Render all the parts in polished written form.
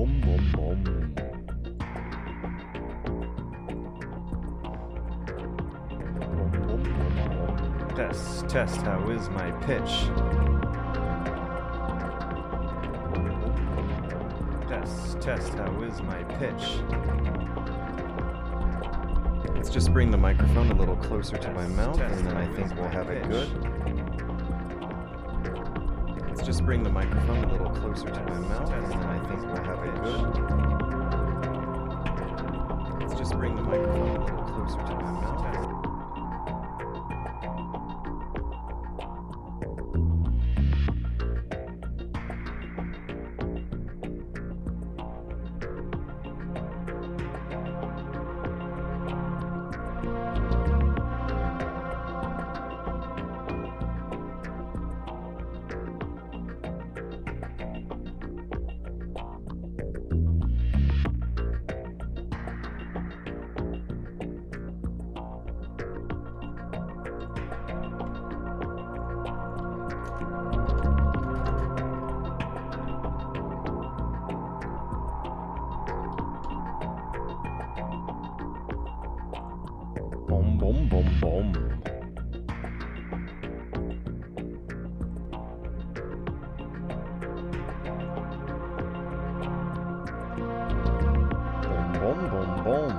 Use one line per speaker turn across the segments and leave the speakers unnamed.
Bom, bom, bom. Test, how is my pitch? Test, how is my pitch? Let's just bring the microphone a little closer to my mouth, and then I think we'll have it good. Let's just bring the microphone a little closer to my mouth, and then I think we'll have it good. Let's just bring the microphone a little closer to my mouth. Boom, boom, boom, boom. Boom, boom, boom, boom.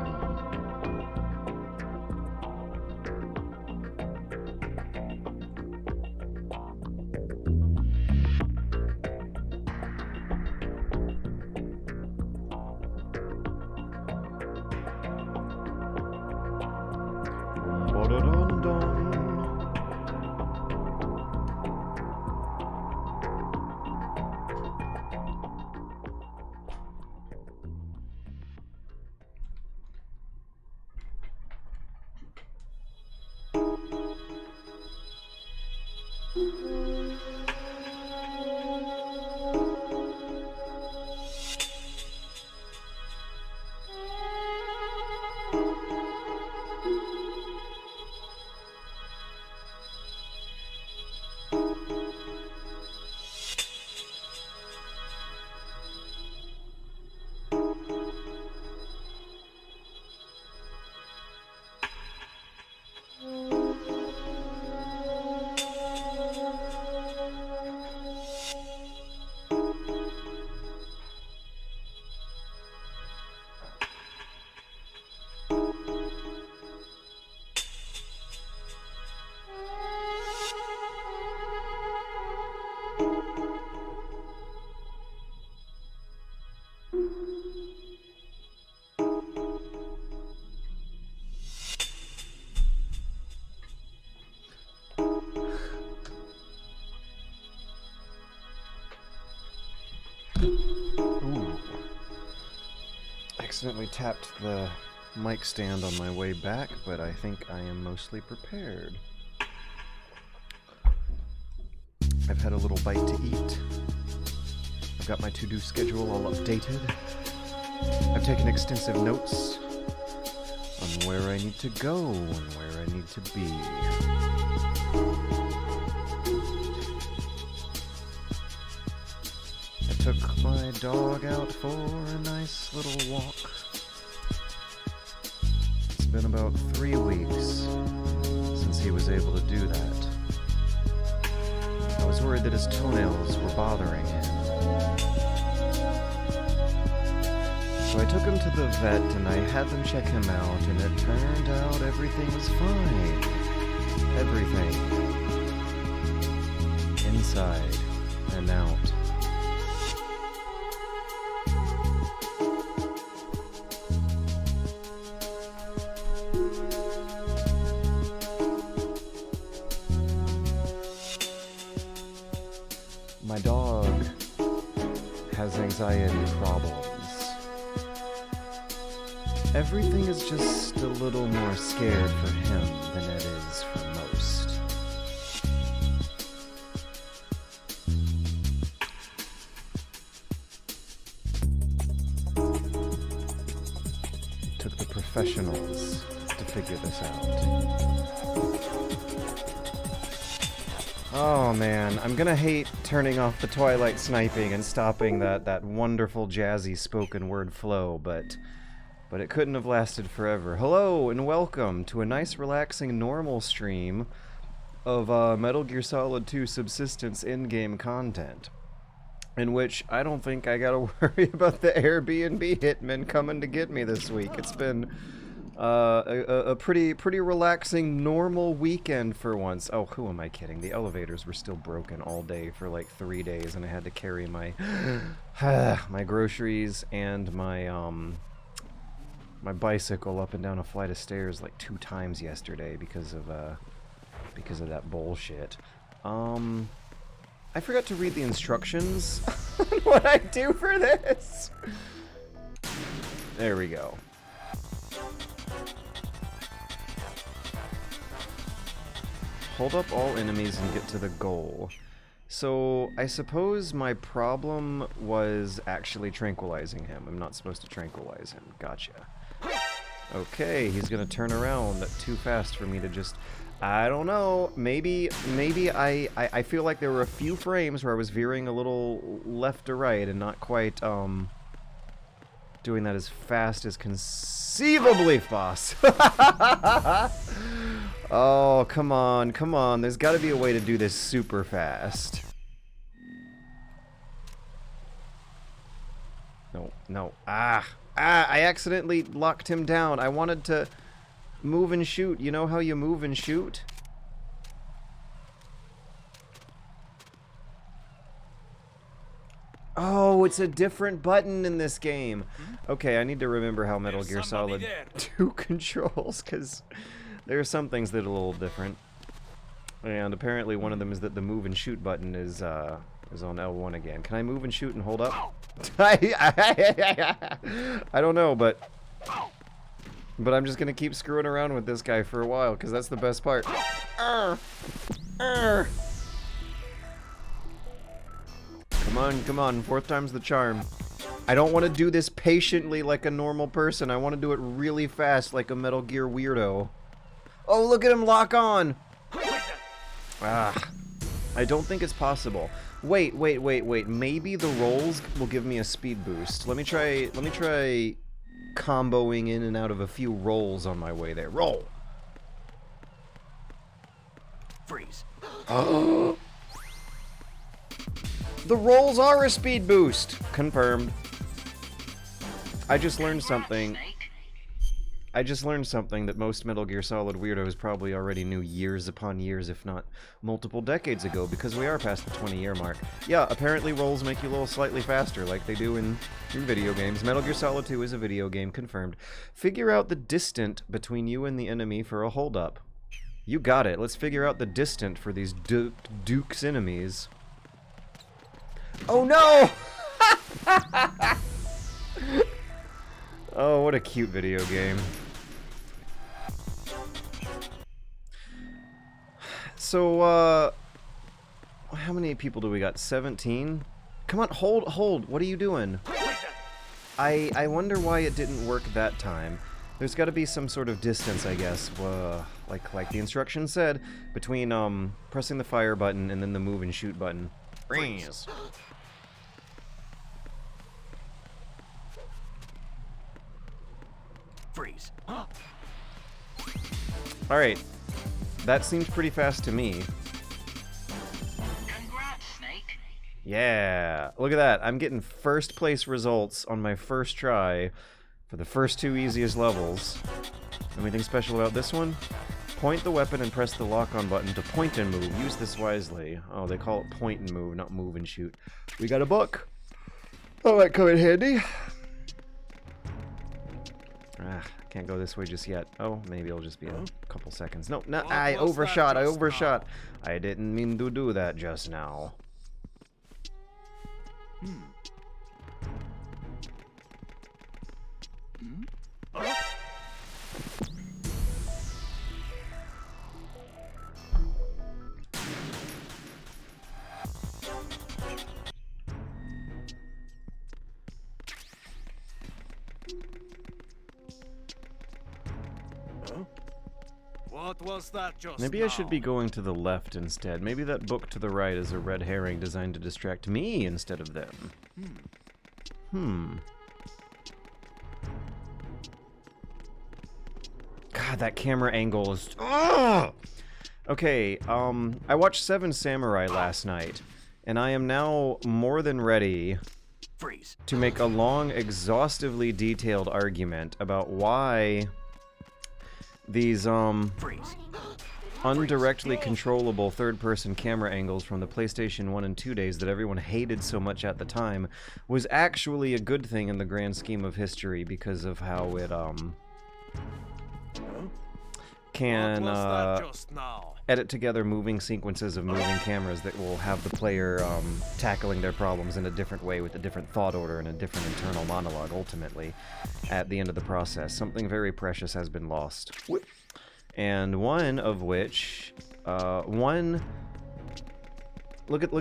Ooh. Accidentally tapped the mic stand on my way back, but I think I am mostly prepared. I've had a little bite to eat. I've got my to-do schedule all updated. I've taken extensive notes on where I need to go and where I need to be. I took my dog out for a nice little walk. It's been about 3 weeks since he was able to do that. I was worried that his toenails were bothering him. So I took him to the vet and I had them check him out, and it turned out everything was fine. Everything. Inside and out. My dog has anxiety problems. Everything is just a little more scared for him than it is for most. It took the professionals to figure this out. Oh man, I'm gonna hate turning off the Twilight sniping and stopping that wonderful jazzy spoken word flow, but it couldn't have lasted forever. Hello and welcome to a nice relaxing normal stream of Metal Gear Solid 2 Subsistence in-game content, in which I don't think I gotta worry about the Airbnb hitmen coming to get me this week. It's been a pretty relaxing normal weekend for once. Oh, who am I kidding? The elevators were still broken all day for like 3 days, and I had to carry my my groceries and my my bicycle up and down a flight of stairs like 2 times yesterday because of that bullshit. I forgot to read the instructions on what I do for this. There we go. Hold up all enemies and get to the goal. So, I suppose my problem was actually tranquilizing him. I'm not supposed to tranquilize him. Gotcha. Okay, he's gonna turn around too fast for me to just... I don't know. Maybe I feel like there were a few frames where I was veering a little left or right and not quite, doing that as fast as conceivably possible. Oh, come on, come on. There's got to be a way to do this super fast. No, no. I accidentally locked him down. I wanted to move and shoot. You know how you move and shoot? Oh, it's a different button in this game. Okay, I need to remember how Metal Gear Solid 2 controls, because there are some things that are a little different. And apparently one of them is that the move and shoot button is on L1 again. Can I move and shoot and hold up? I don't know, but I'm just gonna keep screwing around with this guy for a while, because that's the best part. Come on, come on, 4th time's the charm. I don't want to do this patiently like a normal person. I want to do it really fast like a Metal Gear weirdo. Oh, look at him lock on! Ah, I don't think it's possible. Wait. Maybe the rolls will give me a speed boost. Let me try comboing in and out of a few rolls on my way there. Roll!
Freeze.
Oh! The rolls are a speed boost! Confirmed. I just learned something. I just learned something that most Metal Gear Solid weirdos probably already knew years upon years, if not multiple decades ago, because we are past the 20-year mark. Yeah, apparently rolls make you a little slightly faster, like they do in video games. Metal Gear Solid 2 is a video game, confirmed. Figure out the distant between you and the enemy for a hold-up. You got it. Let's figure out the distant for these Duke's enemies. Oh no! Oh, what a cute video game. So, how many people do we got? 17? Come on, hold. What are you doing? I wonder why it didn't work that time. There's got to be some sort of distance, I guess, like the instruction said, between pressing the fire button and then the move and shoot button. Freeze.
Freeze.
Alright. That seems pretty fast to me.
Congrats, Snake.
Yeah. Look at that. I'm getting first place results on my first try for the first 2 easiest levels. Anything special about this one? Point the weapon and press the lock-on button to point and move. Use this wisely. Oh, they call it point and move, not move and shoot. We got a book. Oh, that come in handy. Can't go this way just yet. Oh, maybe it'll just be a couple seconds. No, I overshot. I didn't mean to do that just now.
What was that just
Maybe I should be going to the left instead. Maybe that book to the right is a red herring designed to distract me instead of them. God, that camera angle is... Ugh! Okay, I watched Seven Samurai last night, and I am now more than ready to make a long, exhaustively detailed argument about why these, undirectly controllable third-person camera angles from the PlayStation 1 and 2 days that everyone hated so much at the time was actually a good thing in the grand scheme of history because of how it, can, edit together moving sequences of moving cameras that will have the player, tackling their problems in a different way with a different thought order and a different internal monologue, ultimately, at the end of the process. Something very precious has been lost. And one of which, look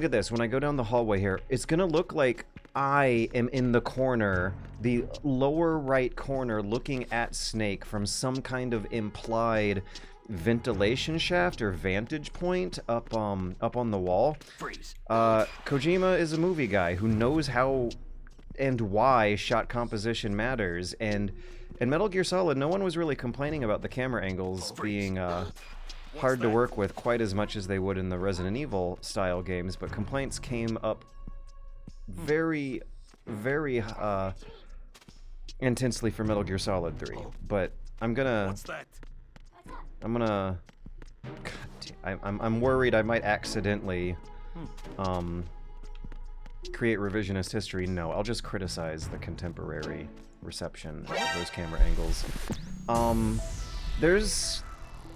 at this. When I go down the hallway here, it's gonna look like I am in the corner, the lower right corner, looking at Snake from some kind of implied ventilation shaft or vantage point up on the wall. Kojima is a movie guy who knows how and why shot composition matters, and in Metal Gear Solid, no one was really complaining about the camera angles being hard to work with quite as much as they would in the Resident Evil style games, but complaints came up very, very intensely for Metal Gear Solid 3. But I'm worried I might accidentally create revisionist history. No, I'll just criticize the contemporary reception of those camera angles. There's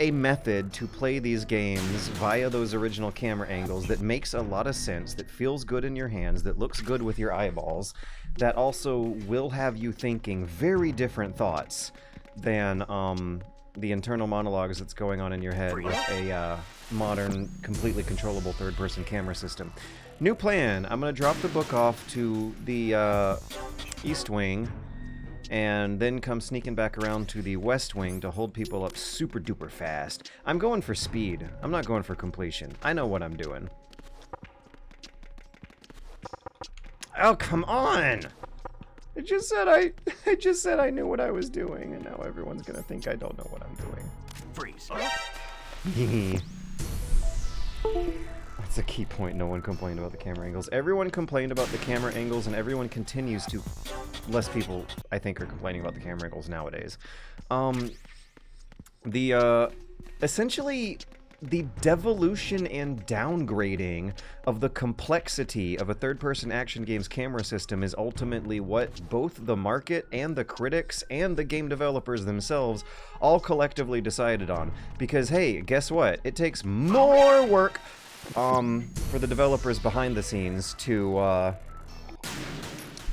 a method to play these games via those original camera angles that makes a lot of sense, that feels good in your hands, that looks good with your eyeballs, that also will have you thinking very different thoughts than the internal monologues that's going on in your head with a modern, completely controllable third-person camera system. New plan. I'm going to drop the book off to the East Wing, and then come sneaking back around to the West Wing to hold people up super duper fast. I'm going for speed. I'm not going for completion. I know what I'm doing. Oh, come on! I just said I knew what I was doing, and now everyone's gonna think I don't know what I'm doing.
Freeze.
That's a key point. No one complained about the camera angles. Everyone complained about the camera angles, and everyone continues to. Less people, I think, are complaining about the camera angles nowadays. Essentially, the devolution and downgrading of the complexity of a third-person action game's camera system is ultimately what both the market and the critics and the game developers themselves all collectively decided on. Because, hey, guess what? It takes more work for the developers behind the scenes to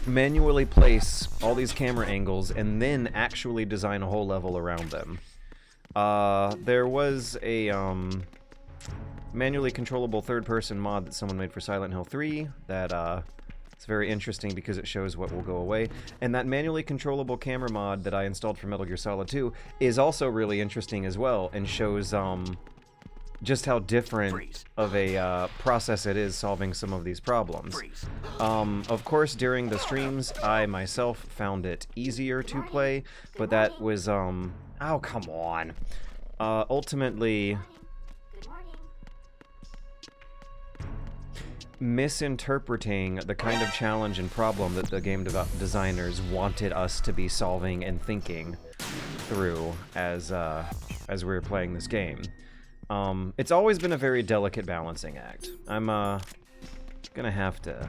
manually place all these camera angles and then actually design a whole level around them. There was a manually controllable third-person mod that someone made for Silent Hill 3 that it's very interesting because it shows what will go away. And that manually controllable camera mod that I installed for Metal Gear Solid 2 is also really interesting as well, and shows just how different of a process it is solving some of these problems. Of course, during the streams, I myself found it easier to play, but that was, oh, come on. Ultimately, misinterpreting the kind of challenge and problem that the game designers wanted us to be solving and thinking through as we were playing this game. It's always been a very delicate balancing act. I'm gonna have to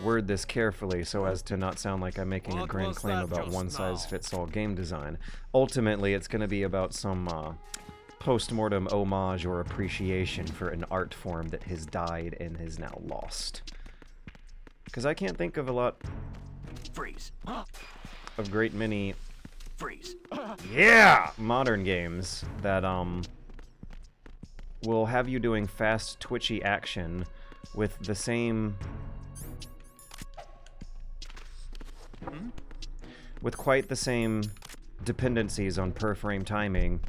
word this carefully so as to not sound like I'm making a grand claim about one-size-fits-all game design. Ultimately, it's gonna be about some post-mortem homage or appreciation for an art form that has died and is now lost. Because I can't think of a lot of great many modern games that will have you doing fast, twitchy action with the same with quite the same dependencies on per frame timing,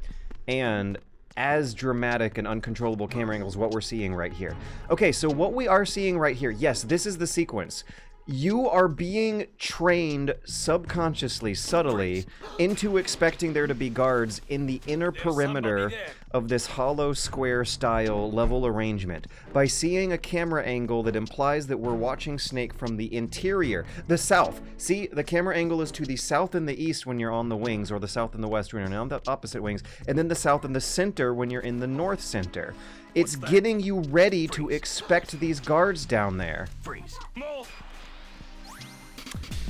and as dramatic and uncontrollable camera angles what we're seeing right here. Okay, so what we are seeing right here, yes, this is the sequence. You are being trained subconsciously, subtly, into expecting there to be guards in the inner perimeter of this hollow square style level arrangement by seeing a camera angle that implies that we're watching Snake from the interior, the south. See, the camera angle is to the south and the east when you're on the wings, or the south and the west when you're on the opposite wings, and then the south and the center when you're in the north center. It's getting you ready to expect these guards down there.
Freeze.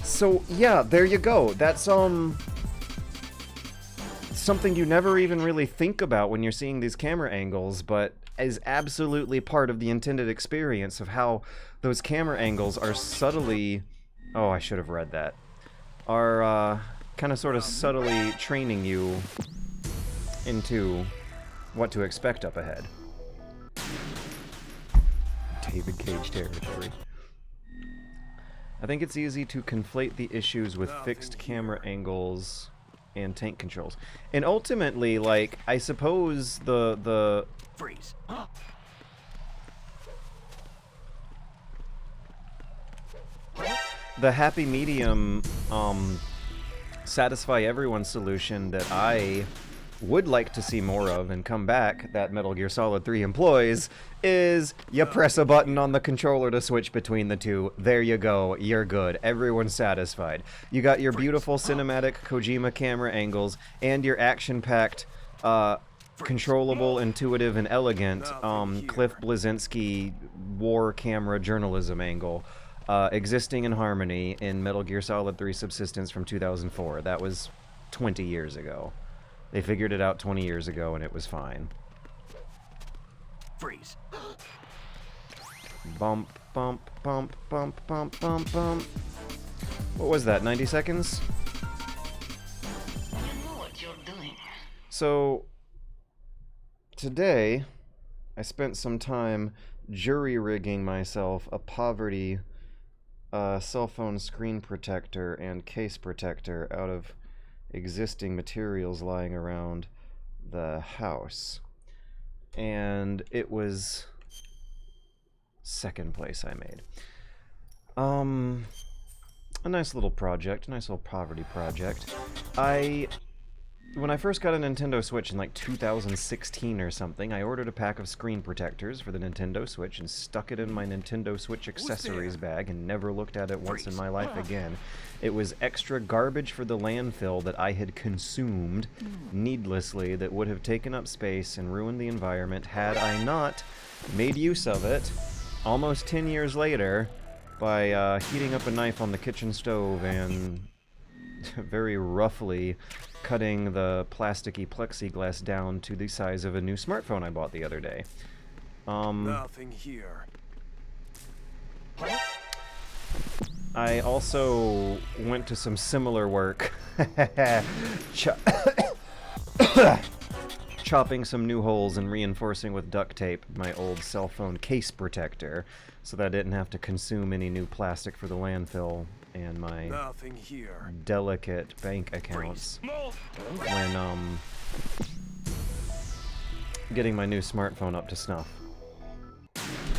So, yeah, there you go. That's, something you never even really think about when you're seeing these camera angles, but is absolutely part of the intended experience of how those camera angles are subtly... Oh, I should have read that. Are, kind of sort of subtly training you into what to expect up ahead. David Cage territory. I think it's easy to conflate the issues with fixed camera angles and tank controls. And ultimately, like, I suppose the
Freeze.
The happy medium, satisfy everyone solution that I would like to see more of and come back that Metal Gear Solid 3 employs is you press a button on the controller to switch between the two. There you go. You're good. Everyone's satisfied. You got your beautiful cinematic Kojima camera angles and your action-packed, controllable, intuitive, and elegant Cliff Bleszinski war camera journalism angle existing in harmony in Metal Gear Solid 3 Subsistence from 2004. That was 20 years ago. They figured it out 20 years ago, and it was fine.
Freeze.
Bump, bump, bump, bump, bump, bump, bump. What was that, 90 seconds?
You know what you're doing.
So, today, I spent some time jury-rigging myself a poverty cell phone screen protector and case protector out of existing materials lying around the house. And it was second place I made. A nice little project, a nice little poverty project. When I first got a Nintendo Switch in like 2016 or something, I ordered a pack of screen protectors for the Nintendo Switch and stuck it in my Nintendo Switch accessories bag and never looked at it once in my life again. It was extra garbage for the landfill that I had consumed needlessly that would have taken up space and ruined the environment had I not made use of it almost 10 years later by heating up a knife on the kitchen stove and very roughly cutting the plasticky plexiglass down to the size of a new smartphone I bought the other day.
Nothing here.
I also went to some similar work. Chopping some new holes and reinforcing with duct tape my old cell phone case protector so that I didn't have to consume any new plastic for the landfill and my
Nothing here.
delicate bank accounts when getting my new smartphone up to snuff.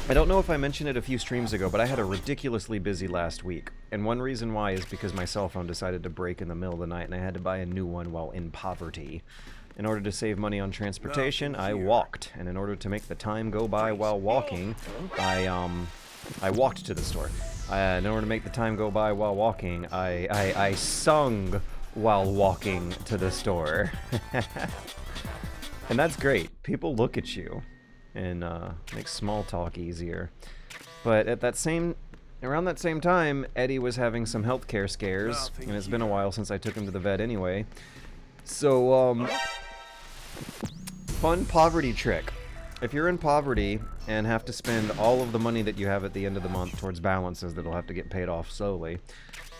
I don't know if I mentioned it a few streams ago, but I had a ridiculously busy last week, and one reason why is because my cell phone decided to break in the middle of the night and I had to buy a new one while in poverty. In order to save money on transportation, I walked, and in order to make the time go by while walking, I walked to the store. In order to make the time go by while walking, I sung while walking to the store. And that's great. People look at you and make small talk easier. But at that around that same time, Eddie was having some healthcare scares, and it's been a while since I took him to the vet anyway. So, fun poverty trick. If you're in poverty and have to spend all of the money that you have at the end of the month towards balances that'll have to get paid off slowly,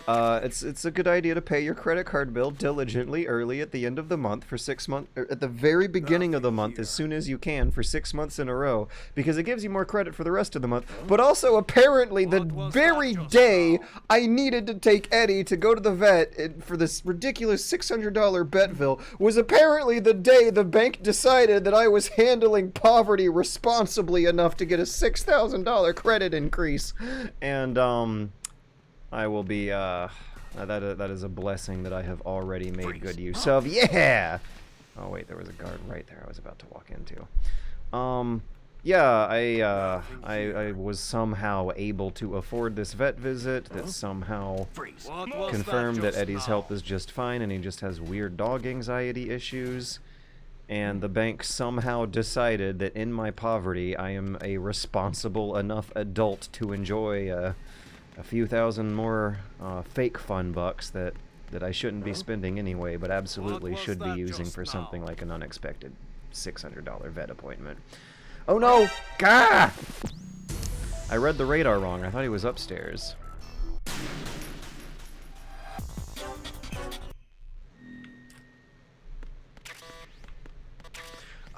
It's a good idea to pay your credit card bill diligently early at the end of the month for 6 months, or at the very beginning of the month as soon as you can for 6 months in a row, because it gives you more credit for the rest of the month. But also, apparently, the very day I needed to take Eddie to go to the vet for this ridiculous $600 bet bill was apparently the day the bank decided that I was handling poverty responsibly enough to get a $6,000 credit increase. And, I will be, that is a blessing that I have already made good use of. Yeah! Oh, wait, there was a guard right there I was about to walk into. Yeah, I was somehow able to afford this vet visit that somehow confirmed that Eddie's health is just fine and he just has weird dog anxiety issues. And the bank somehow decided that in my poverty, I am a responsible enough adult to enjoy, a few thousand more fake fun bucks that I shouldn't be spending anyway, but absolutely should be using for something like an unexpected $600 vet appointment. Oh no! Gah! I read the radar wrong. I thought he was upstairs.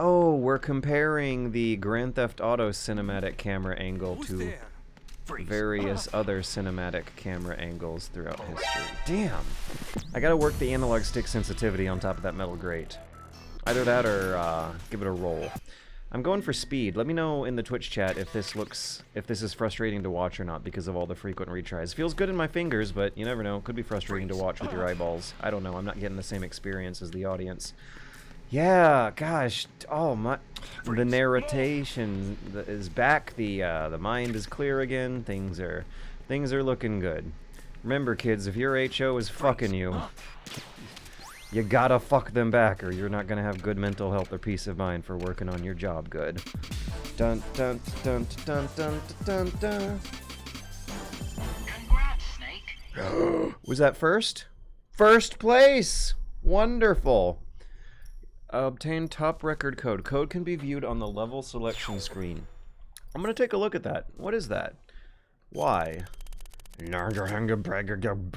Oh, we're comparing the Grand Theft Auto cinematic camera angle to various other cinematic camera angles throughout history. Damn! I gotta work the analog stick sensitivity on top of that metal grate. Either that or give it a roll. I'm going for speed. Let me know in the Twitch chat if this is frustrating to watch or not because of all the frequent retries. Feels good in my fingers, but you never know. It could be frustrating to watch with your eyeballs. I don't know. I'm not getting the same experience as the audience. Yeah, gosh, oh my, the narration is back, the mind is clear again, things are looking good. Remember kids, if your HO is fucking you, you gotta fuck them back or you're not gonna have good mental health or peace of mind for working on your job good. Dun dun dun dun dun dun dun.
Congrats, Snake.
Was that first? First place! Wonderful! Obtain top record code. Code can be viewed on the level selection screen. I'm gonna take a look at that. What is that? Why?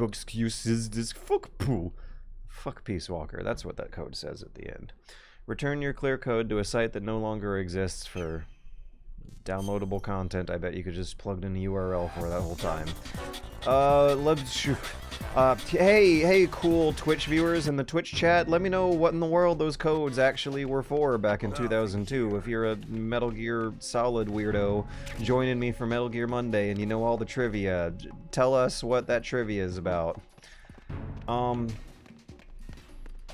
Excuses this fuck poo. Fuck Peace Walker. That's what that code says at the end. Return your clear code to a site that no longer exists for downloadable content. I bet you could just plug in a URL for that whole time. Hey, cool Twitch viewers in the Twitch chat, let me know what in the world those codes actually were for back in 2002. If you're a Metal Gear Solid weirdo joining me for Metal Gear Monday and you know all the trivia, tell us what that trivia is about.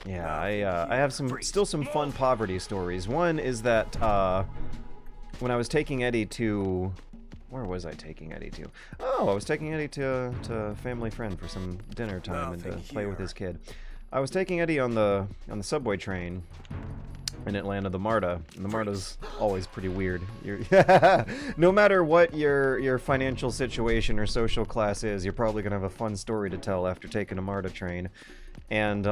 Yeah, I have still some fun poverty stories. One is that, when I was taking Eddie to... Where was I taking Eddie to? Oh, I was taking Eddie to a family friend for some dinner time and to play with his kid. I was taking Eddie on the subway train in Atlanta, the MARTA. And the MARTA's always pretty weird. No matter what your financial situation or social class is, you're probably gonna have a fun story to tell after taking a MARTA train. And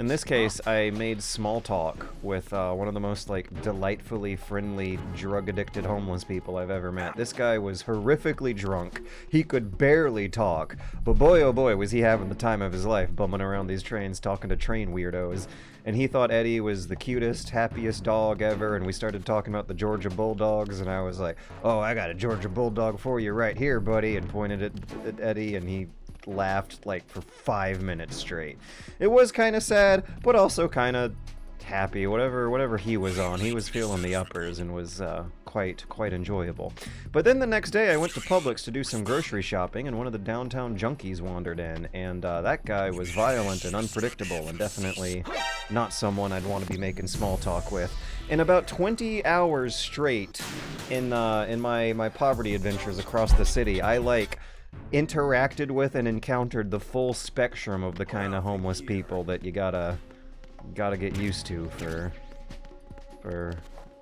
in this case, I made small talk with one of the most, like, delightfully friendly, drug-addicted homeless people I've ever met. This guy was horrifically drunk. He could barely talk. But boy, oh boy, was he having the time of his life bumming around these trains talking to train weirdos. And he thought Eddie was the cutest, happiest dog ever, and we started talking about the Georgia Bulldogs, and I was like, oh, I got a Georgia Bulldog for you right here, buddy, and pointed at Eddie, and he laughed like for 5 minutes straight. It was kind of sad, but also kind of happy. Whatever he was on, he was feeling the uppers and was quite enjoyable. But then the next day I went to Publix to do some grocery shopping, and one of the downtown junkies wandered in, and that guy was violent and unpredictable and definitely not someone I'd want to be making small talk with. In about 20 hours straight in my poverty adventures across the city, I interacted with and encountered the full spectrum of the kind of homeless people that you gotta get used to for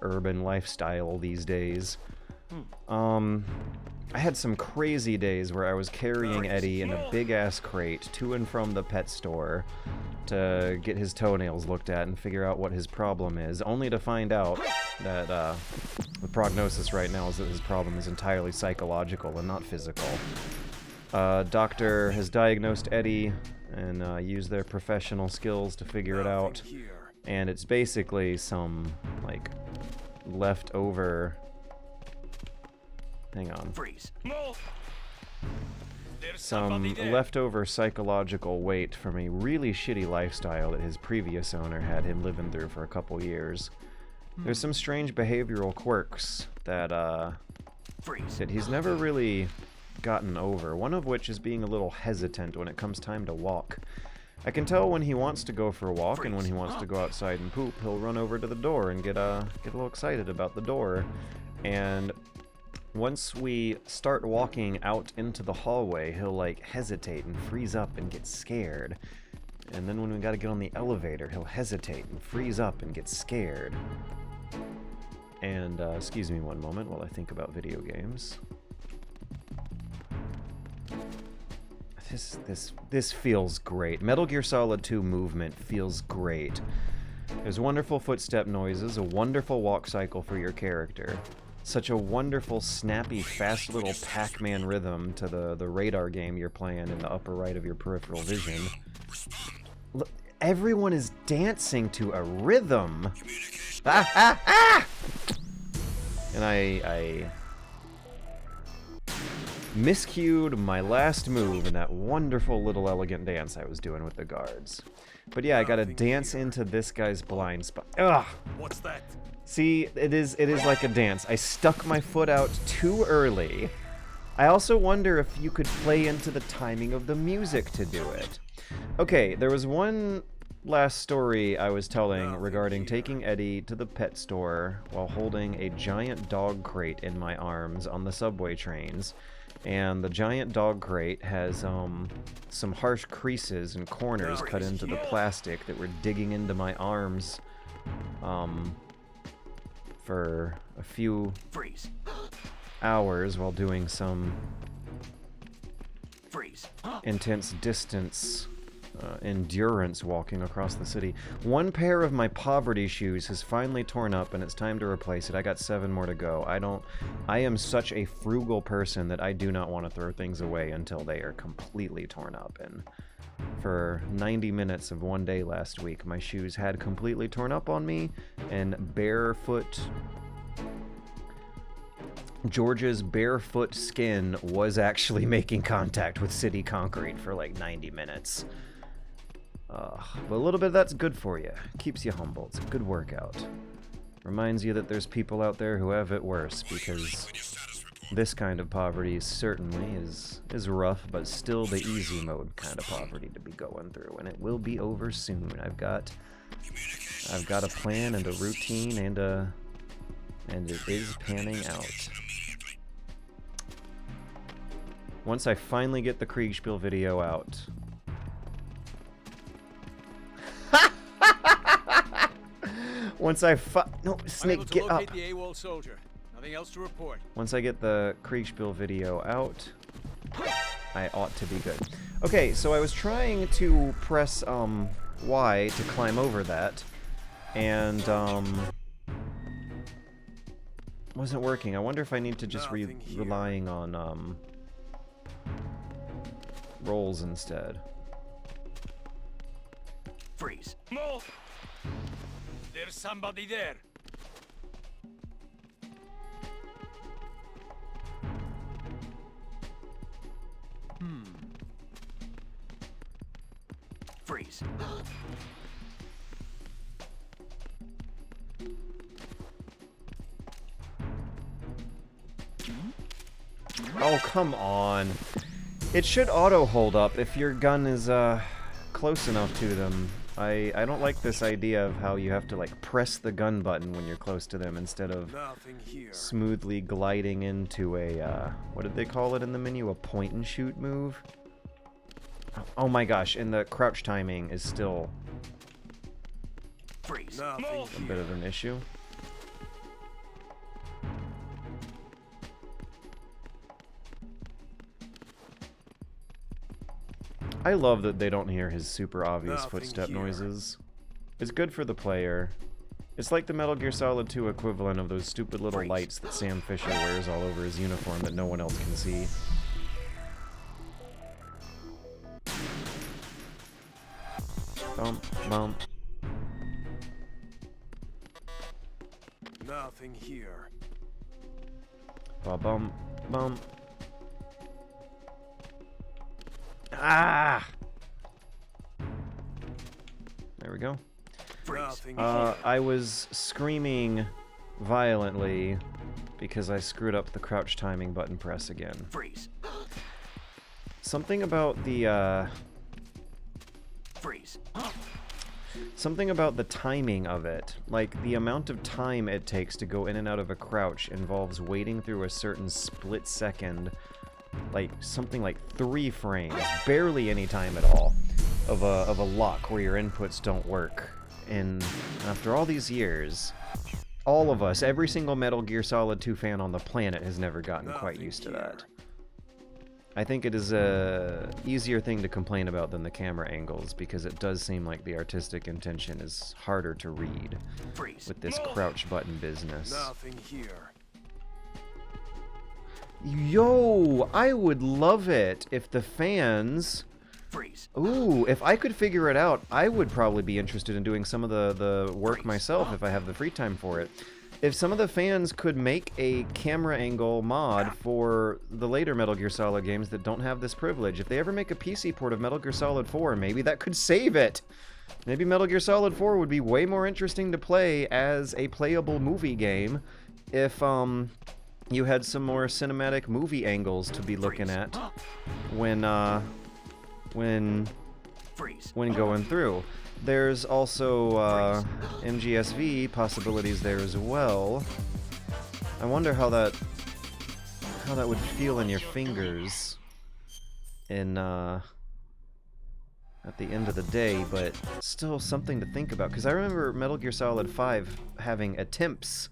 urban lifestyle these days. I had some crazy days where I was carrying Eddie in a big-ass crate to and from the pet store to get his toenails looked at and figure out what his problem is, only to find out that the prognosis right now is that his problem is entirely psychological and not physical. Doctor has diagnosed Eddie and used their professional skills to figure it out. And it's basically some, like, leftover... Hang on.
Freeze.
Some leftover psychological weight from a really shitty lifestyle that his previous owner had him living through for a couple years. There's some strange behavioral quirks that, that he's never really gotten over, one of which is being a little hesitant when it comes time to walk. I can tell when he wants to go for a walk and when he wants to go outside and poop, he'll run over to the door and get a little excited about the door. And once we start walking out into the hallway, he'll like hesitate and freeze up and get scared. And then when we gotta get on the elevator, he'll hesitate and freeze up and get scared. And, excuse me one moment while I think about video games. This feels great. Metal Gear Solid 2 movement feels great. There's wonderful footstep noises, a wonderful walk cycle for your character. Such a wonderful, snappy, fast little Pac-Man rhythm to the radar game you're playing in the upper right of your peripheral vision. Look, everyone is dancing to a rhythm. Ah, ah, ah! And I miscued my last move in that wonderful little elegant dance I was doing with the guards. But yeah, I gotta dance into this guy's blind spot. Ugh!
What's that?
See, it is like a dance. I stuck my foot out too early. I also wonder if you could play into the timing of the music to do it. Okay, there was one last story I was telling regarding taking Eddie to the pet store while holding a giant dog crate in my arms on the subway trains. And the giant dog crate has some harsh creases and corners cut into the plastic that were digging into my arms for a few hours while doing some intense distance endurance walking across the city. One pair of my poverty shoes has finally torn up and it's time to replace it. I got 7 more to go. I am such a frugal person that I do not want to throw things away until they are completely torn up. And for 90 minutes of one day last week, my shoes had completely torn up on me, and George's barefoot skin was actually making contact with city concrete for like 90 minutes. But a little bit of that's good for you. Keeps you humble. It's a good workout. Reminds you that there's people out there who have it worse, because this kind of poverty certainly is rough, but still the easy mode kind of poverty to be going through, and it will be over soon. I've got a plan and a routine and it is panning out. Once I finally get the Kriegspiel video out. Once I no, Snake, get up.
The AWOL soldier. Nothing else to report.
Once I get the Kriegspiel video out, I ought to be good. Okay, so I was trying to press Y to climb over that, and wasn't working. I wonder if I need to just relying on rolls instead.
Freeze. Move. There's somebody there. Freeze.
Oh, come on. It should auto hold up if your gun is close enough to them. I don't like this idea of how you have to like press the gun button when you're close to them instead of smoothly gliding into a what did they call it in the menu? A point and shoot move? Oh my gosh, and the crouch timing is still a bit of an issue. I love that they don't hear his super obvious footstep noises. It's good for the player. It's like the Metal Gear Solid 2 equivalent of those stupid little lights that Sam Fisher wears all over his uniform that no one else can see. Bump, bump.
Nothing here.
Bump, bump. Ah! There we go.
Nothing
I was screaming violently because I screwed up the crouch timing button press again.
Freeze.
Something about the,
Freeze.
something about the timing of it, like the amount of time it takes to go in and out of a crouch involves waiting through a certain split second, like something like 3 frames, barely any time at all, of a lock where your inputs don't work. And after all these years, all of us, every single Metal Gear Solid 2 fan on the planet has never gotten quite used to that. I think it is a easier thing to complain about than the camera angles, because it does seem like the artistic intention is harder to read with this crouch button business.
Nothing here.
Yo, I would love it if the fans...
Freeze.
Ooh, if I could figure it out, I would probably be interested in doing some of the work myself if I have the free time for it. If some of the fans could make a camera angle mod for the later Metal Gear Solid games that don't have this privilege, if they ever make a PC port of Metal Gear Solid 4, maybe that could save it! Maybe Metal Gear Solid 4 would be way more interesting to play as a playable movie game if, you had some more cinematic movie angles to be looking at when going through. There's also MGSV possibilities there as well. I wonder how that would feel in your fingers in at the end of the day, but still something to think about, because I remember Metal Gear Solid 5 having attempts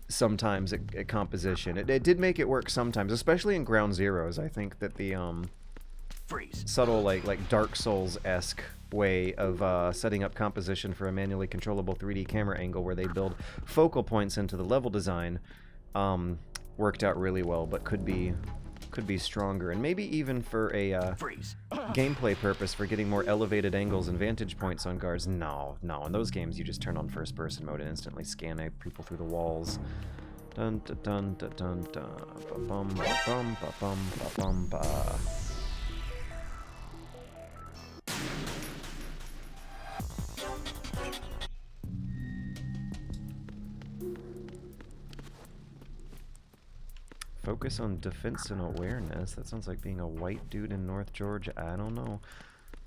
sometimes at composition. It did make it work sometimes, especially in Ground Zeroes. I think that the subtle, like Dark Souls-esque way of setting up composition for a manually controllable 3D camera angle where they build focal points into the level design worked out really well, but could be stronger, and maybe even for a gameplay purpose for getting more elevated angles and vantage points on guards. No, in those games you just turn on first person mode and instantly scan people through the walls. Dun dun dun dun dun dun ba bum ba bum ba bum ba bum ba. Focus on defense and awareness. That sounds like being a white dude in North Georgia. I don't know.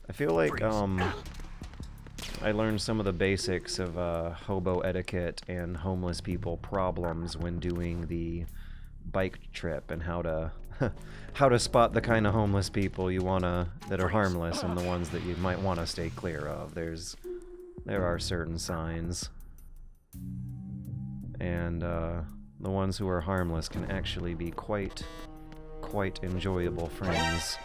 I feel like I learned some of the basics of hobo etiquette and homeless people problems when doing the bike trip, and how to how to spot the kind of homeless people you wanna that are harmless and the ones that you might want to stay clear of. There are certain signs, and the ones who are harmless can actually be quite enjoyable friends.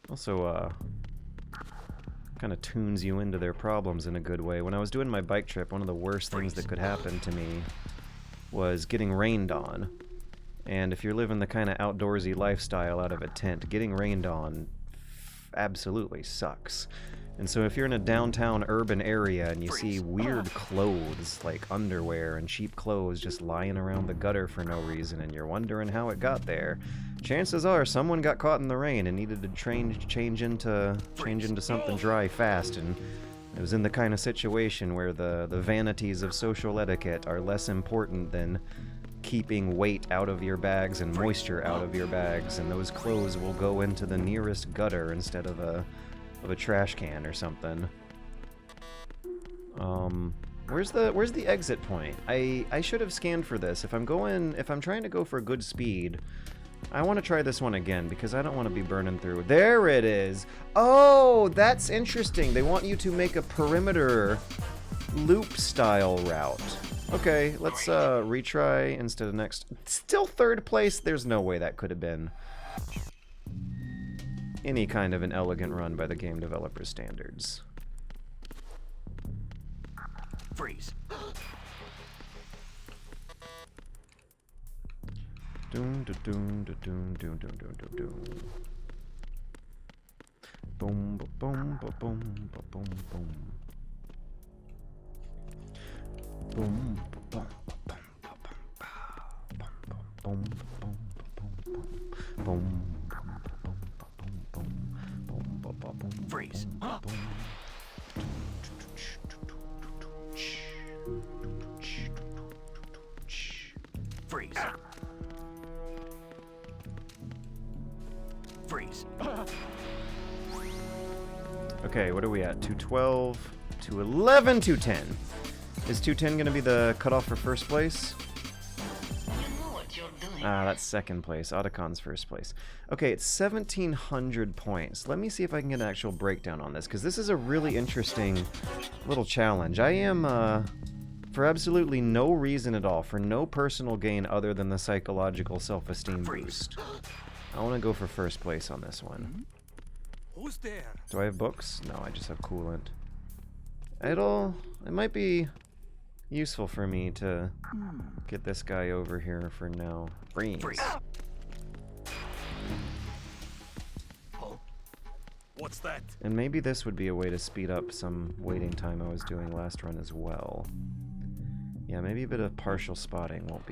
Also, kind of tunes you into their problems in a good way. When I was doing my bike trip, one of the worst things that could happen to me was getting rained on. And if you're living the kind of outdoorsy lifestyle out of a tent, getting rained on absolutely sucks. And so if you're in a downtown urban area and you see weird clothes, like underwear and cheap clothes just lying around the gutter for no reason, and you're wondering how it got there, chances are someone got caught in the rain and needed to change into something dry fast, and it was in the kind of situation where the vanities of social etiquette are less important than keeping weight out of your bags and moisture out of your bags, and those clothes will go into the nearest gutter instead of a trash can or something. Where's the exit point? I should have scanned for this. If I'm trying to go for good speed, I want to try this one again because I don't want to be burning through. There it is. Oh, that's interesting. They want you to make a perimeter loop style route. Okay, let's retry instead of next. Still third place? There's no way that could have been any kind of an elegant run by the game developer standards.
Freeze.
Doom, da, doom, da, doom, doom, doom, doom, doom, doom. Boom, ba, boom, ba, boom, ba, boom, boom. Boom, ba, boom, ba, boom, ba, boom, ba, boom, boom, ba, boom, ba, boom, boom.
Freeze. Freeze. Freeze.
Okay, what are we at? 212, 211, 210. Is 210 gonna be the cutoff for first place?
You know what you're doing.
Ah, that's second place. Otacon's first place. Okay, it's 1,700 points. Let me see if I can get an actual breakdown on this, because this is a really interesting little challenge. I am, for absolutely no reason at all, for no personal gain other than the psychological self-esteem boost, I want to go for first place on this one.
Who's there?
Do I have books? No, I just have coolant. It might be useful for me to get this guy over here for now. Freeze.
What's that?
And maybe this would be a way to speed up some waiting time I was doing last run as well. Yeah, maybe a bit of partial spotting won't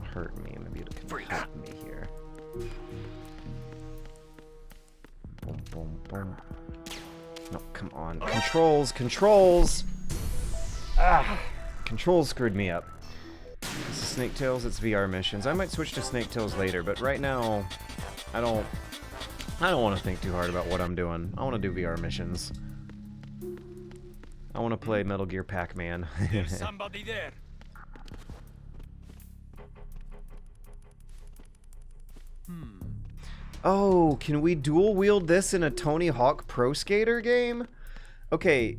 hurt me. Maybe it can help me here. Boom, boom, boom. No, come on. Controls! Ah! Controls screwed me up. This is Snake Tales, it's VR missions. I might switch to Snake Tales later, but right now, I don't want to think too hard about what I'm doing. I want to do VR missions. I want to play Metal Gear Pac-Man.
There's somebody there.
Oh, can we dual wield this in a Tony Hawk Pro Skater game? Okay,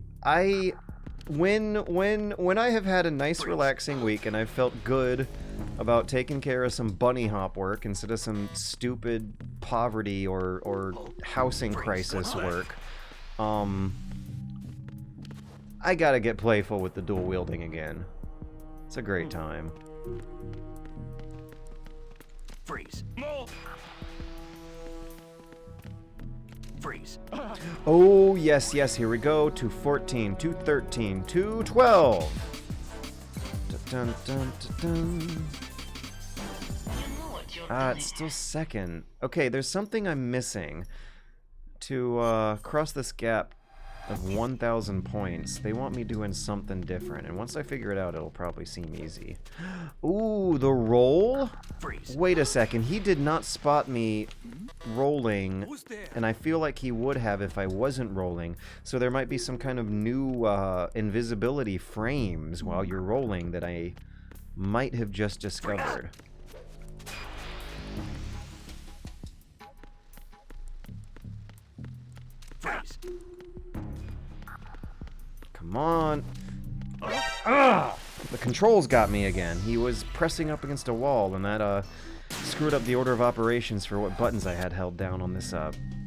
when I have had a nice relaxing week and I've felt good about taking care of some bunny hop work instead of some stupid poverty or housing crisis work, I gotta get playful with the dual wielding again. It's a great time.
Freeze. Freeze.
Oh, yes, here we go. 214, 213, 212. Dun, dun, dun, dun.
You know what you're
Ah,
doing.
it's still second. Okay, there's something I'm missing. To cross this gap of 1,000 points, they want me doing something different. And once I figure it out, it'll probably seem easy. Ooh, the roll?
Freeze.
Wait a second, he did not spot me rolling,
Who's there?
and I feel like he would have if I wasn't rolling. So there might be some kind of new invisibility frames while you're rolling that I might have just discovered.
Freeze.
Come on. Ah! The controls got me again. He was pressing up against a wall, and that screwed up the order of operations for what buttons I had held down on this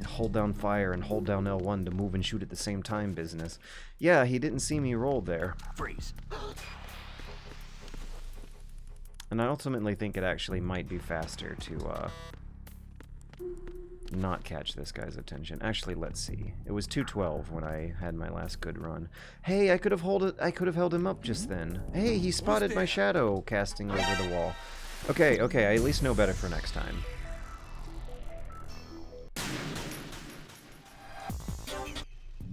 hold down fire and hold down L1 to move and shoot at the same time business. Yeah, he didn't see me roll there.
Freeze.
And I ultimately think it actually might be faster to not catch this guy's attention. Actually, let's see. It was 212 when I had my last good run. Hey, I could have held him up just then. Hey, he spotted my shadow casting over the wall. Okay, I at least know better for next time.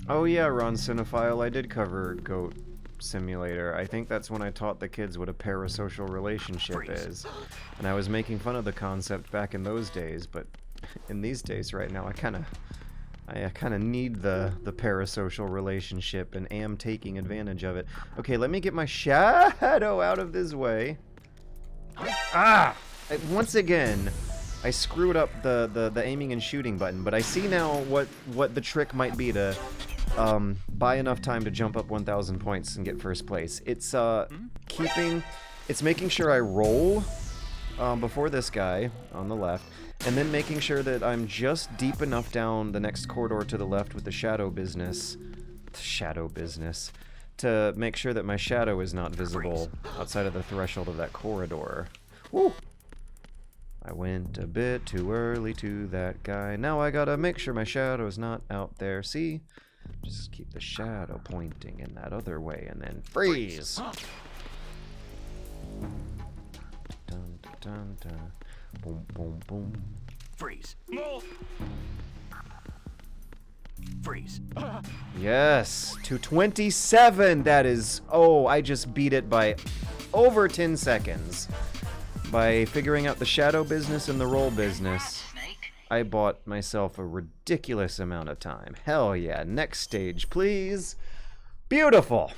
Oh yeah, Ron Cinephile, I did cover Goat Simulator. I think that's when I taught the kids what a parasocial relationship is. And I was making fun of the concept back in those days, but in these days right now I kind of need the parasocial relationship and am taking advantage of it. Okay, let me get my shadow out of this way. Ah! Once again, I screwed up the aiming and shooting button, but I see now what the trick might be to buy enough time to jump up 1,000 points and get first place. It's it's making sure I roll before this guy on the left, and then making sure that I'm just deep enough down the next corridor to the left with the shadow business, to make sure that my shadow is not visible outside of the threshold of that corridor. Woo! I went a bit too early to that guy. Now I gotta make sure my shadow's not out there. See? Just keep the shadow pointing in that other way and then freeze! Dun, dun, dun. Boom, boom, boom.
Freeze. More. Freeze.
Yes, to 27. That is, oh, I just beat it by over 10 seconds. By figuring out the shadow business and the roll business, I bought myself a ridiculous amount of time. Hell yeah, next stage, please. Beautiful.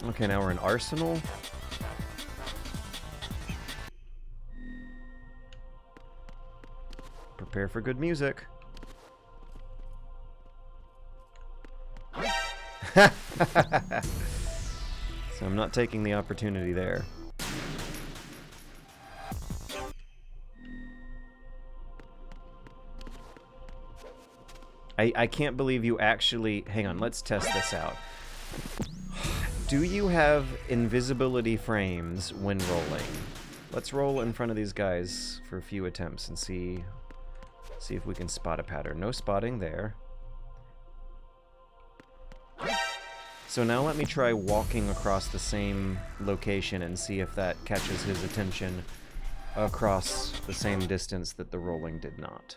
Okay, now we're in Arsenal. Prepare for good music. So I'm not taking the opportunity there. I can't believe you actually... Hang on, let's test this out. Do you have invisibility frames when rolling? Let's roll in front of these guys for a few attempts and see if we can spot a pattern. No spotting there. So now let me try walking across the same location and see if that catches his attention across the same distance that the rolling did not.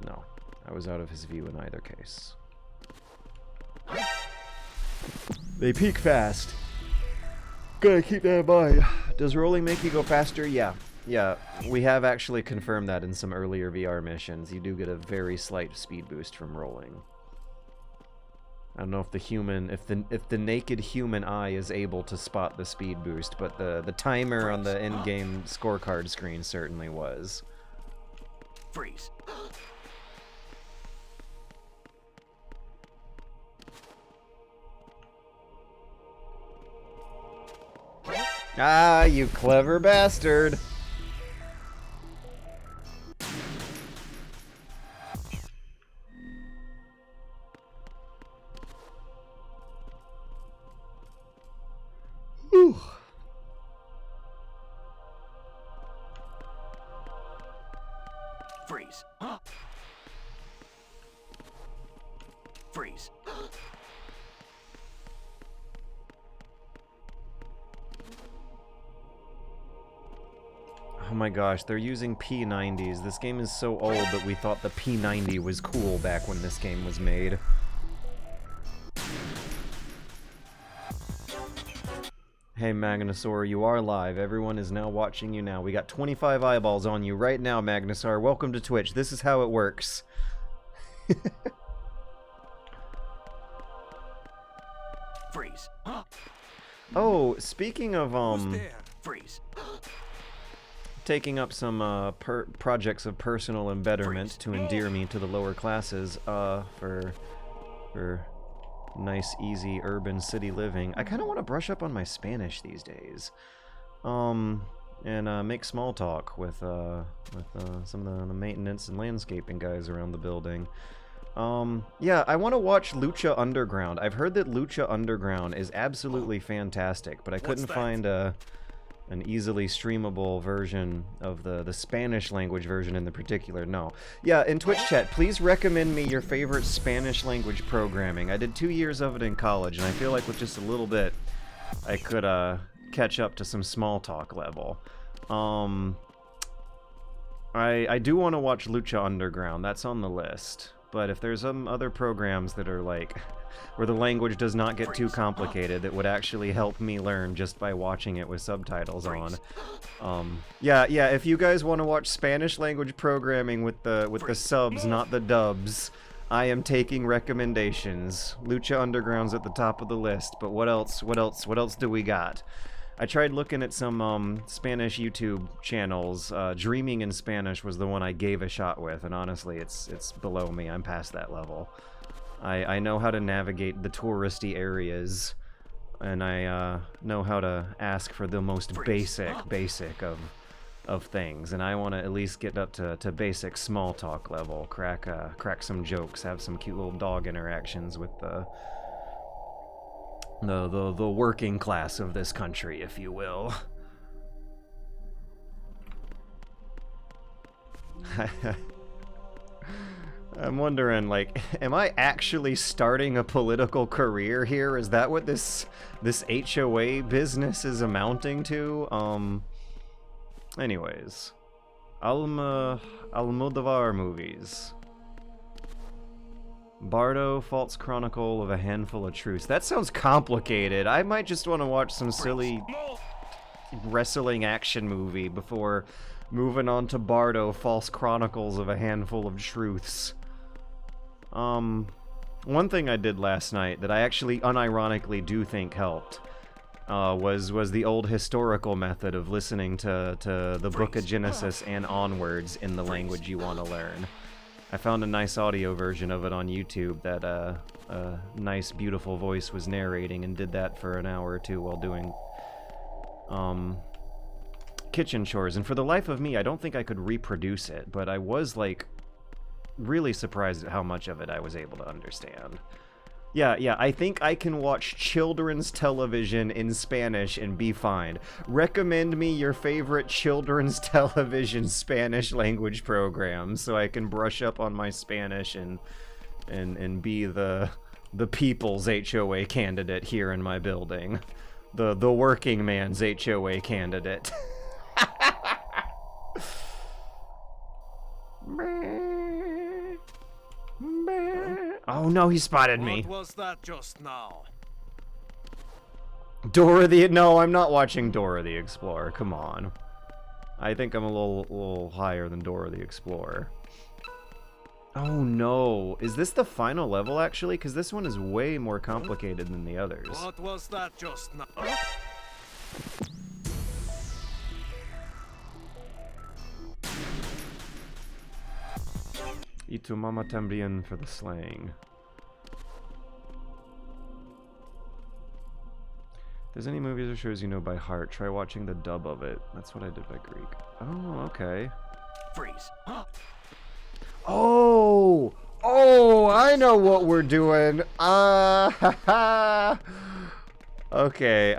No, I was out of his view in either case. They peak fast. Gotta keep that in mind. Does rolling make you go faster? Yeah. Yeah, we have actually confirmed that in some earlier VR missions. You do get a very slight speed boost from rolling. I don't know if the human, if the naked human eye is able to spot the speed boost, but the timer on the in-game scorecard screen certainly was.
Freeze.
Ah, you clever bastard! Whew.
Freeze. Freeze.
Oh my gosh, they're using P90s. This game is so old that we thought the P90 was cool back when this game was made. Hey Magnusaur, you are live. Everyone is now watching you now. We got 25 eyeballs on you right now, Magnusaur. Welcome to Twitch. This is how it works.
Freeze.
Oh, speaking of
Who's there? Freeze.
taking up some projects of personal embetterment to endear me to the lower classes, for nice, easy urban city living. I kind of want to brush up on my Spanish these days, and make small talk with some of the maintenance and landscaping guys around the building. Yeah, I want to watch Lucha Underground. I've heard that Lucha Underground is absolutely fantastic, but I couldn't find an easily streamable version of the Spanish language version in the particular. No. Yeah, in Twitch chat, please recommend me your favorite Spanish language programming. I did 2 years of it in college, and I feel like with just a little bit, I could catch up to some small talk level. I do want to watch Lucha Underground. That's on the list. But if there's some other programs that are like, where the language does not get too complicated, that would actually help me learn just by watching it with subtitles on. Yeah, if you guys want to watch Spanish language programming with the subs, not the dubs, I am taking recommendations. Lucha Underground's at the top of the list, but what else do we got? I tried looking at some Spanish YouTube channels. Dreaming in Spanish was the one I gave a shot with, and honestly, it's below me. I'm past that level. I know how to navigate the touristy areas, and I know how to ask for the most basic of things, and I want to at least get up to basic small talk level, crack some jokes, have some cute little dog interactions with The working class of this country, if you will. I'm wondering, like, am I actually starting a political career here? Is that what this HOA business is amounting to? Anyways. Almodovar movies. Bardo, False Chronicle of a Handful of Truths. That sounds complicated. I might just want to watch some silly wrestling action movie before moving on to Bardo, False Chronicles of a Handful of Truths. One thing I did last night that I actually unironically do think helped was the old historical method of listening to the Book of Genesis and onwards in the language you want to learn. I found a nice audio version of it on YouTube that a nice, beautiful voice was narrating, and did that for an hour or two while doing kitchen chores. And for the life of me, I don't think I could reproduce it, but I was, like, really surprised at how much of it I was able to understand. Yeah, I think I can watch children's television in Spanish and be fine. Recommend me your favorite children's television Spanish language programs so I can brush up on my Spanish and be the people's HOA candidate here in my building. The working man's HOA candidate. Oh no, he spotted me.
What was that just now?
No, I'm not watching Dora the Explorer. Come on. I think I'm a little higher than Dora the Explorer. Oh no, is this the final level actually? Because this one is way more complicated than the others.
What was that just now?
Y tu mama tambien for the slang. If there's any movies or shows you know by heart, try watching the dub of it. That's what I did by Greek. Oh, okay.
Freeze.
Oh! Oh, I know what we're doing. Okay,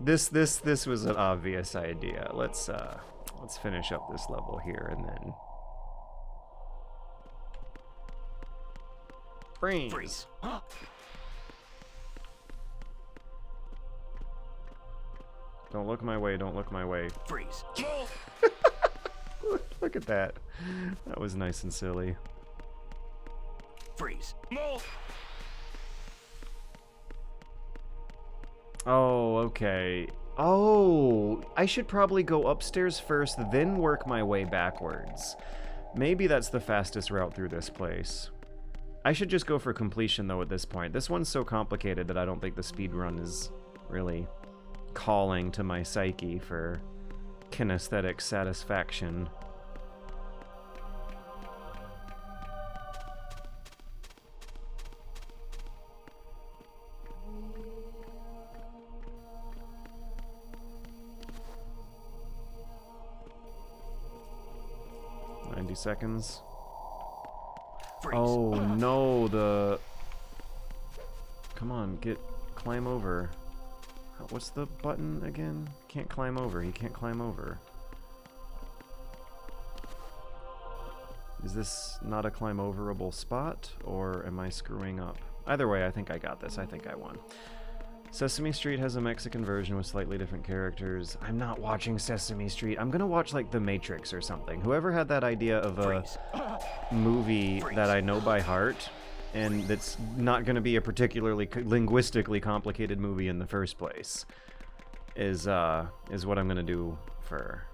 this was an obvious idea. Let's finish up this level here and then. Freeze. Don't look my way, don't look my way.
Freeze.
Look at that. That was nice and silly.
Freeze.
Oh, okay. Oh, I should probably go upstairs first, then work my way backwards. Maybe that's the fastest route through this place. I should just go for completion, though, at this point. This one's so complicated that I don't think the speedrun is really calling to my psyche for kinesthetic satisfaction. Seconds.
Freeze.
Oh no, come on, climb over. What's the button again? Can't climb over. He can't climb over. Is this not a climb overable spot, or am I screwing up? Either way, I think I got this. I think I won. Sesame Street has a Mexican version with slightly different characters. I'm not watching Sesame Street. I'm gonna watch, like, The Matrix or something. Whoever had that idea of a movie that I know by heart, and that's not gonna be a particularly linguistically complicated movie in the first place, is what I'm gonna do for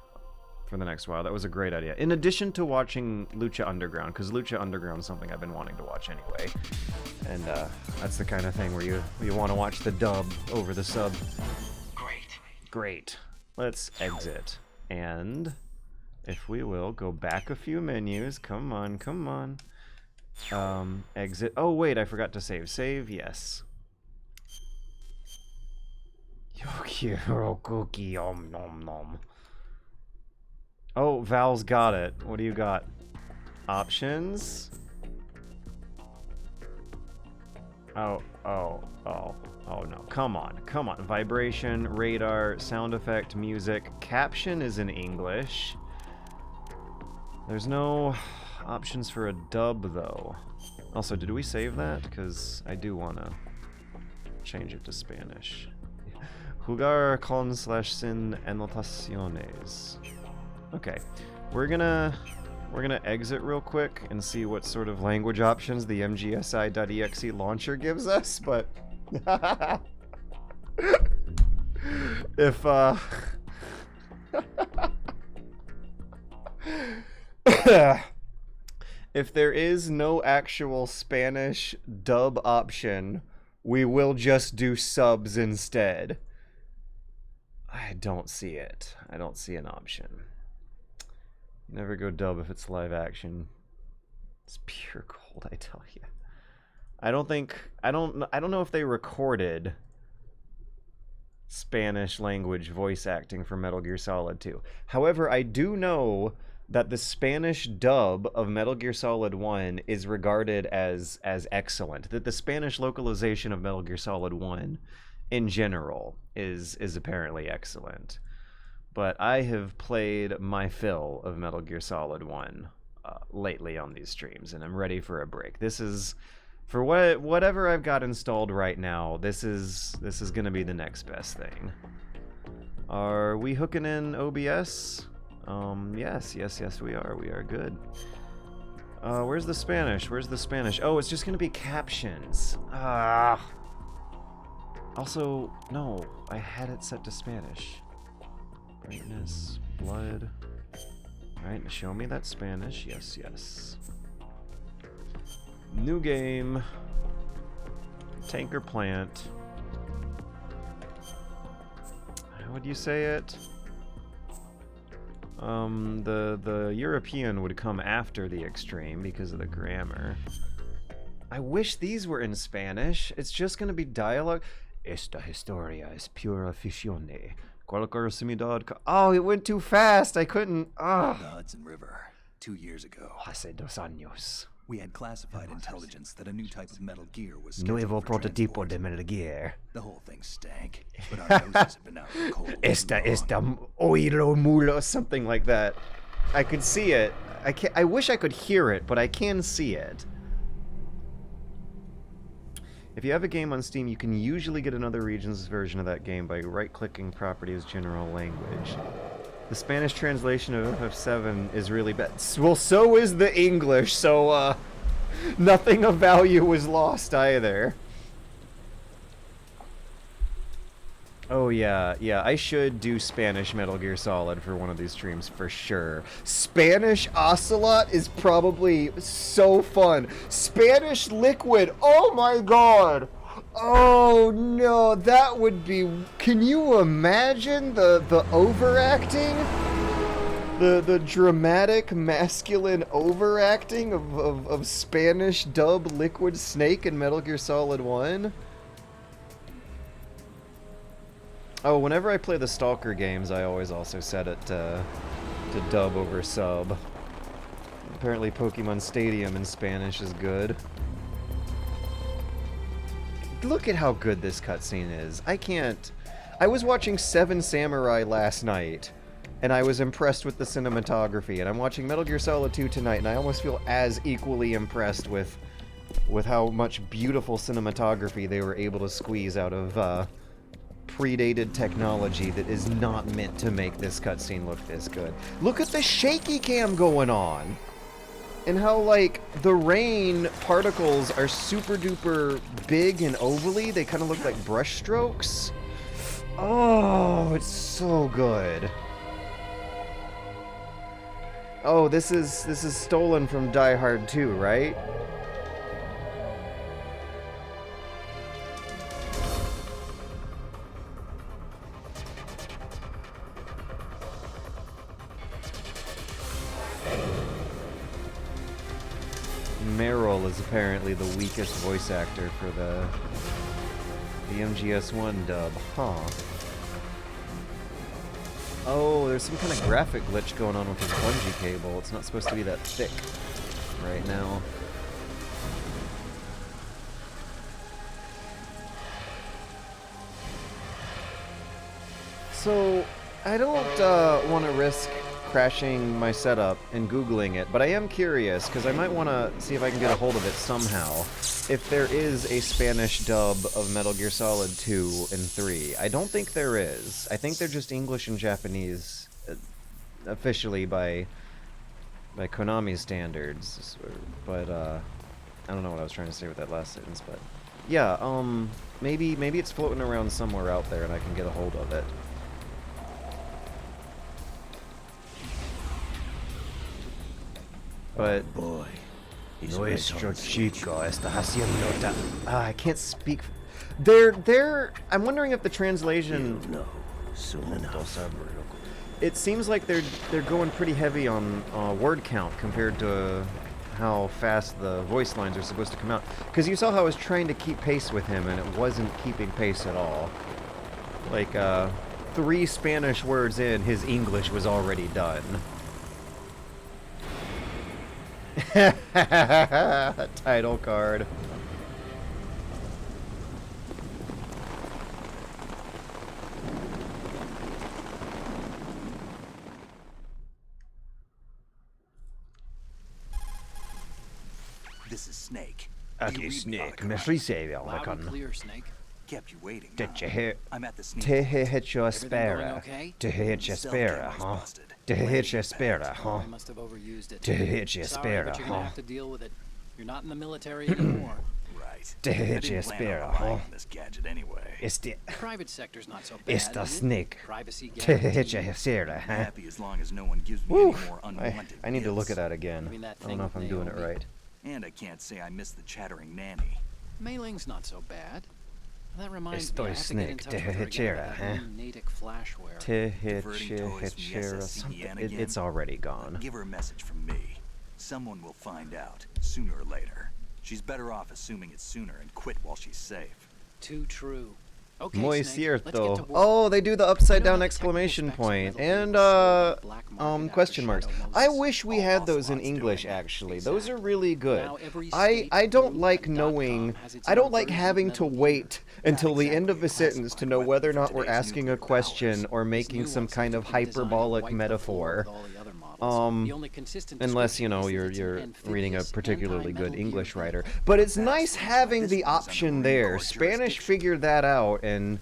the next while. That was a great idea. In addition to watching Lucha Underground, because Lucha Underground is something I've been wanting to watch anyway. And that's the kind of thing where you want to watch the dub over the sub. Great. Let's exit. And if we will, go back a few menus. Come on, come on. Exit. Oh, wait, I forgot to save. Save, yes. Yokiro cookie, om nom nom. Oh, Val's got it. What do you got? Options? Oh, no. Come on. Vibration, radar, sound effect, music. Caption is in English. There's no options for a dub, though. Also, did we save that? Because I do want to change it to Spanish. Jugar con /sin anotaciones. Okay, we're gonna exit real quick and see what sort of language options the mgsi.exe launcher gives us, but if if there is no actual Spanish dub option, we will just do subs instead. I don't see it. I don't see an option. Never go dub if it's live action. It's pure gold, I tell you. I don't know if they recorded Spanish language voice acting for Metal Gear Solid 2. However, I do know that the Spanish dub of Metal Gear Solid 1 is regarded as excellent. That the Spanish localization of Metal Gear Solid 1 in general is apparently excellent. But I have played my fill of Metal Gear Solid 1 lately on these streams, and I'm ready for a break. This is, for whatever I've got installed right now, this is going to be the next best thing. Are we hooking in OBS? Yes, we are. We are good. Where's the Spanish? Oh, it's just going to be captions. Also, no, I had it set to Spanish. Brightness, blood. Alright, show me that Spanish. Yes. New game. Tanker plant. How would you say it? The European would come after the extreme because of the grammar. I wish these were in Spanish. It's just gonna be dialogue. Esta historia es pura ficción. Oh, it went too fast. I couldn't.
The Hudson River, 2 years ago.
Hace 2 años.
We had classified intelligence that a new type of Metal Gear was
Nuevo
scheduled for
prototipo
transport.
de Metal Gear.
The whole thing stank, but our noses have been out in the cold.
Esta oído mulo, something like that. I could see it. I wish I could hear it, but I can see it. If you have a game on Steam, you can usually get another region's version of that game by right-clicking Properties General Language. The Spanish translation of FF7 is really bad. Well, so is the English, so, nothing of value was lost either. Oh, yeah, I should do Spanish Metal Gear Solid for one of these streams for sure. Spanish Ocelot is probably so fun. Spanish Liquid, oh my god! Oh no, that would be... Can you imagine the overacting? The dramatic masculine overacting of Spanish dub Liquid Snake in Metal Gear Solid 1? Oh, whenever I play the Stalker games, I always also set it to dub over sub. Apparently Pokemon Stadium in Spanish is good. Look at how good this cutscene is. I was watching Seven Samurai last night, and I was impressed with the cinematography, and I'm watching Metal Gear Solid 2 tonight, and I almost feel as equally impressed with how much beautiful cinematography they were able to squeeze out of, predated technology that is not meant to make this cutscene look this good. Look at the shaky cam going on! And how, like, the rain particles are super duper big and ovally. They kind of look like brush strokes. Oh, it's so good. Oh, this is stolen from Die Hard 2, right? Meryl is apparently the weakest voice actor for the MGS1 dub, huh? Oh, there's some kind of graphic glitch going on with his bungee cable. It's not supposed to be that thick right now. So, I don't want to risk crashing my setup and Googling it, but I am curious, because I might want to see if I can get a hold of it somehow, if there is a Spanish dub of Metal Gear Solid 2 and 3. I don't think there is. I think they're just English and Japanese, officially by Konami standards, but, I don't know what I was trying to say with that last sentence, but, yeah, maybe it's floating around somewhere out there and I can get a hold of it. But
Boy,
nuestro chico está haciendo I can't speak. I'm wondering if the translation.
no, soon enough.
It seems like they're going pretty heavy on word count compared to how fast the voice lines are supposed to come out. Because you saw how I was trying to keep pace with him, and it wasn't keeping pace at all. Like 3 Spanish words in, his English was already done. Title card.
This is Snake.
Okay, Snake. Me recibe,
Loud and clear, Snake.
Kept you waiting.
Te
huh? I'm at the Snake.
Te hecho
Everything going
espera.
okay?
Te hecho espera, huh?
Busted.
Te hecho espera,
Oh,
huh?
I must have overused it.
Te hecho
Sorry,
espera,
but you're gonna
huh?
have to deal with it. You're not in the military anymore.
Right.
Te
I
hecho
didn't plan
espera,
on relying
huh?
on this gadget anyway.
Private sector's not so bad.
Esta
is it?
Snake.
Privacy
Te
guaranteed.
hecho espera,
I'm
huh?
happy as long as no one gives me
Woo!
any more unwanted
I need to look
gifts.
at that again.
You mean that
I don't
thing
know if
with
I'm doing it
Naomi?
right.
And I can't say I miss the chattering nanny.
Mei Ling's not so bad. That reminds
Estoy
me, I have to get in
Snake.
touch
Te
with her again
hechera,
about
huh?
that new Natick flashware.
Te
Diverting toys from the
hechera,
SSCN
something.
again?
It's already gone.
Give her a message from me. Someone will find out, sooner or later. She's better off assuming it sooner and quit while she's safe.
Too true. Okay,
Muy
Snake, let's get to
cierto.
work.
Oh, they do the upside
You know
down
how the
exclamation
technical specs
point
of Metal
and
Gear Solid and Black Market
question
after
marks.
Shadow
I
Moses?
wish we
All
had those in
Ocelot's
English
doing it.
actually. Those are really good.
Now every
I
state
don't
group
like
and
knowing
.com has its
I don't
own
like
version of
having to
Metal Gear.
wait until the end of
exactly
a sentence to know
classified
whether or
weapon
not
for
we're
today's
asking a
nuclear
question
powers.
or
This
making
new
some
one
kind
seems
of
to be designed to
hyperbolic
wipe the floor
metaphor.
with all the other models. The only consistent
Unless, you
description
know,
is that
you're
it's an
reading a
amphibious
particularly good
anti-Metal
English
Gear
writer.
vehicle.
But it's
That's
nice
why
having
this
the
one's under
option
Marine
there.
Corps
Spanish
jurisdiction.
figured that out, and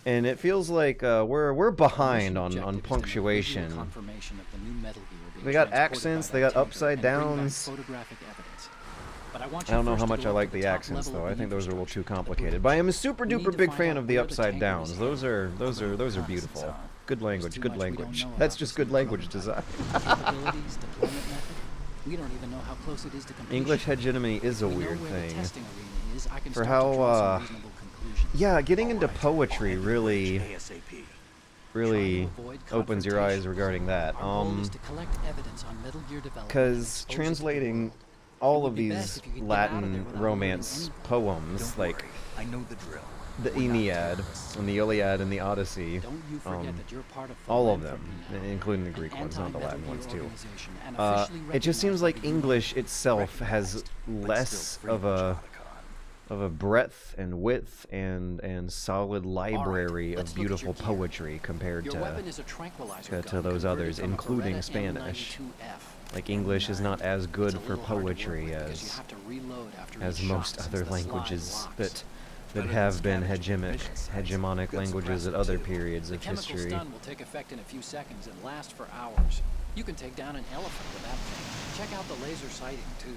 it feels like we're behind on
Objective is to make visual
punctuation.
confirmation of the new Metal Gear being
They got
transported by
accents,
that
they got
tanker
upside
and bring back
downs.
photographic evidence. But I want
I
you
don't know
first
how
to
much
go
I
up
like
to
the
top
accents
level
though.
of
I
the
think those are a little too
infrastructure, the
complicated.
bridge.
But I am a super
We need
duper
to
big
find
fan
out
of the
where
upside
tanker
downs.
is
Those are
Reconnaissance,
beautiful.
huh?
Good language,
too
good
much we don't
language.
know
That's
about
just
this
good
new
language design.
prototype. Capabilities, deployment method. We don't even know how close it is to completion.
English hegemony is a
We know
weird
where the
thing.
testing arena is. I can
For
start
how,
to draw some reasonable conclusions.
Yeah, getting into
Alright,
poetry
I'll head to the
really
bridge ASAP.
really
Trying to avoid
opens your eyes
confrontation.
regarding that.
Our goal is to collect evidence on Metal Gear development and
Because
expose it to the
translating
world.
all
It
of
would be best
these
if you could get out of there
Latin
without
romance
learning
poems,
Don't
like
worry, I know the drill.
the Aeneid and the Iliad and the Odyssey,
Don't you forget that you're part of
all of them,
Philanthropy now,
including the
an
Greek ones, not the
anti-Metal
Latin
Gear
ones too.
organization and officially
It just seems
recognized
like
by the UN.
English itself has
Recognized, but
less
still free
of a
Metronicon.
breadth and width and solid library
let's
of
look at
beautiful
your gear.
poetry compared
Your
to
weapon is a tranquilizer
to
gun
those
converted
others,
from a
including
Beretta
Spanish.
M92F.
Like English is not as good
It's a
for
little hard to work
poetry
with because you
as
have to reload after
as
each
most
shot since
other
the slide
languages
locks.
that
Better than
have been
scavenging munitions.
hegemonic
Good
languages at
suppressor,
other
too.
periods
The
of
chemical
history.
stun will take effect in a few seconds and last for hours. You can take down an elephant with that thing. Check out the laser sighting too.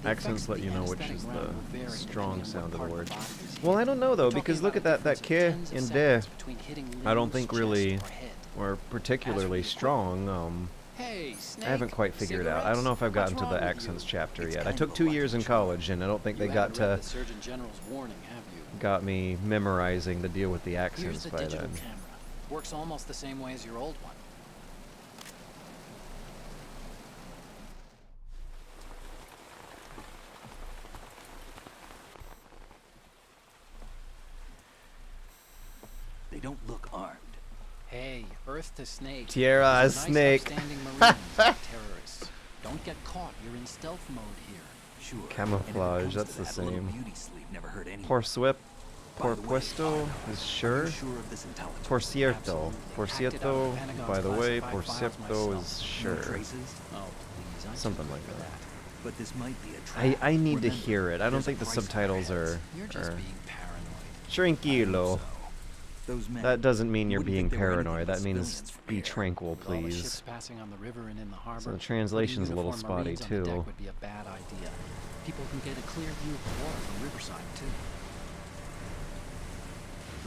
The
Accents
effects
let
of
you
the
know which
anesthetic
is
round
the
will vary
strong
depending on
sound of
what
the
part
word.
body is hit.
Well, I don't know though,
We're
because
talking
look at
about
that
a
ke
difference of
and
tens
de
of seconds between hitting
I don't
limbs,
think
chest,
really
or head.
were particularly
As for the
strong.
Hey, Snake,
I haven't quite figured out. I don't know if I've gotten
What's
to
wrong
the
with
accents
you?
chapter
It's
yet. I
kind
took
of a
2
lucky
years in
charm.
college, and I don't think
You
they got
haven't read
to
the Surgeon General's warning, have you?
got me memorizing the deal with the
Here's
accents
the
by
digital
then.
camera. Works almost the same way as your old one.
They don't look armed.
Hey, Earth to Snake.
Tierra
These are nice,
Snake.
upstanding Marines, not terrorists. Don't get caught. You're in stealth mode here.
Sure.
Camouflage,
and if it
that's
comes
the
to that, a little
same.
beauty sleep never hurt anyone.
Poor Swip. Por puesto is sure. Por cierto. Por cierto, by the way, por cierto is sure. Something like that.
But this might be a trap.
I need to
Remember,
hear it. I don't
there's a
think the
price tag
subtitles
ahead.
are...
You're just being paranoid.
Tranquilo.
Those men,
That doesn't mean you're
wouldn't
being
think they were anything
paranoid.
but
That means
civilians from
be
here.
tranquil,
With all the ships
please.
passing on the river and in the harbor,
So the
putting
translation's a little
uniformed
spotty,
Marines on the
too.
deck would be a bad idea. People can get a clear view of the water from Riverside, too.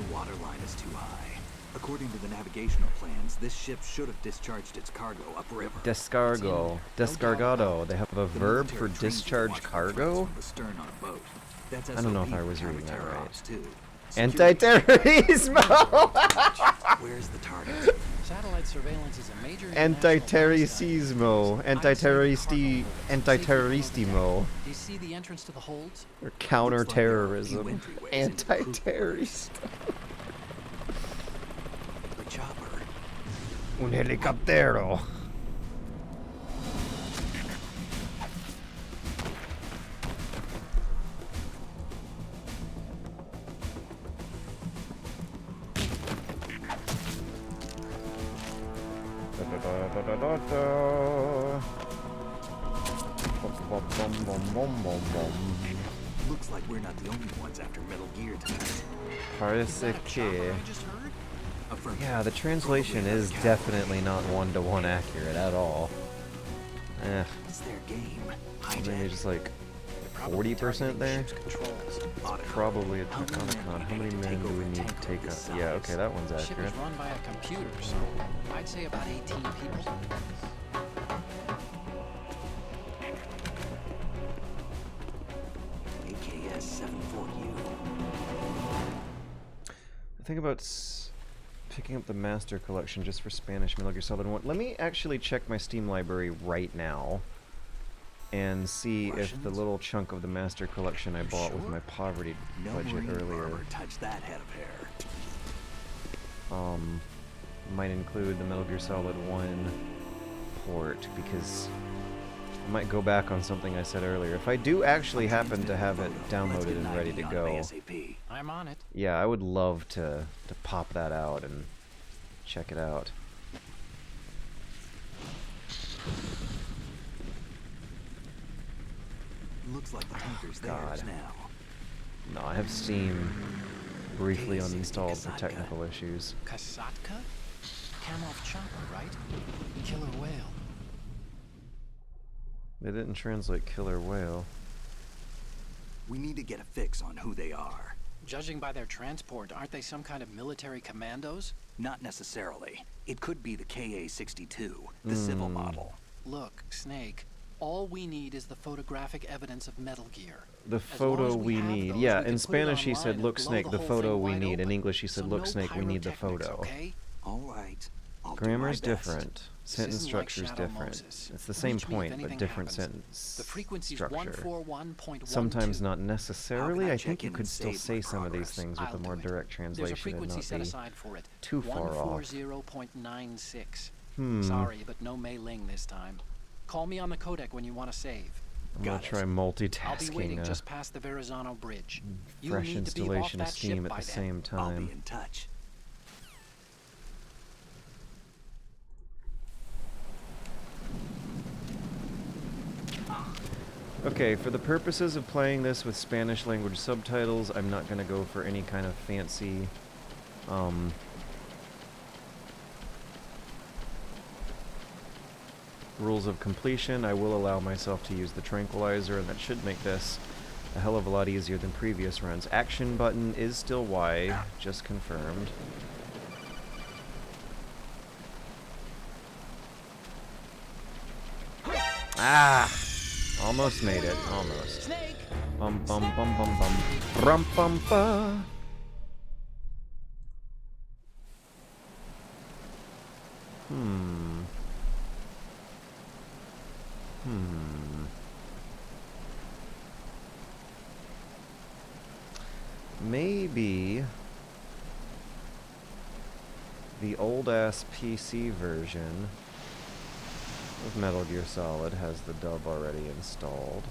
The water line is too high. According to the navigational plans, this ship should have discharged its cargo upriver.
Descargo. Descargado. They have a
The
verb
military
for
trains you to
discharge
watch for
cargo?
threats from the stern on a boat. That's
I don't know if
SOP
I
for
was reading that
counter-terror
right.
ops, too.
Anti-terrorismo!
Where's the target?
Satellite surveillance is a major
Anti-terrorismo. Anti-terroristimo.
Do you see the entrance to the holds?
Or counter-terrorism.
Looks like there are a few entryways into the crew
Anti-terrorist.
The chopper.
Un helicóptero.
Looks like we're not the only ones after Metal Gear tonight.
Parece que...
I just heard?
Affirmative.
Yeah, the translation is definitely not one-to-one accurate at all.
It's their game.
Maybe just like 40% there? Probably a Technonicon. How many men do we need to take out? Yeah, okay, that one's
The ship
accurate.
is run by a computer, so I'd say about 18 people.
AKS 74U.
Think about picking up the Master Collection just for Spanish Metal Gear Solid 1. Let me actually check my Steam library right now and see if the little chunk of the Master Collection I bought with my poverty
No
budget
Marine
earlier
barber touched that head of hair.
might include the Metal Gear Solid 1 port, because I might go back on something I said earlier. If I do actually happen to have it downloaded and ready to go,
I'm on it.
yeah, I would love to pop that out and check it out.
Looks like the tanker's
God.
theirs now.
No, I have Steam briefly uninstalled for technical issues.
Kasatka? Kamov chopper, right? Killer whale.
They didn't translate killer whale.
We need to get a fix on who they are.
Judging by their transport, aren't they some kind of military commandos?
Not necessarily. It could be the KA-62, the civil model.
Look, Snake, all we need is the photographic evidence of Metal Gear.
The
As long
photo
as
we
have
need.
those,
Yeah,
we can
in
put it
Spanish he
online
said,
and
look
blow
Snake, the
whole
photo
thing
we
wide
need. In
open.
English he said,
So
look
no
Snake, we need the
pyrotechnics,
photo.
okay?
All right. I'll do my
Grammar's
best.
different. Sentence
This isn't like
structure's
Shadow
different.
Moses.
It's the same
Reach me if
point, but
anything
different
happens.
sentence
The frequency's
structure.
141.12.
Sometimes not
How
necessarily.
can I
I
check
think you
in
could
and
still
save
say
my
some of these
progress?
things with
I'll
a more
do it.
direct
There's a
translation and
frequency
not
set
be
aside for it.
too far off.
140.96.
Hmm.
Sorry, but no mailing this time. Call me on the codec when you want to save.
I'm gonna
Got it.
try
I'll be
multitasking
waiting
a
just past the Verrazano Bridge. You
fresh
need to be off
installation of
that
Steam
ship
at
by
the
then.
same
I'll be
time.
in touch.
Okay, for the purposes of playing this with Spanish language subtitles, I'm not gonna go for any kind of fancy, rules of completion. I will allow myself to use the tranquilizer, and that should make this a hell of a lot easier than previous runs. Action button is still Y, just confirmed. Ah! Almost made it, almost.
Snake!
Bum bum bum bum bum. Rum bum ba. Hmm. Maybe the old-ass PC version of Metal Gear Solid has the dub already installed.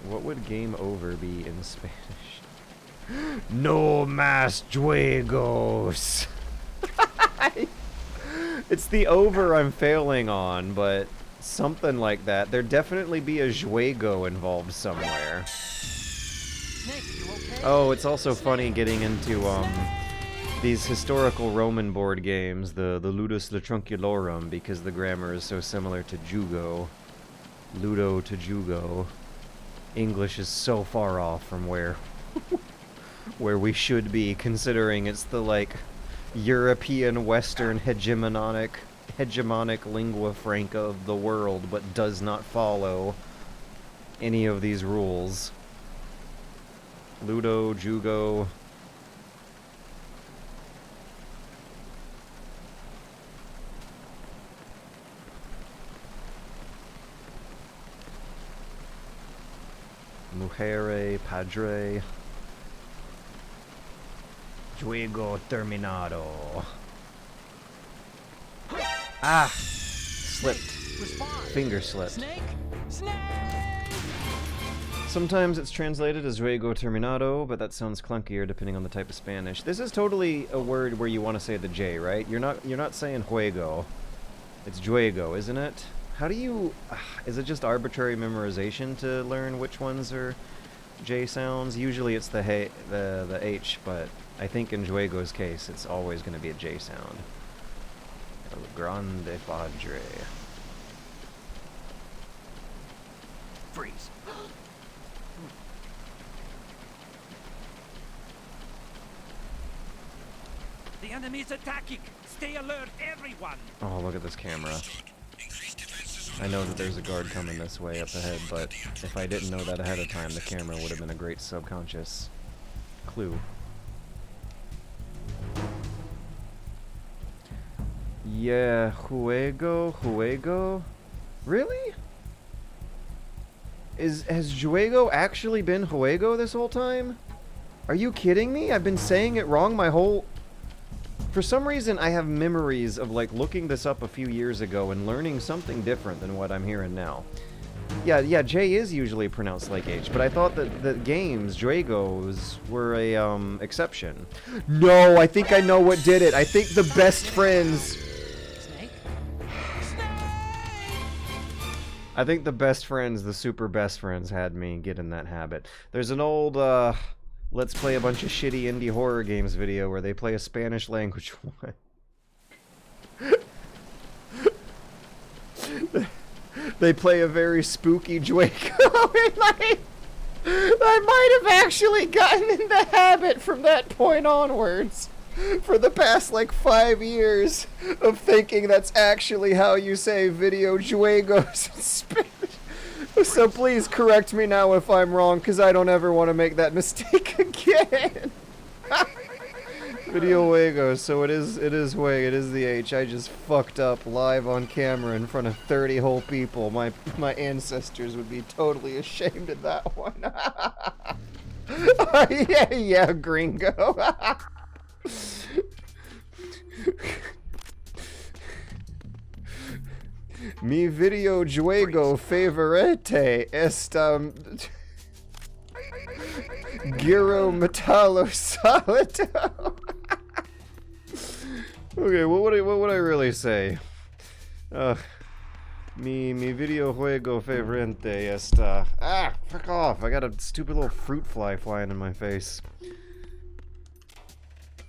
What would game over be in Spanish? No más juegos. It's the over I'm failing on, but something like that. There'd definitely be a juego involved somewhere.
Snake, you okay?
Oh, it's also funny getting into these historical Roman board games, the Ludus Latrunculorum, because the grammar is so similar to Jugo. Ludo to Jugo. English is so far off from where we should be, considering it's the, like, European Western hegemonic lingua franca of the world, but does not follow any of these rules. Ludo, Jugo. Mujer, Padre. Juego terminado. Ah! Slipped.
Respond.
Finger slipped.
Snake? Snake!
Sometimes it's translated as juego terminado, but that sounds clunkier depending on the type of Spanish. This is totally a word where you want to say the J, right? You're not saying juego. It's juego, isn't it? How do you... is it just arbitrary memorization to learn which ones are J sounds? Usually it's the H, but I think in juego's case, it's always going to be a J sound. El Grande Padre.
Freeze. The enemy's attacking. Stay alert, everyone.
Oh, look at this camera. I know that there's a guard coming this way up ahead, but if I didn't know that ahead of time, the camera would have been a great subconscious clue. Yeah, juego? Really? Has juego actually been juego this whole time? Are you kidding me? I've been saying it wrong my whole... For some reason, I have memories of, like, looking this up a few years ago and learning something different than what I'm hearing now. Yeah, J is usually pronounced like H, but I thought that the games, juegos, were a, exception. No, I think I know what did it. I think the best friends...
Snake?
I think the best friends, the super best friends, had me get in that habit. There's an old, let's play a bunch of shitty indie horror games video where they play a Spanish language one. They play a very spooky Juego, and I might have actually gotten in the habit from that point onwards for the past, like, 5 years of thinking that's actually how you say video juegos in Spanish. So please correct me now if I'm wrong, because I don't ever want to make that mistake again. Video juegos, so it is the H. I just fucked up live on camera in front of 30 whole people. My ancestors would be totally ashamed of that one. yeah, gringo. Mi video juego favorite es Giro Metallo Solido. Okay, what would I really say? Mi video juego favorite es fuck off! I got a stupid little fruit fly flying in my face.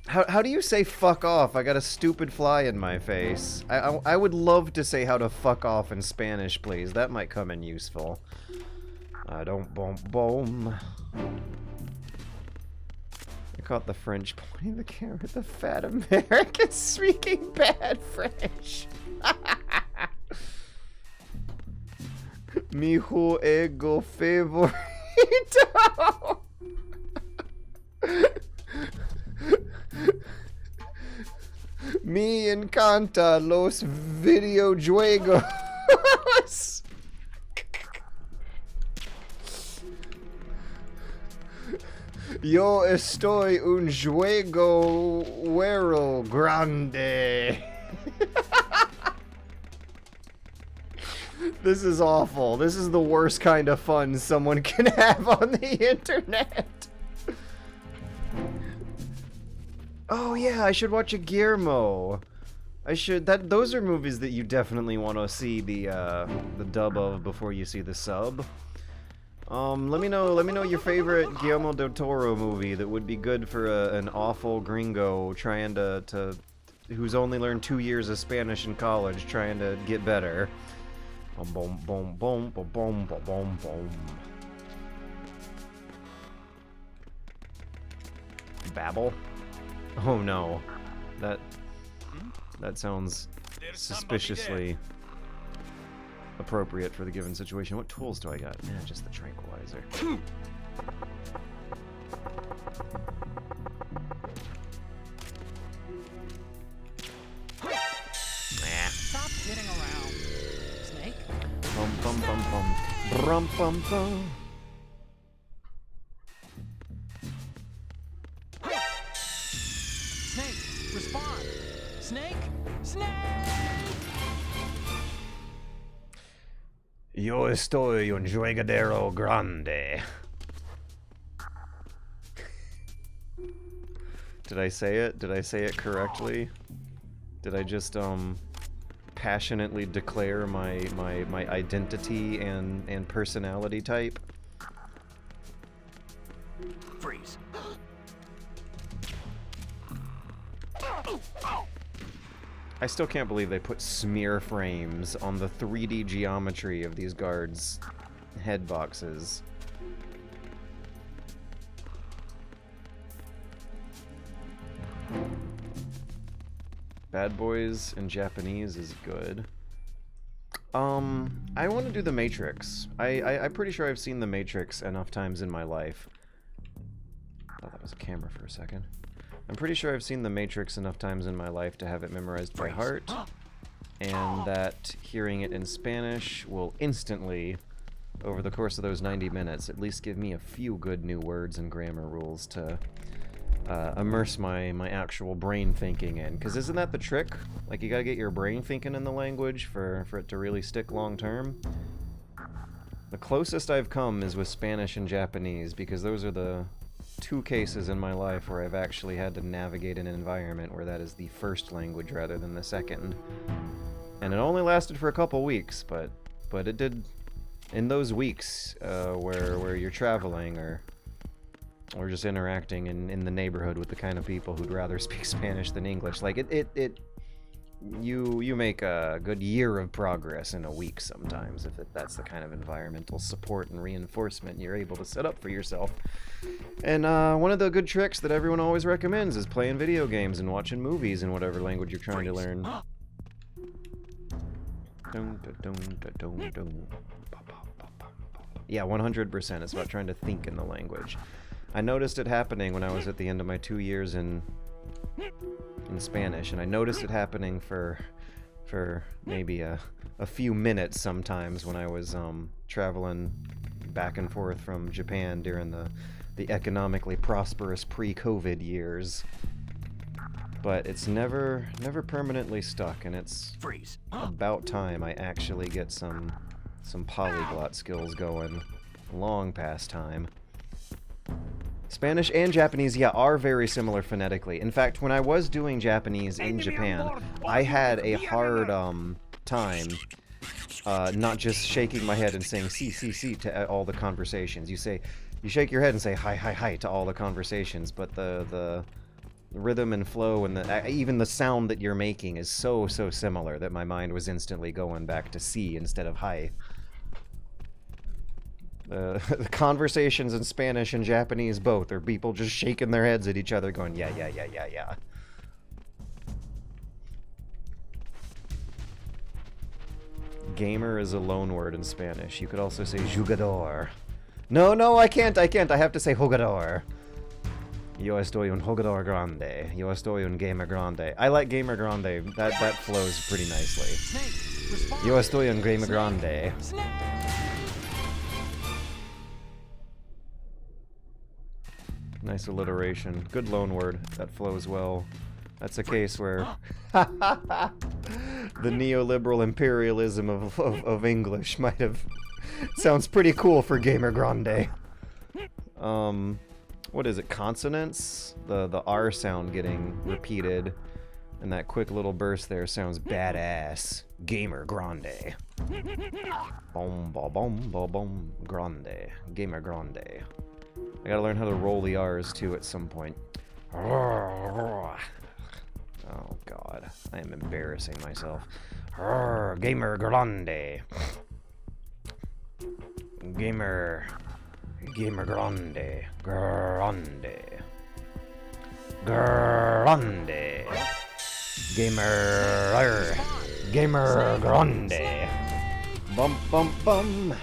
How do you say fuck off? I got a stupid fly in my face. I would love to say how to fuck off in Spanish, please. That might come in useful. I don't boom. I caught the French pointing the camera at the fat American speaking bad French. Mi juego favorito. Me encanta los videojuegos. Yo estoy un juego güero grande. This is awful. This is the worst kind of fun someone can have on the internet. Oh yeah, I should watch a Guillermo. I should. Those are movies that you definitely want to see the dub of before you see the sub. Let me know your favorite Guillermo del Toro movie that would be good for an awful gringo trying to who's only learned 2 years of Spanish in college, trying to get better. Boom, boom, boom, boom, boom, boom, boom, boom. Babble? Oh no, that sounds suspiciously appropriate for the given situation. What tools do I got? Yeah, just the tranquilizer.
Stop kidding around. Snake?
Bum bum bum bum. Brum bum bum.
Snake, respond. Snake? Snake!
Yo estoy un juegadero grande. Did I say it? Did I say it correctly? Did I just passionately declare my identity and personality type?
Freeze.
I still can't believe they put smear frames on the 3D geometry of these guards' head boxes. Bad Boys in Japanese is good. I want to do The Matrix. I'm pretty sure I've seen The Matrix enough times in my life. I thought that was a camera for a second. I'm pretty sure I've seen The Matrix enough times in my life to have it memorized by heart, and that hearing it in Spanish will instantly, over the course of those 90 minutes, at least give me a few good new words and grammar rules to immerse my actual brain thinking in. Because isn't that the trick? Like, you gotta get your brain thinking in the language for it to really stick long term. The closest I've come is with Spanish and Japanese, because those are the 2 cases in my life where I've actually had to navigate an environment where that is the first language rather than the second. And it only lasted for a couple weeks, but it did. In those weeks where you're traveling or just interacting in the neighborhood with the kind of people who'd rather speak Spanish than English, like you make a good year of progress in a week sometimes if that's the kind of environmental support and reinforcement you're able to set up for yourself. And one of the good tricks that everyone always recommends is playing video games and watching movies in whatever language you're trying to learn. Yeah, 100%. It's about trying to think in the language. I noticed it happening when I was at the end of my 2 years in Spanish, and I noticed it happening for maybe a few minutes sometimes when I was traveling back and forth from Japan during the economically prosperous pre-COVID years. But it's never permanently stuck, and it's about time I actually get some polyglot skills going. Long past time. Spanish and Japanese, yeah, are very similar phonetically. In fact, when I was doing Japanese in Japan, I had a hard time not just shaking my head and saying si to all the conversations. You shake your head and say hi to all the conversations, but the rhythm and flow and even the sound that you're making is so similar that my mind was instantly going back to si instead of hi. The conversations in Spanish and Japanese both are people just shaking their heads at each other going, yeah. Gamer is a loan word in Spanish. You could also say jugador. No, I can't. I have to say jugador. Yo estoy un jugador grande. Yo estoy un gamer grande. I like gamer grande. That flows pretty nicely. Yo estoy un gamer grande. Nice alliteration. Good loan word. That flows well. That's a case where... the neoliberal imperialism of English might have... Sounds pretty cool for Gamer Grande. What is it? Consonants? The R sound getting repeated. And that quick little burst there sounds badass. Gamer Grande. Boom, ba boom, ba boom. Grande. Gamer Grande. I gotta learn how to roll the R's too at some point. Oh god. I am embarrassing myself. Gamer Grande. Gamer Grande. Grande. Gamer Grande. Bum bum bum.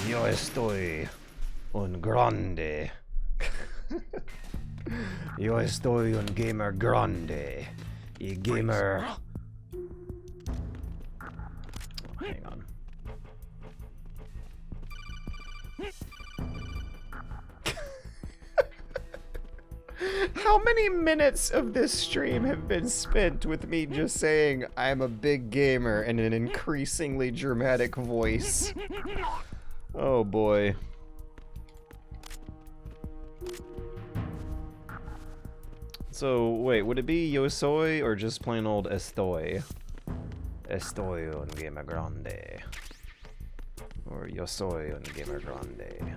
Yo estoy un grande. Yo estoy un gamer grande. Y gamer. Oh, hang on. How many minutes of this stream have been spent with me just saying I'm a big gamer in an increasingly dramatic voice? Oh boy. So, wait, would it be yo soy or just plain old estoy? Estoy un gamer grande. Or yo soy un gamer grande.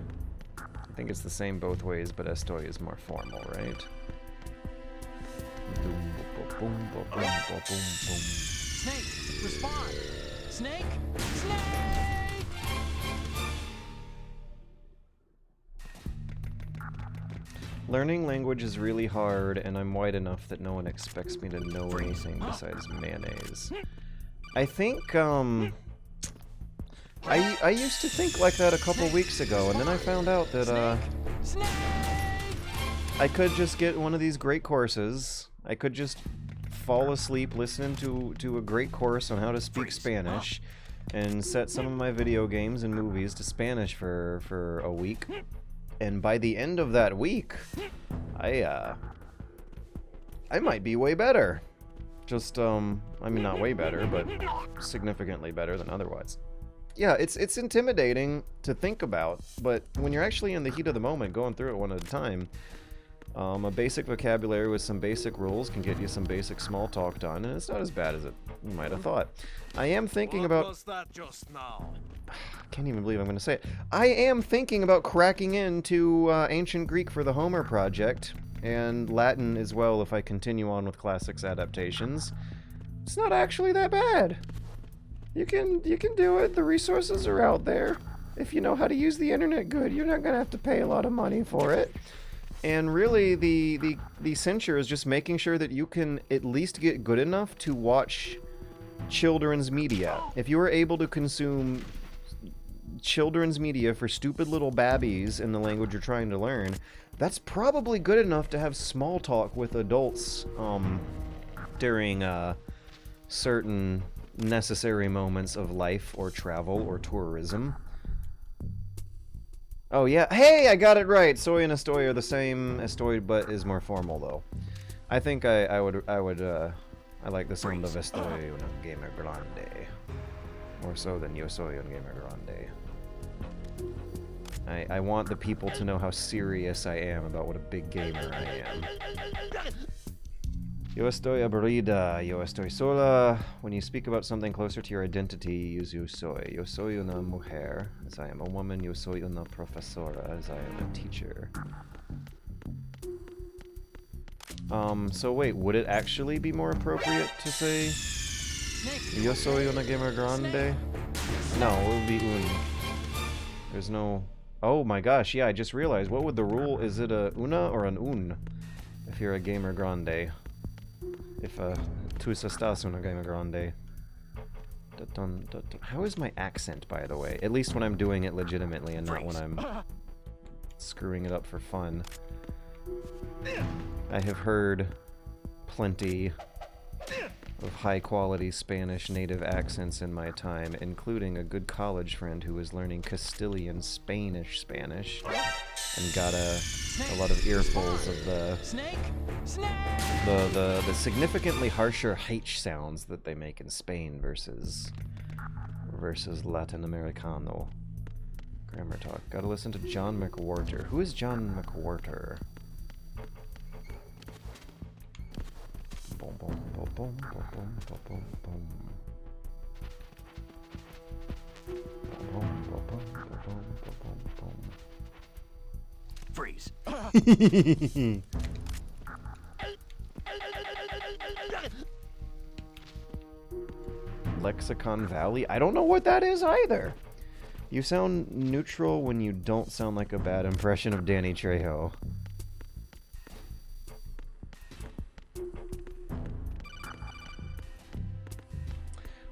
I think it's the same both ways, but estoy is more formal, right?
Snake, respond! Snake? Snake!
Learning language is really hard, and I'm white enough that no one expects me to know anything besides mayonnaise. I think, I used to think like that a couple weeks ago, and then I found out that, I could just get one of these great courses. I could just fall asleep listening to a great course on how to speak Spanish, and set some of my video games and movies to Spanish for a week. And by the end of that week, I might be way better. Just, I mean, not way better, but significantly better than otherwise. Yeah, it's intimidating to think about, but when you're actually in the heat of the moment, going through it one at a time, a basic vocabulary with some basic rules can get you some basic small talk done, and it's not as bad as you might have thought. I am thinking about...
What was that just now?
I can't even believe I'm going to say it. I am thinking about cracking into Ancient Greek for the Homer project, and Latin as well if I continue on with classics adaptations. It's not actually that bad. You can do it. The resources are out there. If you know how to use the internet good, you're not going to have to pay a lot of money for it. And really, the censure is just making sure that you can at least get good enough to watch children's media. If you are able to consume children's media for stupid little babbies in the language you're trying to learn, that's probably good enough to have small talk with adults during certain necessary moments of life or travel or tourism. Oh yeah, hey, I got it right. Soy and estoy are the same. Estoy, but is more formal though. I think I like the sound of estoy un gamer grande, more so than yo soy un gamer grande. I want the people to know how serious I am about what a big gamer I am. Yo estoy aburrida, yo estoy sola. When you speak about something closer to your identity, use yo soy. Yo soy una mujer, as I am a woman. Yo soy una profesora, as I am a teacher. So wait, would it actually be more appropriate to say yo soy una gamer grande? No, it would be un. There's no... Oh my gosh, yeah, I just realized. What would the rule... Is it a una or an un? If you're a gamer grande. If tú estás una gamer grande. How is my accent, by the way? At least when I'm doing it legitimately and not when I'm screwing it up for fun. I have heard plenty of high-quality Spanish native accents in my time, including a good college friend who was learning Castilian Spanish. and got a lot of earfuls of the
Snake!
the significantly harsher H sounds that they make in Spain versus Latin Americano. Grammar talk. Gotta listen to John McWhorter. Who is John McWhorter? Boom, boom, boom, boom, boom, boom, boom, boom.
Freeze.
Lexicon Valley? I don't know what that is either. You sound neutral when you don't sound like a bad impression of Danny Trejo.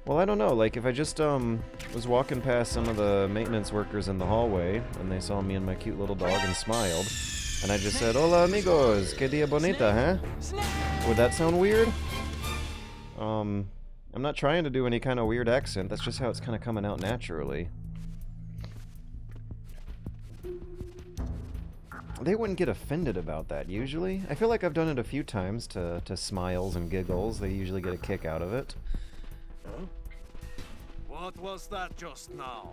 Well, I don't know, like, if I just, was walking past some of the maintenance workers in the hallway, and they saw me and my cute little dog and smiled, and I just said, "Hola amigos, que dia bonita, huh?" Would that sound weird? I'm not trying to do any kind of weird accent, that's just how it's kind of coming out naturally. They wouldn't get offended about that, usually. I feel like I've done it a few times to smiles and giggles. They usually get a kick out of it.
Huh? What was that just now?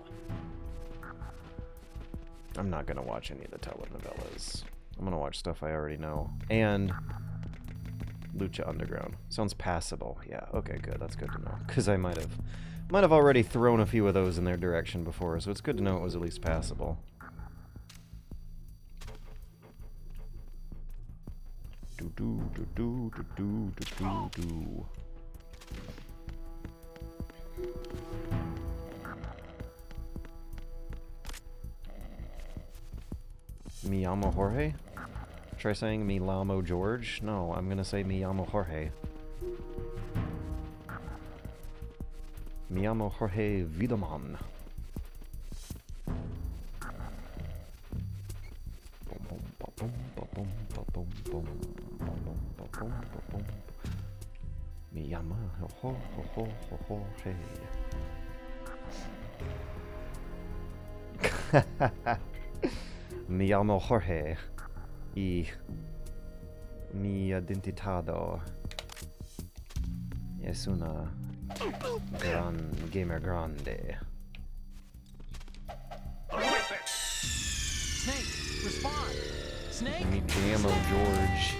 I'm not gonna watch any of the telenovelas. I'm gonna watch stuff I already know. And Lucha Underground. Sounds passable. Yeah, okay, good. That's good to know. Because I might have already thrown a few of those in their direction before, so it's good to know it was at least passable. Do do do do do do do do. Mi llamo Jorge? Try saying mi llamo George? No, I'm gonna say mi llamo Jorge. Mi llamo Jorge Wiedemann. Mi llamo Jorge. Mi llamo Jorge y mi identitado es una gran gamer grande.
Snake, respond! Snake!
Mi llamo George.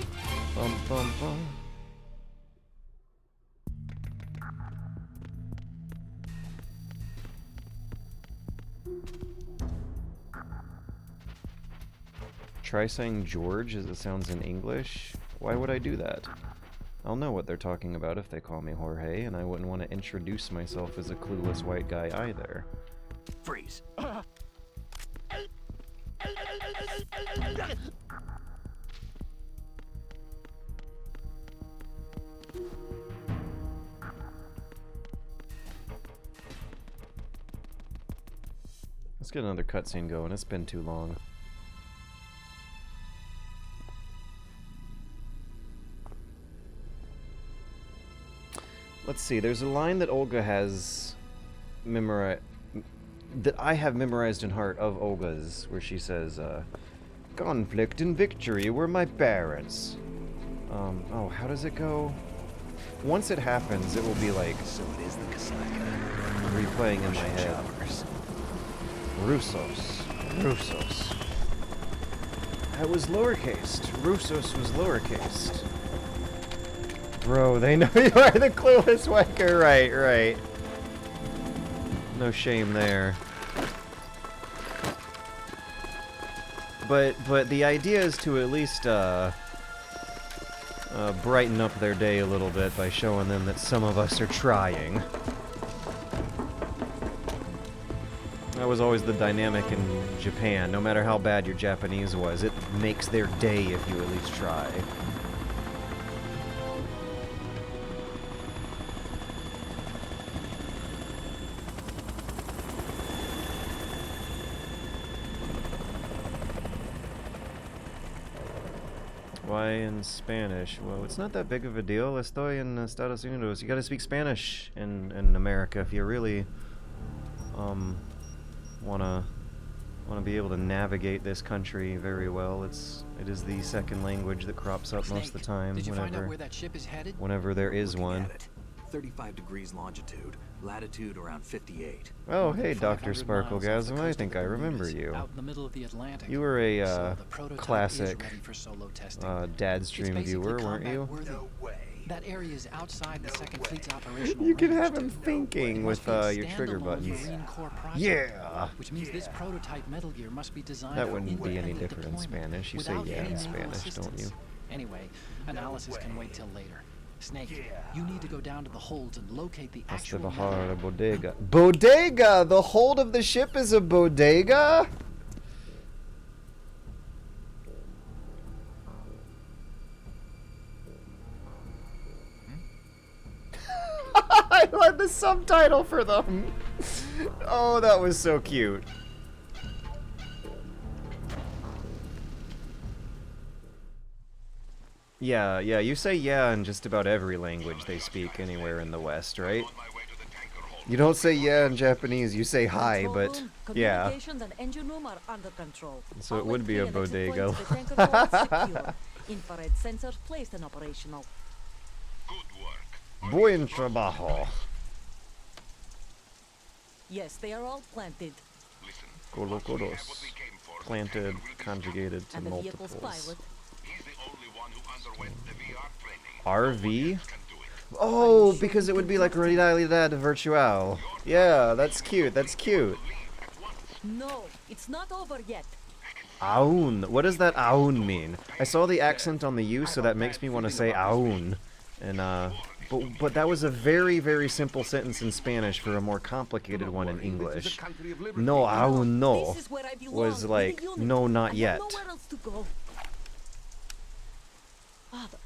Bum bum bum. Try saying George as it sounds in English? Why would I do that? I'll know what they're talking about if they call me Jorge, and I wouldn't want to introduce myself as a clueless white guy either.
Freeze.
Let's get another cutscene going. It's been too long. Let's see, there's a line that Olga has memorized, that I have memorized in heart of Olga's, where she says, conflict and victory were my parents. Oh, how does it go? Once it happens, it will be like,
So it is the Kasaka.
replaying in my head.
Choppers.
Russos. Russos. That was lowercase. Russos was lowercase. Bro, they know you are the clueless wanker. Right, right. No shame there. But the idea is to at least brighten up their day a little bit by showing them that some of us are trying. That was always the dynamic in Japan. No matter how bad your Japanese was, it makes their day if you at least try. Why in Spanish? Well, it's not that big of a deal. Estoy en Estados Unidos. You gotta speak Spanish in America if you really wanna Want to be able to navigate this country very well. It is the second language that crops up most of the time.
Did you find out where that ship is headed?
Whenever there is
Looking
one.
at it. 35 degrees longitude, latitude around 58.
Oh, hey, Dr.
500 miles off the
Sparklegasm. I
coast
think
of
I
the
remember
Lunes,
you.
out in the middle of the Atlantic.
You were a
So the prototype
classic
is ready for solo testing.
dad
It's
stream
basically
viewer, weren't you?
combat-worthy.
No way.
That area is outside the Second Fleet's operational
You can
range,
have him
too.
thinking
It
with
must be a
your trigger
standalone
buttons.
Marine Corps project,
Yeah!
which means this prototype Metal Gear must be designed
That
for
wouldn't be any
independent
different in
deployment
Spanish. You say
without
yeah
any
in
naval
Spanish, don't you?
assistance. Anyway, analysis can wait till later. Snake, you need to go down to the holds and locate the
Hasta
actual
bajar a
metal.
bodega. Bodega! The hold of the ship is a bodega? I love the subtitle for them. Oh, that was so cute. Yeah, you say yeah in just about every language they speak anywhere in the West, right? You don't say yeah in Japanese, you say hi,
Control
but
room,
yeah.
communications and engine room are under control.
So it
All
would be a
entry and exit
bodega.
points to the tanker hold secure. Infrared sensors placed and operational.
Buen trabajo.
Yes, they are all planted.
Colocodos. Planted, conjugated to
And the vehicle's
multiples.
pilot.
RV? Oh, because it would be like realidad virtual. Yeah, that's cute, that's cute.
No, it's not over yet.
Aun. What does that aun mean? I saw the accent on the U, so that makes me want to say aun. And, but that was a very, very simple sentence in Spanish for a more complicated one in English. No, aun no.
This is where I belong,
Was
with
like,
the unit.
no, not
I
yet.
have nowhere else to go. Father,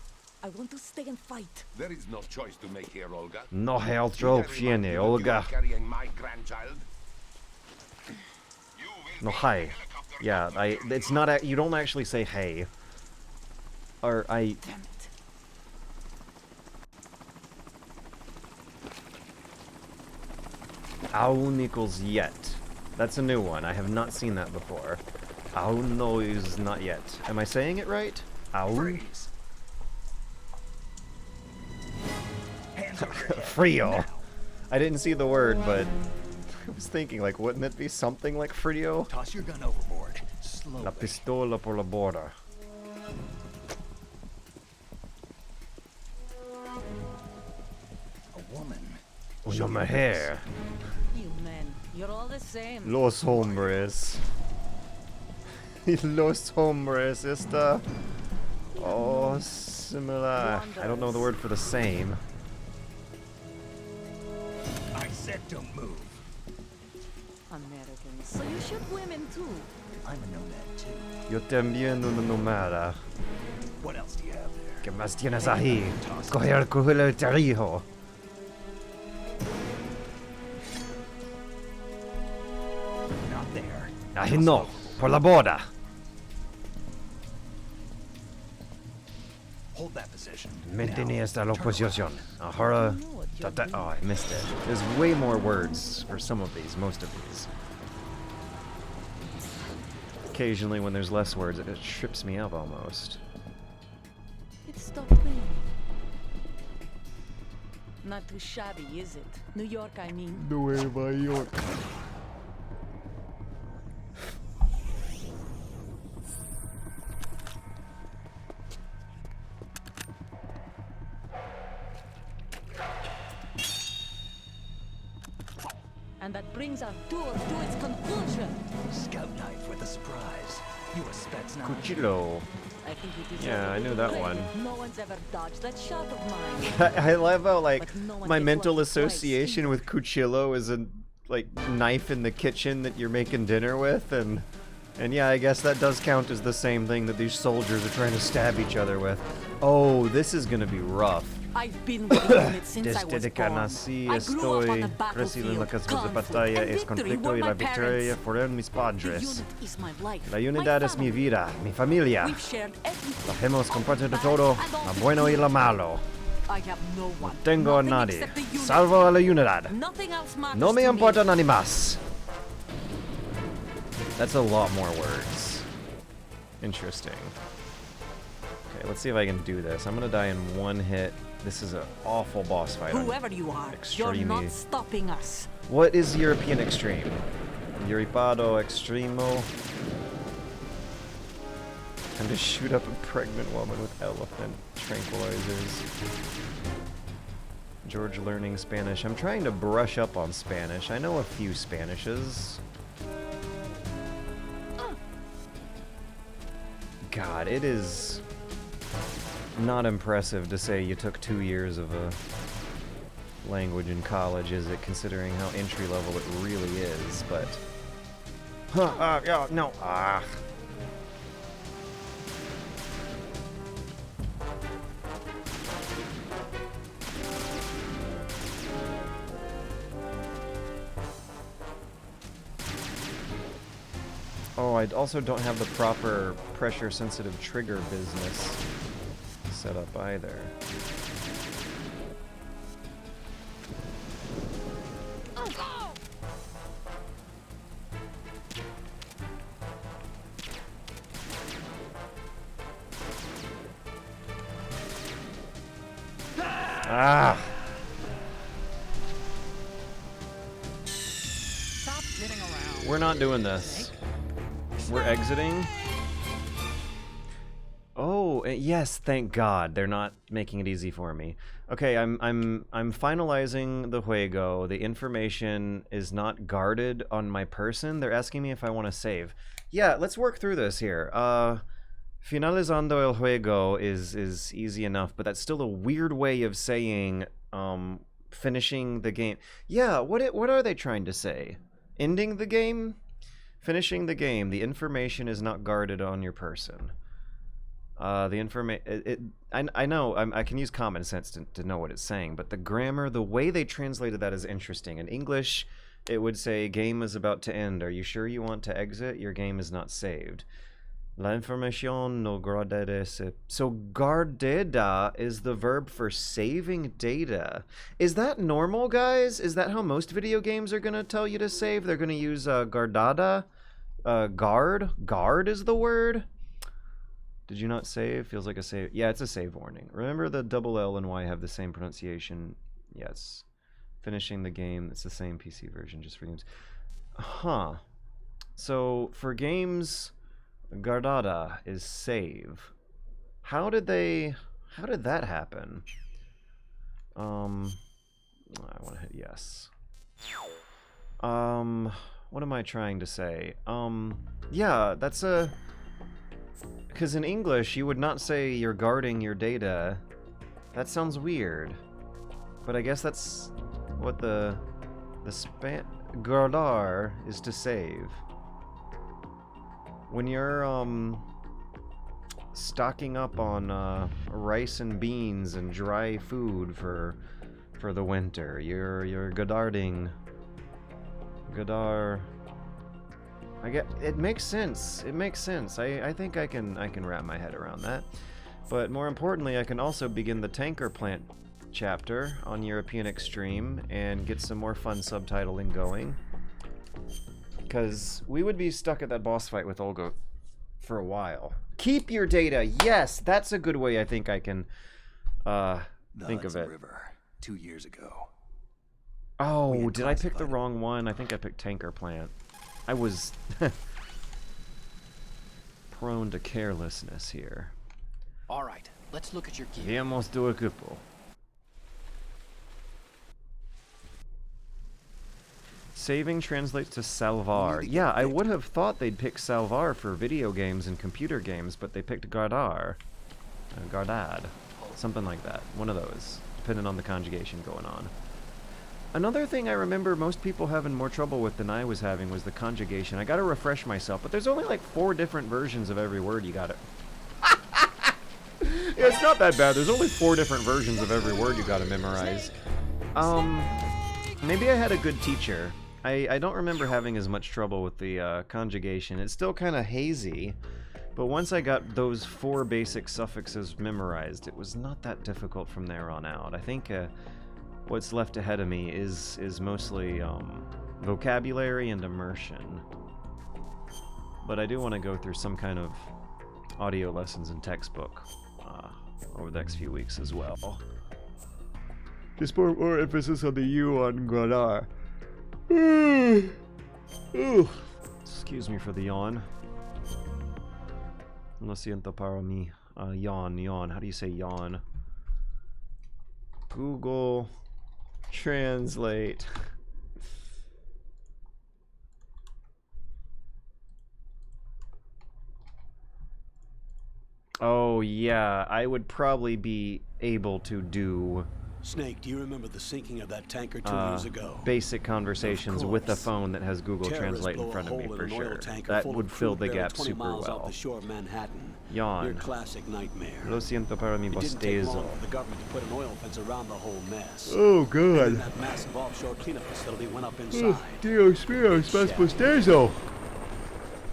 I want to stay and fight.
There is no choice to make here, Olga.
No help
Bear in mind
option,
that you
Olga.
are carrying my grandchild.
No, hi. Yeah, it's not, you don't actually say hey. Or,
Damn it.
aun equals yet. That's a new one. I have not seen that before. Aun no is not yet. Am I saying it right? Aun?
Freeze. Hands over your head.
Frio. I didn't see the word, but I was thinking, like, wouldn't it be something like frio?
Toss your gun overboard. Slowly.
La pistola por la borda.
A woman.
Una mujer.
You men, you're all the same.
Los hombres. Los hombres está... Oh, similar. I don't know the word for the same.
I said don't move.
Americans, so you shoot women too.
I'm a nomad too.
Yo también una nomada.
What else do you have there?
¿Qué más tienes ahí? Coger el terrijo.
Not there.
Ahí no. Por la borda.
Hold that position.
Mantenía esta
Now,
la
turn around.
posición. Ahora...
You know what you're doing.
Oh, I missed it. There's way more words for some of these, most of these. Occasionally, when there's less words, it trips me up almost.
It stopped raining. Not too shabby, is it? New York, I mean.
Nueva York.
And that brings our tour to its conclusion.
Scout knife with a surprise. You a Spetsnaz?
Cuchillo.
I think we deserve
Yeah,
a
I knew
little
that
credit.
one.
No one's ever dodged that shot of mine.
I love how, like,
But no one
my
gets
mental
one twice.
association with cuchillo is a, like, knife in the kitchen that you're making dinner with, and yeah, I guess that does count as the same thing that these soldiers are trying to stab each other with. Oh, this is gonna be rough.
I've been with the unit since I was
Desde que
born.
nací
I grew up on the
estoy crecido en la
battlefield.
casa de
Conflict
batalla,
and
es
victory
conflicto
were
y
my
la victoria
parents.
fueron mis
The
padres.
unit is my life.
La
my
unidad es mi
family.
vida, mi familia.
We've shared everything.
Lo hemos
all
compartido
the
todo,
bad and all
lo
the
bueno y lo
good.
malo.
I have no one.
Tengo a
Nothing
nadie,
except the unit.
salvo a la unidad.
Nothing else matters
No me
to
importa nadie más. That's a lot more words. Interesting. Okay, let's see if I can do this. I'm gonna die in one hit. This is an awful boss fight.
Whoever you are, you're not stopping us.
What is European Extreme? Euripado Extremo. Time to shoot up a pregnant woman with elephant tranquilizers. George learning Spanish. I'm trying to brush up on Spanish. I know a few Spanishes. God, it is not impressive to say you took 2 years of a language in college, is it, considering how entry level it really is, but... yeah, no, Oh, I also don't have the proper pressure-sensitive trigger business set up either. Ah!
Stop kidding around.
We're not doing this. We're exiting. Oh, yes, thank God. They're not making it easy for me. Okay, I'm finalizing the juego. The information is not guarded on my person. They're asking me if I want to save. Yeah, let's work through this here. Finalizando el juego is easy enough, but that's still a weird way of saying finishing the game. Yeah, what are they trying to say? Ending the game? Finishing the game. The information is not guarded on your person. The information. I know. I can use common sense to know what it's saying, but the grammar, the way they translated that is interesting. In English, it would say game is about to end. Are you sure you want to exit? Your game is not saved. La información no guardada se... So guardada is the verb for saving data. Is that normal, guys? Is that how most video games are going to tell you to save? They're going to use guardada? Guard? Guard is the word? Did you not save? Feels like a save. Yeah, it's a save warning. Remember the double L and Y have the same pronunciation? Yes. Finishing the game. It's the same PC version, just for games. Huh. So, for games... Guardada is save. How did that happen? I want to hit yes. What am I trying to say? Yeah, that's a... Because in English, you would not say you're guarding your data. That sounds weird. But I guess that's what the guardar is to save. When you're stocking up on rice and beans and dry food for the winter, you're guarding. Guardar. I get it makes sense. It makes sense. I think I can wrap my head around that. But more importantly, I can also begin the tanker plant chapter on European Extreme and get some more fun subtitling going. Because we would be stuck at that boss fight with Olga for a while. Keep your data. Yes, that's a good way I think I can think of it.
River, 2 years ago.
Oh, did I pick the wrong one? I think I picked tanker plant. I was prone to carelessness here.
All right, let's look at your gear.
Viemos do equipo. Saving translates to salvar. Yeah, I would have thought they'd pick salvar for video games and computer games, but they picked guardar. Guardad. Something like that. One of those, depending on the conjugation going on. Another thing I remember most people having more trouble with than I was having was the conjugation. I gotta refresh myself, but there's only like 4 different versions of every word you gotta... Yeah, it's not that bad. There's only 4 different versions of every word you gotta memorize. Maybe I had a good teacher. I don't remember having as much trouble with the conjugation. It's still kind of hazy, but once I got those 4 basic suffixes memorized, it was not that difficult from there on out. I think what's left ahead of me is mostly vocabulary and immersion. But I do want to go through some kind of audio lessons and textbook over the next few weeks as well. Just more emphasis on the U on Gradar. Excuse me for the yawn. Lo siento para mí. Yawn. How do you say yawn? Google Translate. Oh yeah, I would probably be able to do
Snake, do you remember the sinking of that tanker 2 years ago?
Basic conversations with a phone that has Google Translate in front of me for sure. That would fill the gap super well.
The shore of Manhattan.
Yawn.
Your classic nightmare.
Lo siento para mi
It didn't take long
bostezo.
for the government to put an oil fence around the whole mess.
Oh
And
good.
that massive offshore cleanup facility went up inside.
Dios mío, es más bostezo.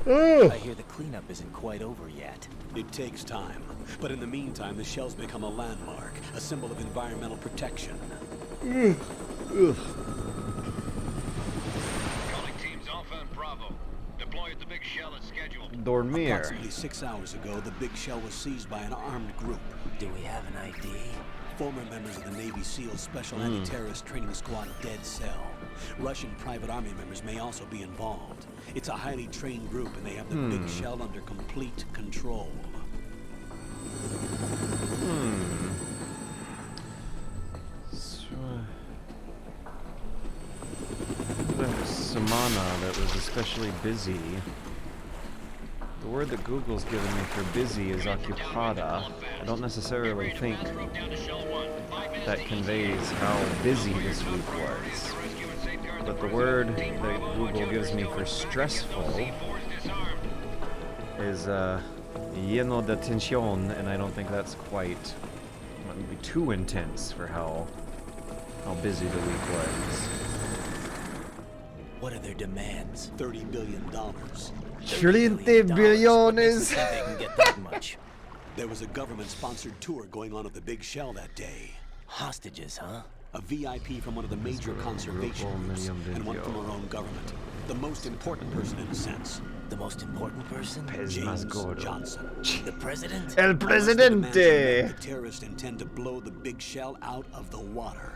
I hear the cleanup isn't quite over yet.
It takes time, but in the meantime, the shell's become a landmark, a symbol of environmental protection.
Calling teams Alpha and Bravo. Deploy at the big shell as scheduled.
Dormir.
Approximately 6 hours ago, the big shell was seized by an armed group.
Do we have an ID?
Former members of the Navy SEALs Special Anti-Terrorist Training Squad Dead Cell. Russian private army members may also be involved. It's a highly trained group, and they have the big shell under complete control.
Samana that was especially busy. The word that Google's given me for busy is occupada. I don't necessarily think that conveys how busy this week was. But the word that Google gives me for stressful is lleno de tensión, and I don't think that's quite might be too intense for how busy the week was.
What are their demands?
$30 billion.
Trilliente billones.
They can get that much.
There was a government-sponsored tour going on at the big shell that day.
Hostages, huh?
A VIP from one of the major conservation groups, and one from our own government. The most important person in a sense.
The most important person?
James Johnson.
The president?
El presidente.
The terrorists intend to blow the big shell out of the water.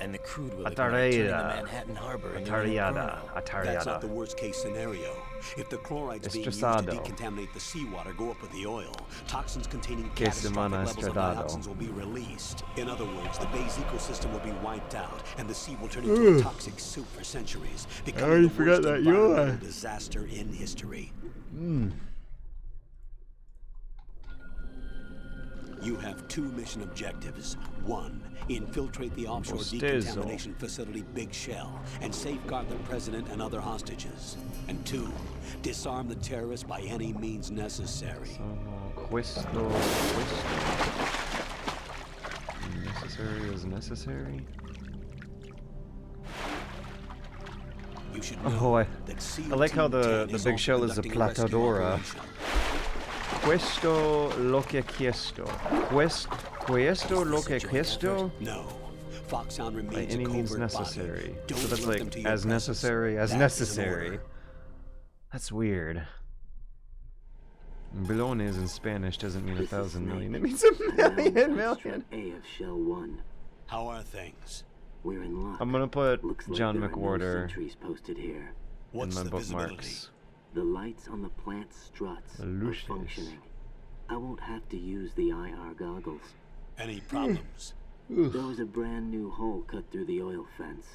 And the crude will ignite, turning the
Atarada.
Manhattan Harbor into an
Atariada.
inferno.
That's not the
Atariada.
worst-case scenario. If the chlorides being used to
Estresado.
decontaminate the seawater go up with the oil, toxins containing
Que
catastrophic
semana
levels of
estradado.
dioxins will be released. In other words, the bay's ecosystem will be wiped out, and the sea will turn into a toxic soup for centuries, becoming
already
the
forgot
worst
that
environmental
yawn.
disaster in history. You have 2 mission objectives. 1, infiltrate the offshore
Bostezo.
decontamination facility Big Shell and safeguard the president and other hostages. And 2, disarm the terrorists by any means necessary.
Questo. Necessary is necessary.
You should
Oh,
know that SEAL
I like how
Team 10
the
is
big
also
shell is a
conducting rescue
platadora.
operation.
Questo lo que chiesto. Questo lo que chiesto.
No. Foxhound
By
remains
any
a
means
covert
necessary.
body. Don't
So that's
let them
like
to your
as
presence.
necessary as
That is an
necessary.
order.
That's weird. Billones in Spanish doesn't mean 1,000 million. It means a million.
A of Shell 1.
How are things?
We're in luck.
I'm gonna put
Looks like
John
there are no
McWhorter
sentries posted here.
in
What's
my
the visibility?
bookmarks.
The lights on the plant struts are
Lunes.
functioning. I won't have to use the IR goggles.
Any problems?
There was a brand new hole cut through the oil fence.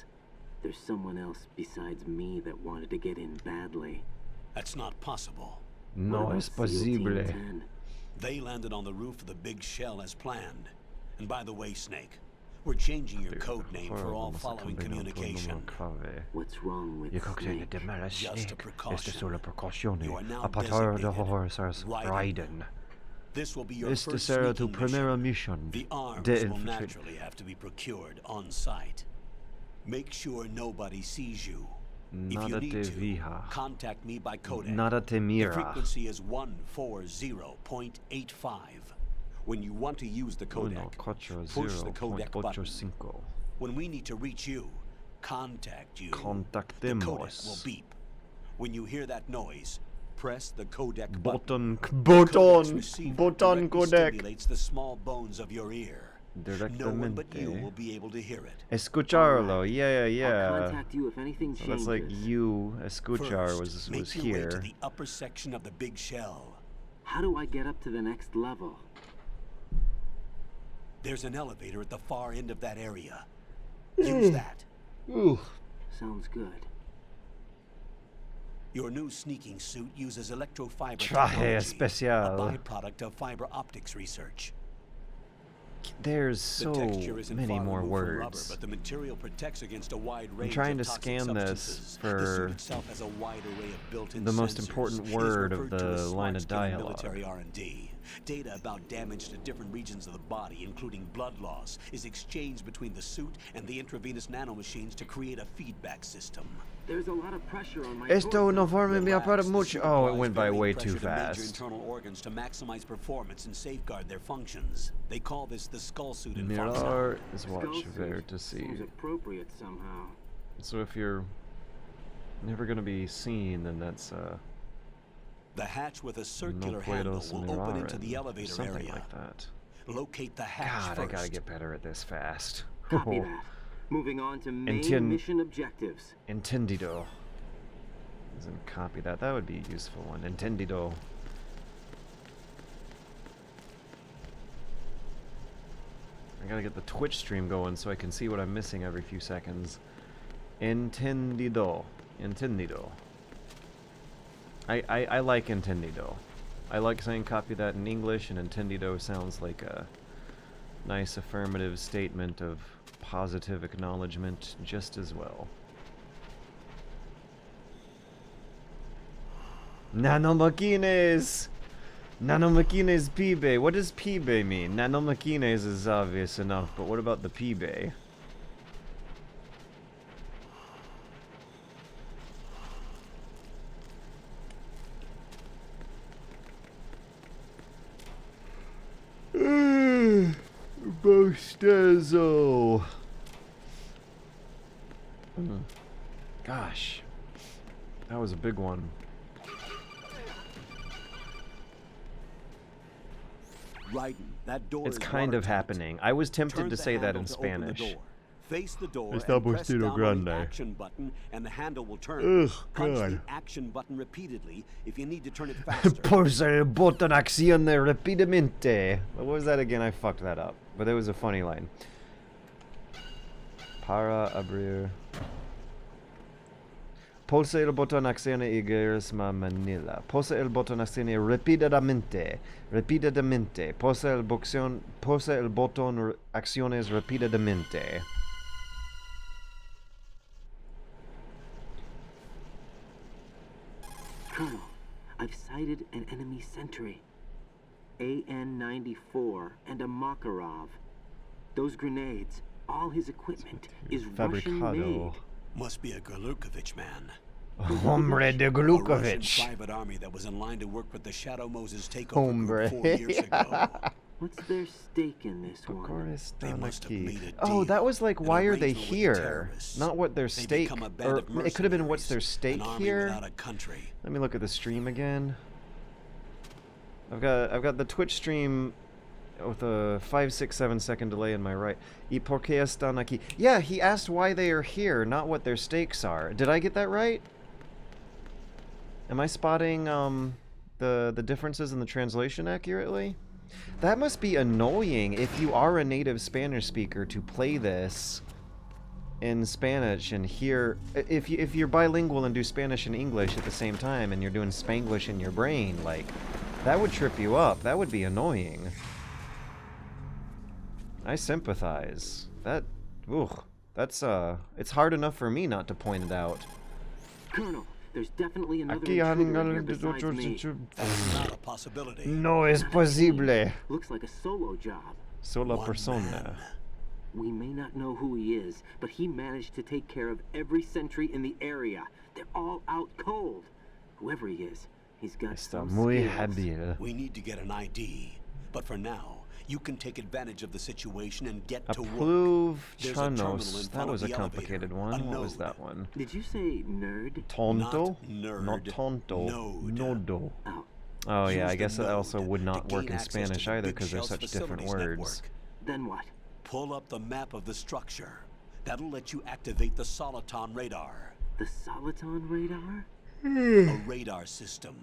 There's someone else besides me that wanted to get in badly.
That's not possible.
What
No
about
es
SEAL Team
posible.
10?
They landed on the roof of the big shell as planned. And by the way, Snake, we're changing your code name for all following communication.
What's wrong with
Il cocktail
Snake?
de mala
Just a
snake.
precaution.
Este solo precauzione.
You are now
A patar de
designated
horrors
Raiden.
Raiden.
This will be your
Este
first
será tu
sneaking
primera
mission.
misión
The arms
de
will
infiltration.
naturally have to be procured on site. Make sure nobody sees you. If you
Nada
need
te
to,
vija.
contact me by codec.
Nada te
The
mira.
frequency is 140.85. When you want to use the codec, push the codec button.
140.85.
When we need to reach you, contact you. The codec will
Contactemos.
beep. When you hear that noise, press the codec
Button.
Button
Codec.
Stimulates the small bones of your ear. No one but you will be able to hear it.
Escucharlo. Yeah,
I'll
yeah.
contact you if anything
So
changes.
that's like you, escuchar,
First,
was
make your way to
here.
the upper section of the big shell.
How do I get up to the next level?
There's an elevator at the far end of that area. Use that.
Ooh.
Sounds good.
Your new sneaking suit uses electrofiber
Traje
technology,
especial.
a byproduct of fiber optics research.
There's
The
so
texture isn't
many
far
more
removed from rubber,
words.
but the material protects against a wide range
trying
of
to
toxic
scan this
substances.
for
the suit itself has a wide array of built-in
the most
sensors.
important
It is
word of
referred to as
the line of
smart-skin in
dialogue.
Military R&D. Data about damage to different regions of the body, including blood loss, is exchanged between the suit and the intravenous nanomachines to create a feedback system.
There's a lot of pressure on my
Esto no forma mi
Relax,
para
the
mucho.
suit
Oh, it
applies
went by
varying
way
pressure
too
to major
fast.
internal organs to maximize performance and safeguard their functions. They call this the skull suit in
Mirar
Foxhound.
is watch ver to see.
Seems appropriate somehow.
So if you're never gonna be seen, then that's
The hatch with a
no
circular handle
puedo
will open
mirar
into the elevator
something
area.
like that.
Locate the hatch
God,
first.
I gotta get better at this fast.
Copy that. Moving on to main mission objectives.
Entendido. Doesn't copy that. That would be a useful one. Entendido. I gotta get the Twitch stream going so I can see what I'm missing every few seconds. Entendido. Entendido. I like entendido. I like saying copy that in English, and entendido sounds like a nice affirmative statement of positive acknowledgement just as well. Nanomachines! Nanomachines pibe. What does pibe mean? Nanomachines is obvious enough, but what about the pibe? Bostezo. Gosh, that was a big one.
Right, that door
It's
is
kind of
watertight.
happening. I was tempted
Turn
to
the
say that
handle
in
to open the
Spanish.
door. Face the door
Está
and press
Bostero
down on
grande.
the action button, and the handle will turn.
Ugh,
Punch
God.
the action button repeatedly if you need to turn it faster.
Pulsa el botón accione rapidamente. What was that again? I fucked that up. But it was a funny line. Para abrir. Pulsa el botón accione Iglesia Manila. Pulsa el botón accione rapidamente. Rapidamente. Pulsa el botón acciones rapidamente.
Colonel, I've sighted an enemy sentry. AN-94 and a Makarov. Those grenades, all his equipment, is Russian made.
Fabricado.
Must be a Glukovich man.
Hombre de
A Russian
Glukovich.
private army that was in line to work with the Shadow Moses takeover
Hombre.
group 4 years ago.
What's their stake in this one?
They must have made a
Oh,
deal,
that was like,
an
why are they
arrangement with the
here?
terrorists.
Not what their
They
stake,
become a band
or
of
it could have been what's their
mercenaries,
stake
an army
here.
without a country.
Let me look at the stream again. I've got the Twitch stream with a 5, 6, 7 second delay in my right. Y por qué están aquí? Yeah, he asked why they are here, not what their stakes are. Did I get that right? Am I spotting the differences in the translation accurately? That must be annoying if you are a native Spanish speaker to play this in Spanish and hear if you're bilingual and do Spanish and English at the same time and you're doing Spanglish in your brain, like that would trip you up. That would be annoying. I sympathize. That's it's hard enough for me not to point it out.
Colonel, there's definitely another
Aquí
intruder in here besides me.
That's not a possibility.
No es posible.
Looks like a solo job.
Sola
One
persona.
man.
We may not know who he is, but he managed to take care of every sentry in the area. They're all out cold. Whoever he is, he's got
Está
some
muy
skills.
hábil.
We need to get an ID. But for now, You can take advantage of the situation and get to work. There's a
Approve
terminal in
Chanos. That
front
was
of
a
the
complicated
elevator.
one.
A
What was
node.
that one?
Did you say nerd?
Tonto?
Not nerd.
Not tonto.
Node.
Nodo.
Oh,
Oh yeah,
Use
I
the
guess that also
node
would
to
not work
gain
in
access to
Spanish
the
either
Big
because they're
Shell's
such different
facilities
words.
network.
then what?
Pull up the map of the structure. That'll let you activate the Soliton radar.
The Soliton radar?
A radar system.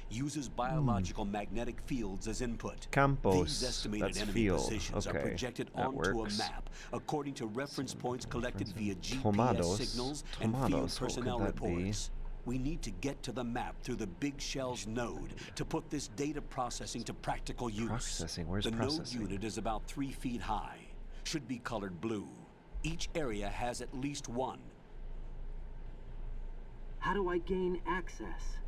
Uses biological magnetic fields as input.
Campos,
These estimated
that's
enemy
field.
positions
Okay,
are projected
that
onto
works.
a map according to reference points collected via GPS
Tomados.
signals and field
Tomados, what
personnel
could that be?
reports. We need to get to the map through the Big Shell's node to put this data processing to practical use.
Processing? Where's
the
processing?
node unit is about 3 feet high. Should be colored blue. Each area has at least one.
How do I gain access?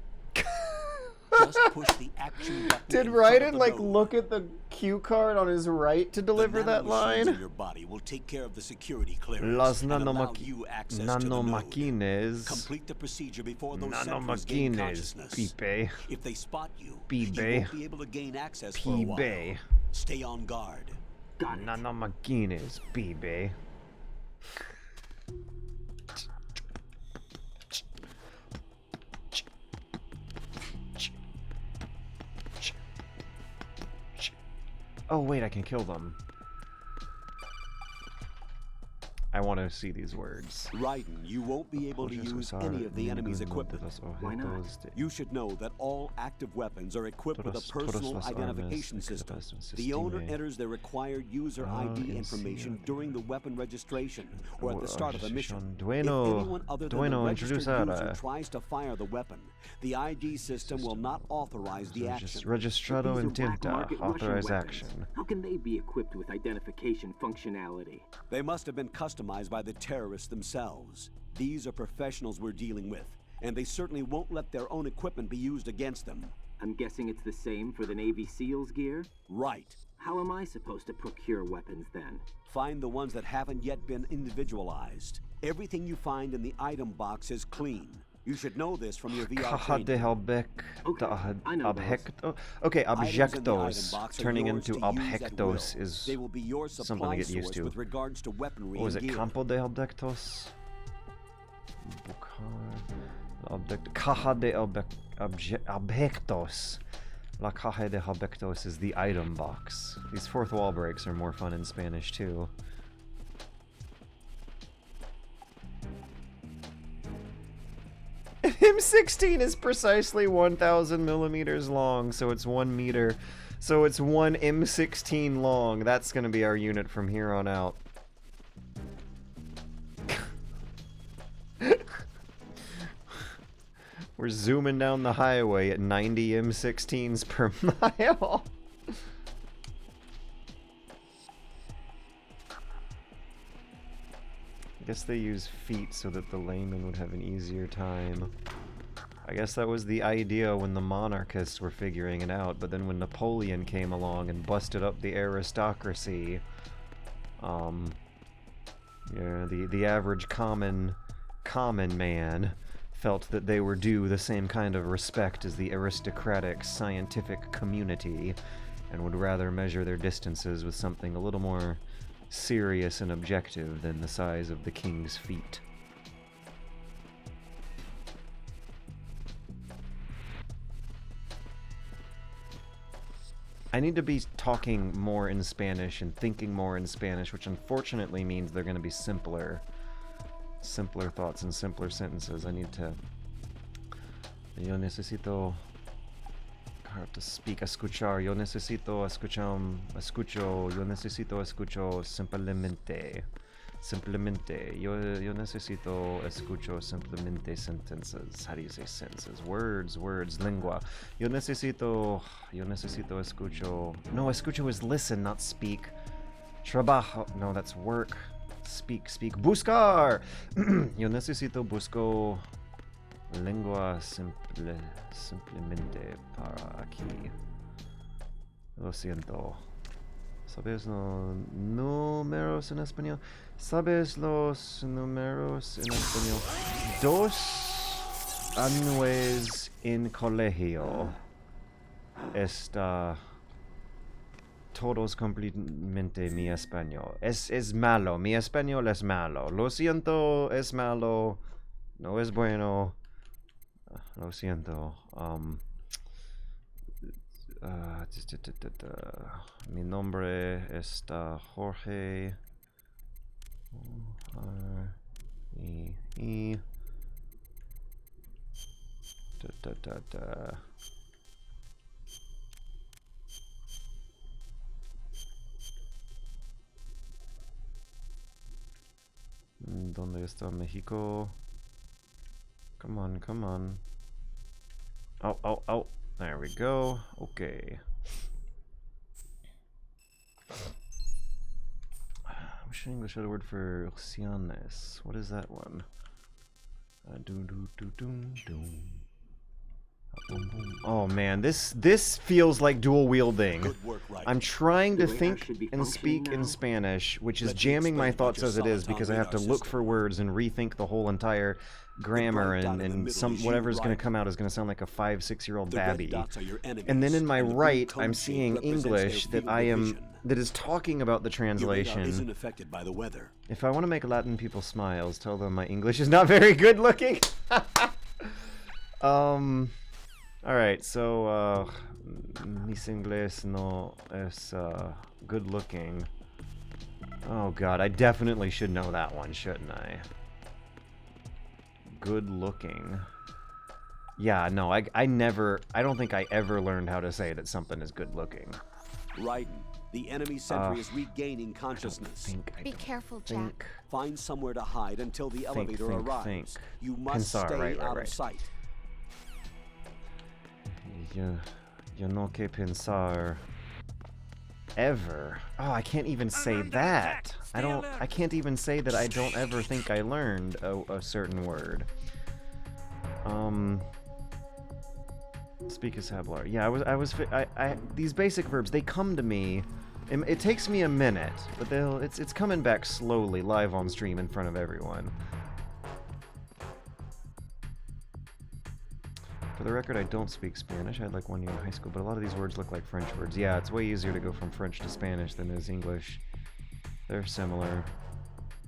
Just push the action button.
Did
in front of
Raiden
the
like
node.
look at the cue card on his right to deliver that
nanomachines in
line?
your body will take care of the security clearance
Las
and allow you access to the node.
nanomachines.
Complete the procedure before those sentries gain
Nanomachines.
consciousness.
Pipe.
If they spot you,
Pibe.
you won't be able to gain access for a while.
Pibe.
Stay on guard.
Got it.
Nanomachines. Pibe. Oh wait, I can kill them. I want to see these words.
Raiden, you won't be able to use any of the enemy's equipment.
Why not?
You should know that all active weapons are equipped with a personal identification system. The owner enters their required user ID information during the weapon registration or at the start of a mission. If anyone other than the registered user tries to fire the weapon, the ID system will not authorize the action.
Registrado
These are
intenta.
black market Russian
Authorize
weapons.
action.
How can they be equipped with identification functionality?
They must have been customized by the terrorists themselves. These are professionals we're dealing with, and they certainly won't let their own equipment be used against them.
I'm guessing it's the same for the Navy SEALs gear?
Right.
How am I supposed to procure weapons then?
Find the ones that haven't yet been individualized. Everything you find in the item box is clean. You should know this from your VR
Caja de
training.
I know
objecto. Okay,
Items in the item
objectos.
box are
Turning
yours
into
to use at
objectos
will.
is
They will be your
something
supply
to get used
source
to.
with regards to weaponry
What was
and
it?
gear.
Campo de objectos? Caja de objectos. La caja de objectos is the item box. These fourth wall breaks are more fun in Spanish too. M16 is precisely 1,000 millimeters long, so it's 1 meter. So it's 1 M16 long. That's gonna be our unit from here on out. We're zooming down the highway at 90 M16s per mile. I guess they use feet so that the layman would have an easier time. I guess that was the idea when the monarchists were figuring it out, but then when Napoleon came along and busted up the aristocracy, yeah, the average common man felt that they were due the same kind of respect as the aristocratic scientific community, and would rather measure their distances with something a little more serious and objective than the size of the king's feet. I need to be talking more in Spanish and thinking more in Spanish, which unfortunately means they're going to be simpler thoughts and simpler sentences. I need to... Yo necesito... Hard to speak, escuchar. Yo necesito escucho. Yo necesito escucho simplemente. Yo necesito escucho simplemente sentences. How do you say sentences? Words, lingua. Yo necesito escucho. No, escucho is listen, not speak. Trabajo. No, that's work. Speak. Buscar. Yo necesito busco lengua simplemente para aquí. Lo siento. ¿Sabes los números en español? ¿Sabes los números en español? 2 años en colegio. Esta todos completamente mi español. Es malo. Mi español es malo. Lo siento, es malo. No es bueno. Lo siento. Mi nombre es Jorge. E. ¿Dónde está México? Come on, come on. Oh, oh, oh. There we go. Okay. I wish English had a word for Lecciones. What is that one? Oh man, this feels like dual wielding. I'm trying to think and speak in Spanish, which is jamming my thoughts as it is because I have to look for words and rethink the whole entire grammar, and some whatever's going to come out is going to sound like a 5-6-year-old babby. And then in my right, I'm seeing English that is talking about the translation. If I want to make Latin people smiles, tell them my English is not very good looking. Alright, so, mis inglés no es, good looking. Oh god, I definitely should know that one, shouldn't I? Good looking. Yeah, no, I don't think I ever learned how to say that something is good looking.
Raiden, the enemy sentry is regaining consciousness.
Be careful, Jack.
Find somewhere to hide until the elevator arrives. You must stay out of sight.
Yo no que pensar ever. Oh, I can't even say that. I can't even say that I don't ever think I learned a certain word. Speak as hablar. Yeah, these basic verbs, they come to me. It takes me a minute, but it's coming back slowly, live on stream in front of everyone. For the record, I don't speak Spanish. I had like 1 year in high school, but a lot of these words look like French words. Yeah, it's way easier to go from French to Spanish than it is English. They're similar.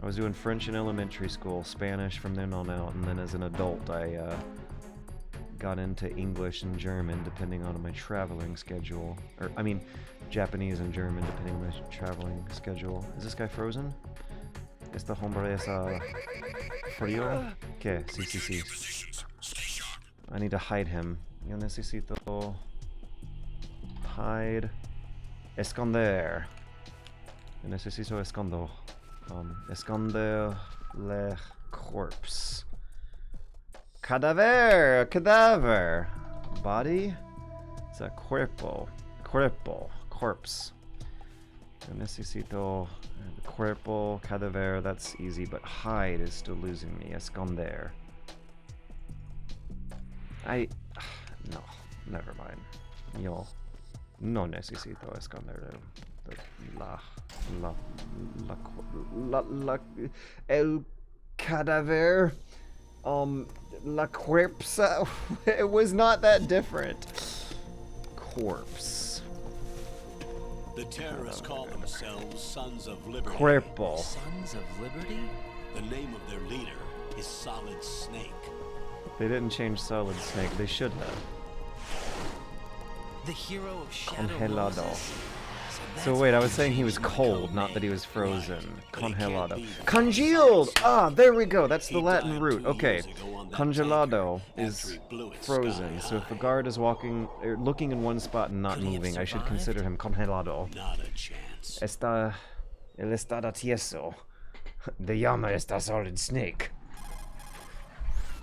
I was doing French in elementary school, Spanish from then on out, and then as an adult, I got into English and German depending on my traveling schedule. Or, I mean, Japanese and German depending on my traveling schedule. Is this guy frozen? Este hombre es frío? ¿Qué? Sí. I need to hide him. Yo necesito hide. Esconder. Yo necesito escondo. Esconder le corpse. Cadaver. Body? It's a cuerpo. Corpse. Yo necesito cuerpo, cadaver. That's easy, but hide is still losing me. Esconder. No, never mind. Yo no necesito esconder el cadáver. La corpse. It was not that different. Corpse.
The terrorists call themselves Sons of Liberty.
Cuerpo.
Sons of Liberty?
The name of their leader is Solid Snake.
They didn't change Solid Snake. They should have.
The hero of Shadow
Congelado.
Moses.
So wait, I was saying he was cold, not that he was frozen. Congelado. Congealed! Ah, there we go. That's the Latin root. Okay. Congelado is frozen. So if a guard is walking, or looking in one spot and not moving, I should consider him congelado.
Not a chance.
El está tieso. The llama está Solid Snake.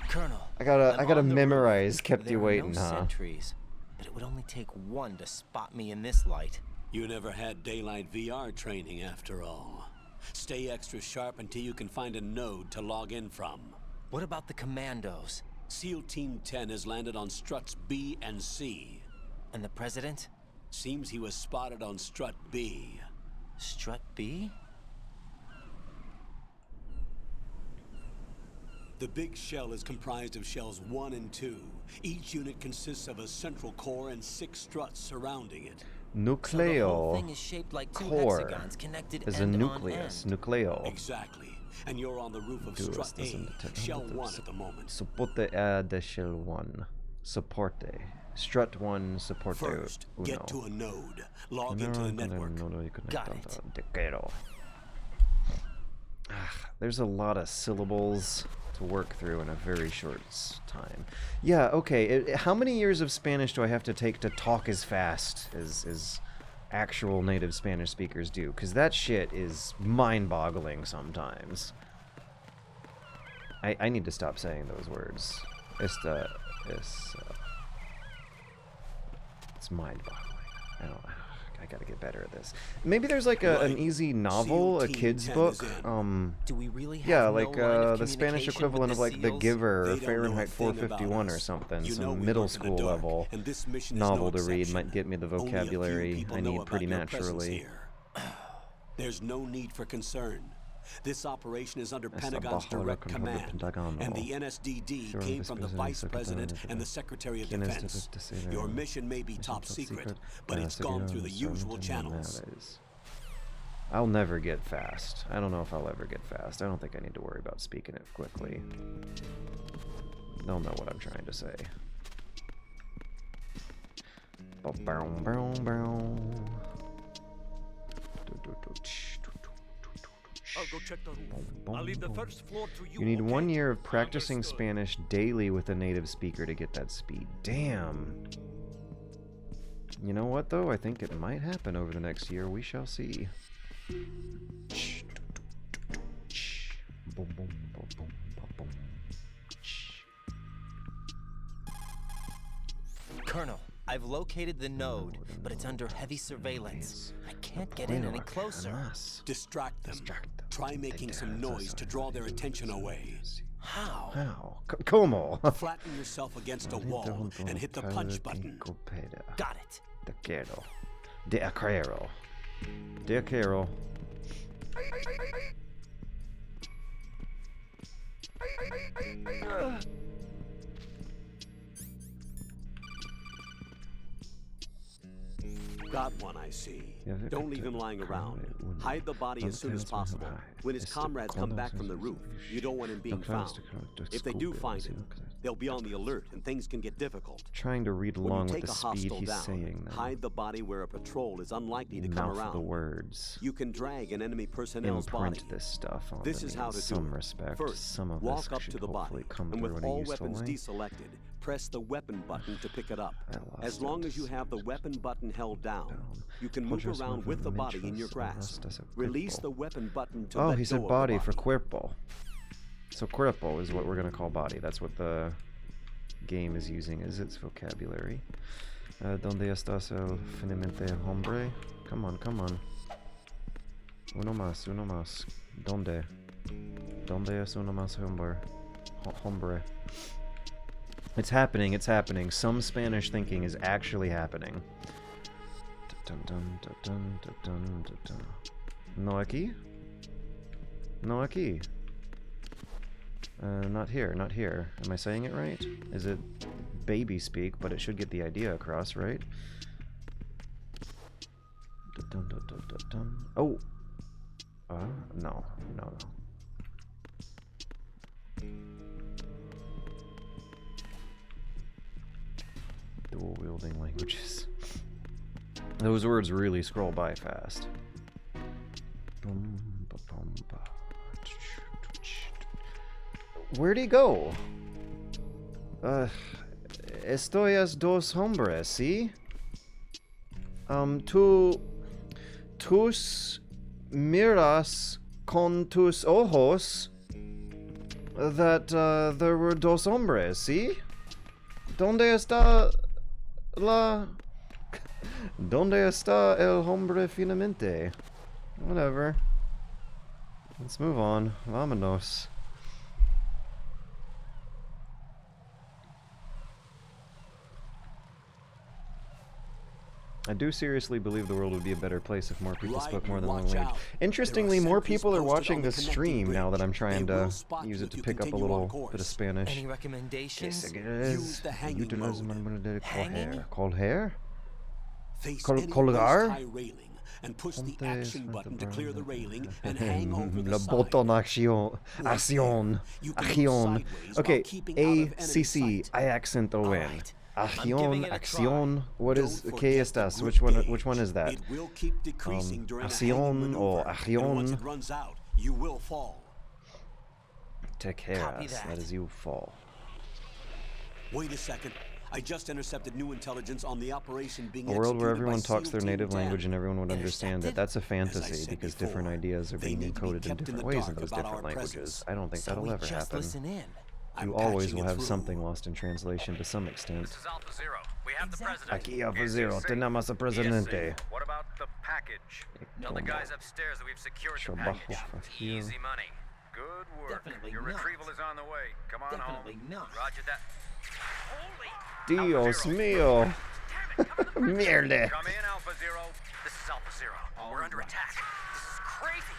Colonel,
I gotta memorize. Kept you waiting,
no
huh?
Sentries, but it would only take one to spot me in this light.
You never had daylight VR training after all. Stay extra sharp until you can find a node to log in from.
What about the commandos?
SEAL Team 10 has landed on struts B and C.
And the president?
Seems he was spotted on strut B.
Strut B?
The big shell is comprised of shells 1 and 2. Each unit consists of a central core and 6 struts surrounding it.
Nucleo
thing is shaped like 2
core
hexagons connected
is a
end on
nucleus.
end.
Nucleo.
Exactly. And you're on the roof of
Duas
strut
das
A, shell 1 at the moment.
Supporte A de shell 1. Supporte. Strut 1, supporte
First,
1.
get to a node. Log into the network.
Got it.
There's a lot of syllables to work through in a very short time. Yeah, okay. How many years of Spanish do I have to take to talk as fast as actual native Spanish speakers do? Because that shit is mind-boggling sometimes. I need to stop saying those words. It's mind-boggling. I gotta get better at this. Maybe there's like an easy novel, a kid's book.
Do we really have
Yeah, like
no
the Spanish equivalent of like The Giver or Fahrenheit 451 or something. Some middle school level novel to read might get me the vocabulary I need pretty naturally.
There's no need for concern. This operation is under Pentagon's direct command, and the NSDD came from the Vice President and the Secretary of Defense. Your mission may be top secret, but it's gone through the usual channels.
I'll never get fast. I don't know if I'll ever get fast. I don't think I need to worry about speaking it quickly. They'll know what I'm trying to say.
I'll go check the roof. I'll leave the first floor to you.
You need
okay?
1 year of practicing Spanish daily with a native speaker to get that speed. Damn. You know what, though? I think it might happen over the next year. We shall see.
Colonel, I've located the node, but it's under heavy surveillance. I can't get in any closer.
Distract them. Try making some noise to draw their attention away.
How?
How? Como?
Flatten yourself against a wall and hit the punch button.
Got it.
Te quiero. De quiero. De quiero.
Got one, I see. Don't leave him lying around. Hide the body as soon as possible. When his comrades come back from the roof, you don't want him being found. If they do find him, they'll be on the alert and things can get difficult.
Trying to read along with the speed he's saying them.
Hide the body where a patrol is unlikely to come around.
The words.
You can drag an enemy personnel's body.
This stuff on
this is how to do it. First, walk up to the body, and with all weapons deselected, press the weapon button to pick it up. As long as you have the weapon button held down, you can move around with the body in your grasp. Release the weapon button to let go.
Oh, he said body for cuerpo. So cuerpo is what we're gonna call body. That's what the game is using as its vocabulary. Donde estás el finalmente hombre? Come on, come on. Uno más, uno más. Donde? Donde es uno más hombre? Hombre. It's happening, it's happening. Some Spanish thinking is actually happening. Dun, dun, dun, dun, dun, dun, dun, dun. No aquí? No aquí. Not here, not here. Am I saying it right? Is it baby speak, but it should get the idea across, right? Dun, dun, dun, dun, dun. Oh! No, no, no. Dual-wielding languages. Those words really scroll by fast. Where'd he go? Estoy es dos hombres, ¿sí? Tus miras con tus ojos that there were dos hombres, ¿sí? ¿Dónde está la... ¿Dónde está el hombre finalmente? Whatever. Let's move on. Vámonos. I do seriously believe the world would be a better place if more people spoke more than one
watch
language.
out.
Interestingly,
There are
more
sentries
people are
posted
watching
on the
this
connecting
stream now that I'm
bridge.
trying
They
to
will spot
use
you
it to
if you
pick up a
continue on
little
course.
bit of Spanish.
Any recommendations?
Use the hanging mode.
Hanging?
Colher?
Face
Col-
any
colgar?
waist-high railing and push the
Ponte
action button to clear the railing and hang over the
Le
side.
botón acción.
Right
Acción.
there. You can move
Acción.
sideways
Okay,
while keeping out of enemy
A-C-C.
sight.
I accento
All
in.
right. I'm giving
Acción,
it a
acción. What is
Don't
¿Qué
forget the
estás?
grip
Which one is that?
It will keep decreasing during a hanging
acción or
maneuver, and once
acción.
it runs out, you will fall.
Te quedas.
that.
That is you fall.
Wait a second. I just intercepted new intelligence on the operation being
A world where
executed by
everyone talks
SEAL
their
Team
native
10.
language and everyone would understand it.
Intercepted?
That's a
As I
fantasy
said
because
before,
different ideas are
they
being
need to be
encoded in
kept in
different
the
ways in
dark
those
about
different
our
languages.
presence.
I don't think
So
that'll
we
ever
just
happen.
listen in.
I'm
You always
patching
will
it
have
through.
something lost in translation to some extent.
This is Alpha Zero. We have the president.
Aquí Alpha
Is he
Zero,
safe?
tenemos a
He is
presidente.
safe. What about the package? Tell the guys upstairs that we've secured the
Trabajo
package.
fácil.
Easy money. Good work.
Definitely
Your
not.
retrieval is on the way. Come on
Definitely
home.
not.
Roger that. Holy!
Dios
Alpha Zero.
mío.
Damn it, come to the
Mierda.
Come in, Alpha Zero. This is Alpha Zero. We're under attack. This is crazy.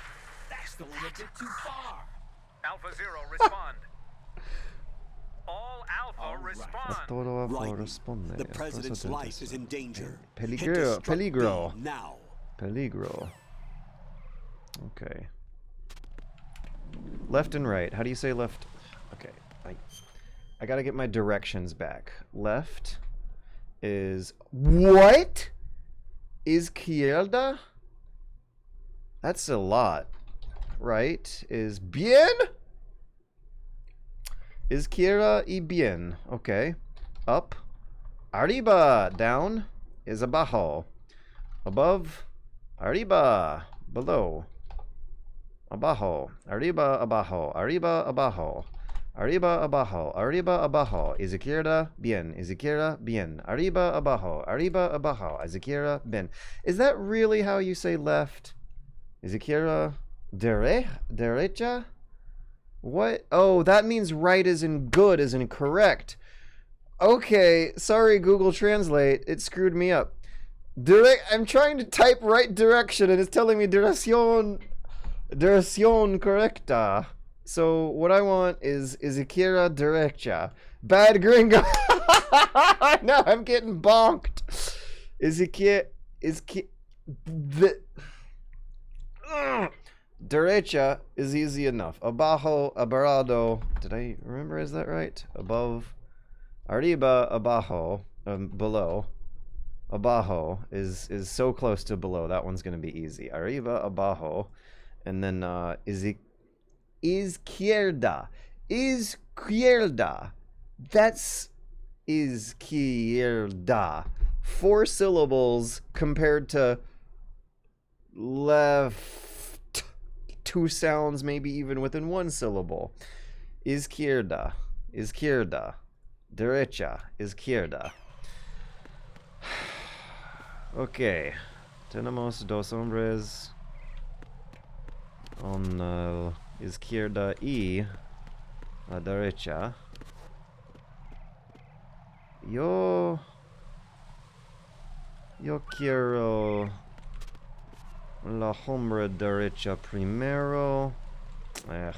That's going a bit too far.
Alpha Zero, respond. All Alpha,
A
respond.
todo Alpha
Right.
responde.
The
Estás
president's
atentos.
life is in danger.
Peligro,
Hit the struck
peligro.
B now.
Peligro. Okay. Left and right. How do you say left? Okay. I gotta get my directions back. Left is what? Izquierda? That's a lot. Right is bien? Izquierda y bien. Okay. Up. Arriba. Down is abajo. Above. Arriba. Below. Abajo. Arriba. Abajo. Arriba. Abajo. Arriba. Abajo. Arriba. Abajo. Izquierda. Bien. Izquierda. Bien. Arriba. Abajo. Arriba. Abajo. Izquierda. Bien. Is that really how you say left? Izquierda. Derecha? What? Oh, that means right as in good, as in correct. Okay, sorry Google Translate, it screwed me up. I'm trying to type right direction and it's telling me dirección correcta. So what I want is izquierda derecha. Bad gringo. No, I'm getting bonked. Derecha is easy enough. Abajo, abarado. Did I remember? Is that right? Above. Arriba, abajo. Below. Abajo is so close to below. That one's going to be easy. Arriba, abajo. And then izquierda. Izquierda. That's izquierda. 4 syllables compared to left. 2 sounds, maybe even within 1 syllable. Izquierda. Izquierda. Derecha. Izquierda. Okay. Tenemos dos hombres on la izquierda y la derecha. Yo quiero la hombre derecha primero. Ugh.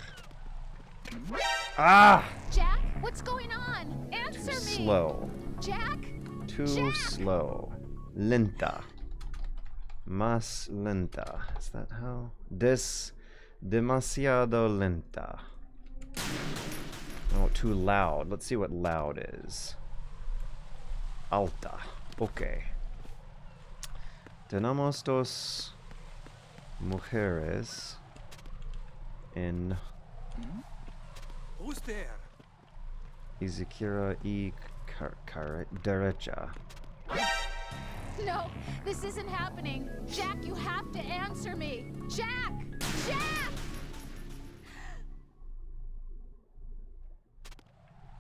Ah!
Jack, what's going on? Answer
Too
me.
slow.
Jack?
Too
Jack!
slow. Lenta. Más lenta. Is that how? Demasiado lenta. Oh, too loud. Let's see what loud is. Alta. Okay. Tenemos dos mujeres en
Who's there?
izquierda y derecha.
No, this isn't happening. Jack, you have to answer me. Jack! Jack!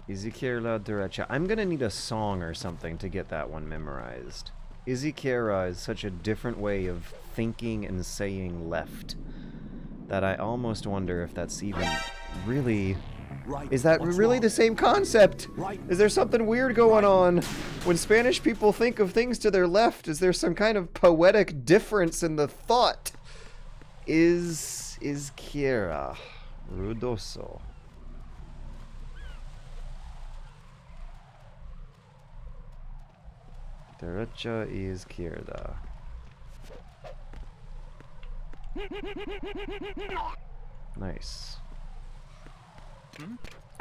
Izquierda derecha. I'm gonna need a song or something to get that one memorized. Izquierda is such a different way of thinking and saying left that I almost wonder if that's even really
Right.
Is that
What's
really
wrong?
the same concept?
Right.
Is there something weird going on? When Spanish people think of things to their left, is there some kind of poetic difference in the thought? Izquierda. Ruidoso. Derecha y izquierda. Nice.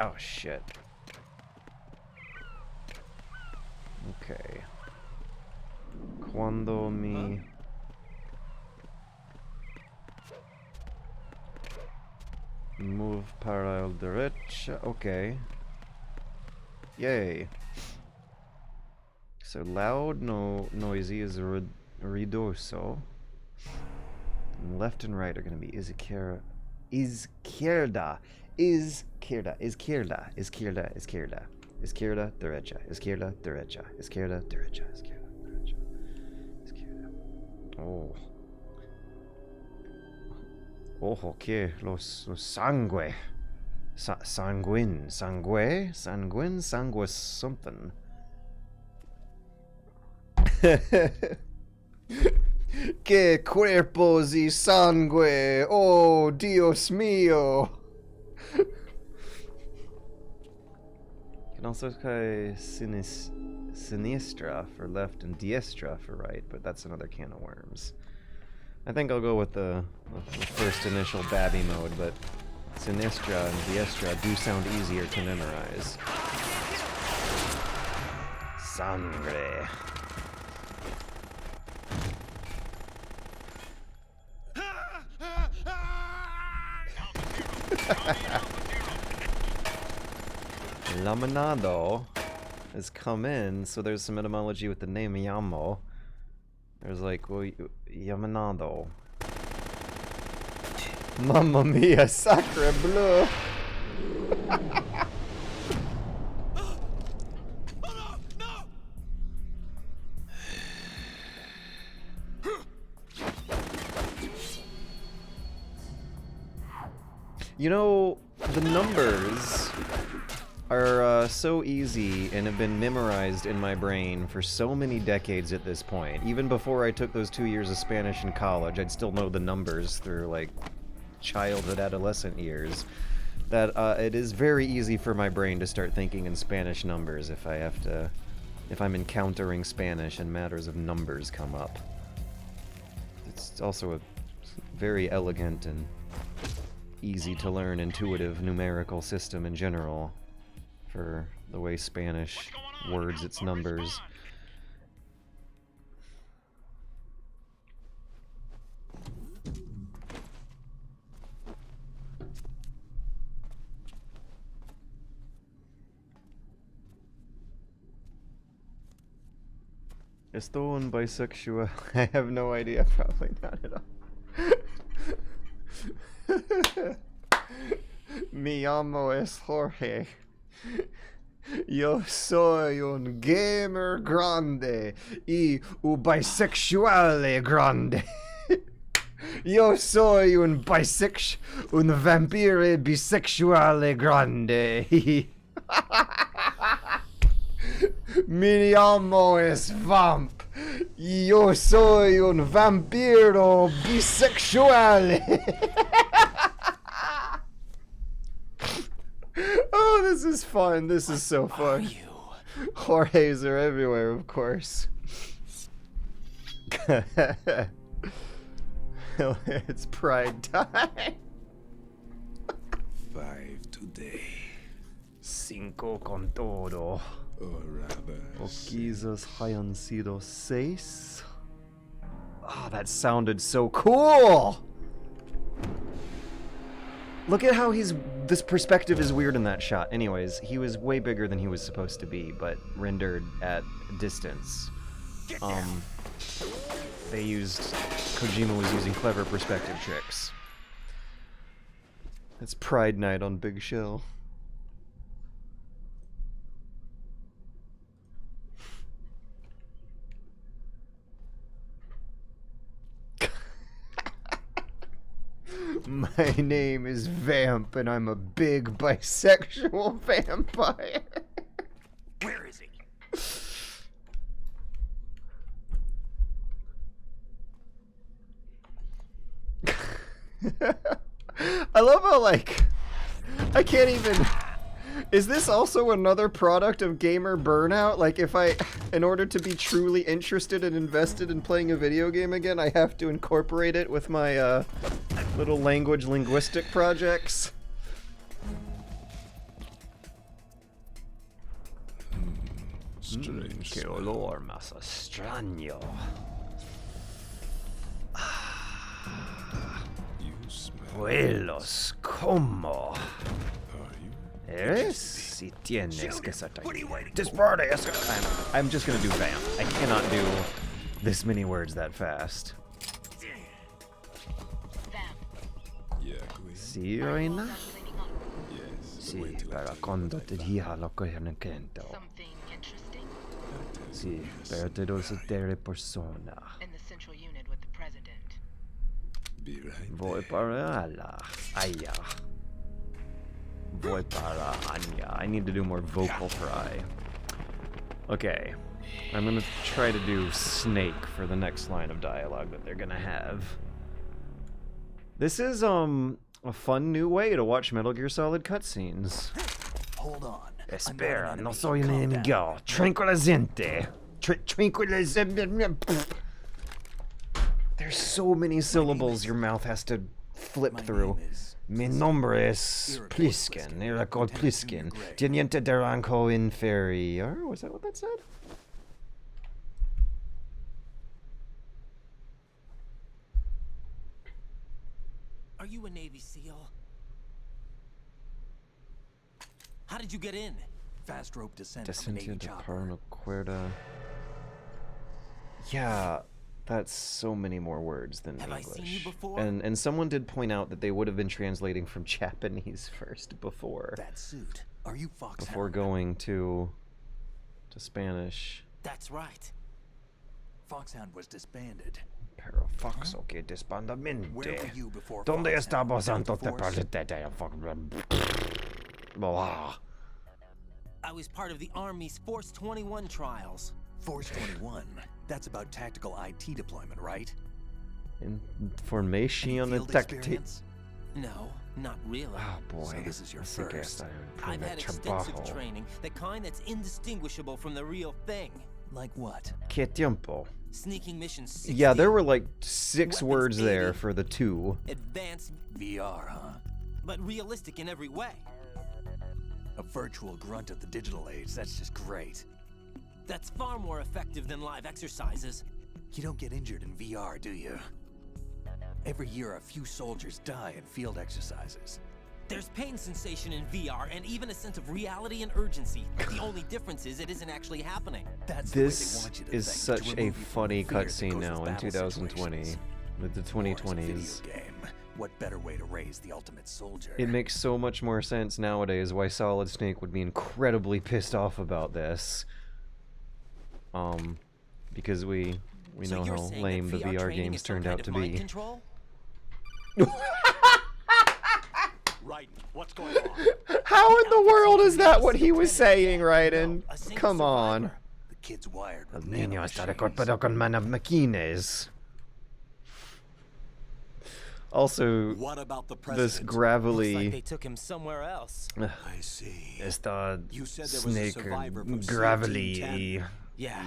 Oh shit. Okay. Cuando mi... Move para el derecha. Okay. Yay. So loud, no noisy is ruidoso. And left and right are going to be izquierda, izquierda, izquierda, izquierda, izquierda, izquierda, izquierda, derecha, izquierda, derecha, izquierda, derecha, izquierda, derecha, izquierda. Oh. Ojo, que los sangue. Sanguine, sangue something. Que cuerpos y sangue, oh Dios mío. Can also say sinistra for left and diestra for right, but that's another can of worms. I think I'll go with the first initial babby mode, but sinistra and diestra do sound easier to memorize. Sangre. Laminado has come in, so there's some etymology with the name Yamo. There's like, well, Yamanado. Mamma mia, sacre bleu! You know, the numbers are so easy and have been memorized in my brain for so many decades at this point. Even before I took those 2 years of Spanish in college, I'd still know the numbers through, like, childhood, adolescent years. That it is very easy for my brain to start thinking in Spanish numbers if I'm encountering Spanish and matters of numbers come up. It's also a very elegant and easy to learn intuitive numerical system in general for the way Spanish words its numbers. Esto un bisexual? I have no idea, probably not at all. Mi amo es Jorge. Yo soy un gamer grande y un bisexual grande. Yo soy un vampire bisexual grande. Mi amo es vamp. Yo soy un vampiro bisexual. Oh, this is fun. This is so fun. Jorge's are everywhere, of course. It's pride time.
5 today.
5 con todo.
Or rather,
O quizás hayan sido 6. Oh, that sounded so cool! Look at how this perspective is weird in that shot. Anyways, he was way bigger than he was supposed to be, but rendered at distance. Kojima was using clever perspective tricks. It's Pride Night on Big Shell. My name is Vamp, and I'm a big bisexual vampire.
Where is he?
I love how, like, I can't even... Is this also another product of gamer burnout? Like, if I, in order to be truly interested and invested in playing a video game again, I have to incorporate it with my, little linguistic projects?
Strange.
Que olor más extraño.
You smell.
Huelos como.
Are you?
Eres si tienes que ser disparate. I'm just gonna do vamp. I cannot do this many words that fast.
Yeah, Queen.
Si, reina?
Yes.
Si,
Wait till I
pero
tell you
cuando
what I
te
got.
diga lo que yo no entiendo.
Something interesting?
Si, pero te doy persona.
In the central unit with the president.
Be right
Voy
there.
para la Aya. Voy para Anya. I need to do more vocal fry. Okay. I'm gonna try to do Snake for the next line of dialogue that they're gonna have. This is, a fun new way to watch Metal Gear Solid cutscenes.
Hold on.
Espera, no soy un enemigo. Tranquilizante. Tranquilizante. There's so many syllables your mouth has to flip through. Mi nombre es Pliskin. Iracol Pliskin. Teniente de rango inferior. Was that what that said?
Are you a Navy SEAL? How did you get in?
Fast rope descent from a Navy
Descendia de
chopper.
Parno Cuerda. Yeah, that's so many more words than
Have I
English.
seen you before?
And someone did point out that they would have been translating from Japanese first before.
That suit. Are you Foxhound?
Before going to Spanish.
That's right.
Foxhound was disbanded.
Pero Foxo que disbandamente.
Where were you before
¿Dónde
Foxhound?
estamos
Delta
antes
Force?
Blah.
I was part of the Army's Force 21 trials.
Force 21. That's about tactical IT deployment, right?
Information
Any field
tactic.
experience?
No, not really.
Oh boy.
So this is your
Así que
first.
está en
I've
primer
had extensive
trabajo.
training, the kind that's indistinguishable from the real thing.
Like what?
¿Qué tiempo?
Sneaking mission 60.
Yeah, there were like 6
Weapons
words there
80.
for the 2.
Advanced,
VR, huh?
but realistic in every way.
A virtual grunt of the digital age. That's just great.
That's far more effective than live exercises.
You don't get injured in VR, do you? Every year, a few soldiers die in field exercises.
There's pain sensation in VR and even a sense of reality and urgency. The only difference is it isn't actually happening.
That's the way they
This
want you to
is
think, to
such a
remove you from
funny
the fear that
cutscene
goes
now
with
in
battle
2020
situations.
with the
War is a
2020s.
video game. What better way to raise the ultimate soldier?
It makes so much more sense nowadays why Solid Snake would be incredibly pissed off about this. Because we
So
know
you're
how
saying
lame
that
the
VR
VR
training
games
is some
turned
kind
out
of
to
mind
be.
control?
Right. What's going on?
How in the world is that what he was saying, Raiden?
A single
Come on.
survivor.
The kid's wired
El
with
niño está
nanomachines.
recortado con maquines. Also,
What about the
this
president?
Looks like
gravelly
they took him somewhere else.
I see.
esta
You said there was a
snake
survivor from
gravelly.
Yeah.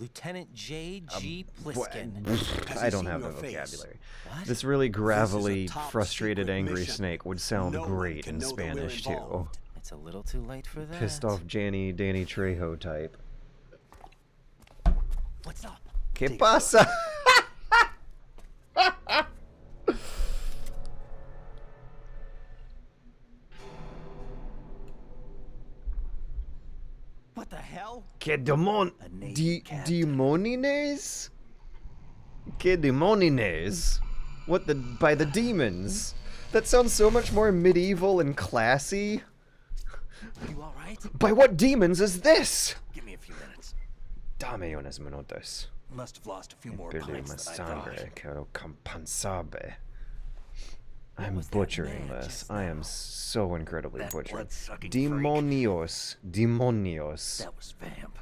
Lieutenant J.G.
Boy,
Pliskin.
Has
I
he
don't
seen
have
your
the
face?
vocabulary.
What?
This really gravelly,
top
frustrated,
secret
angry
mission.
snake would sound
No one
great
can
in
know that we're
Spanish too.
involved.
It's a little too late for that.
Pissed off Danny Trejo type.
What's up?
¿Qué
Take a
pasa?
What the hell?
¿Qué
A Navy captain.
demonines? ¿Qué demonines? What the by the demons? That sounds so much more medieval and classy.
You alright?
By what demons is this?
Give me a few minutes.
Dame unos minutos.
Must have lost a few more
Perdí
pints
más
than I thought.
sangre que lo compensable. I'm butchering this. I am so incredibly butchering.
blood-sucking
Demonios. Demonios.
That was vamp.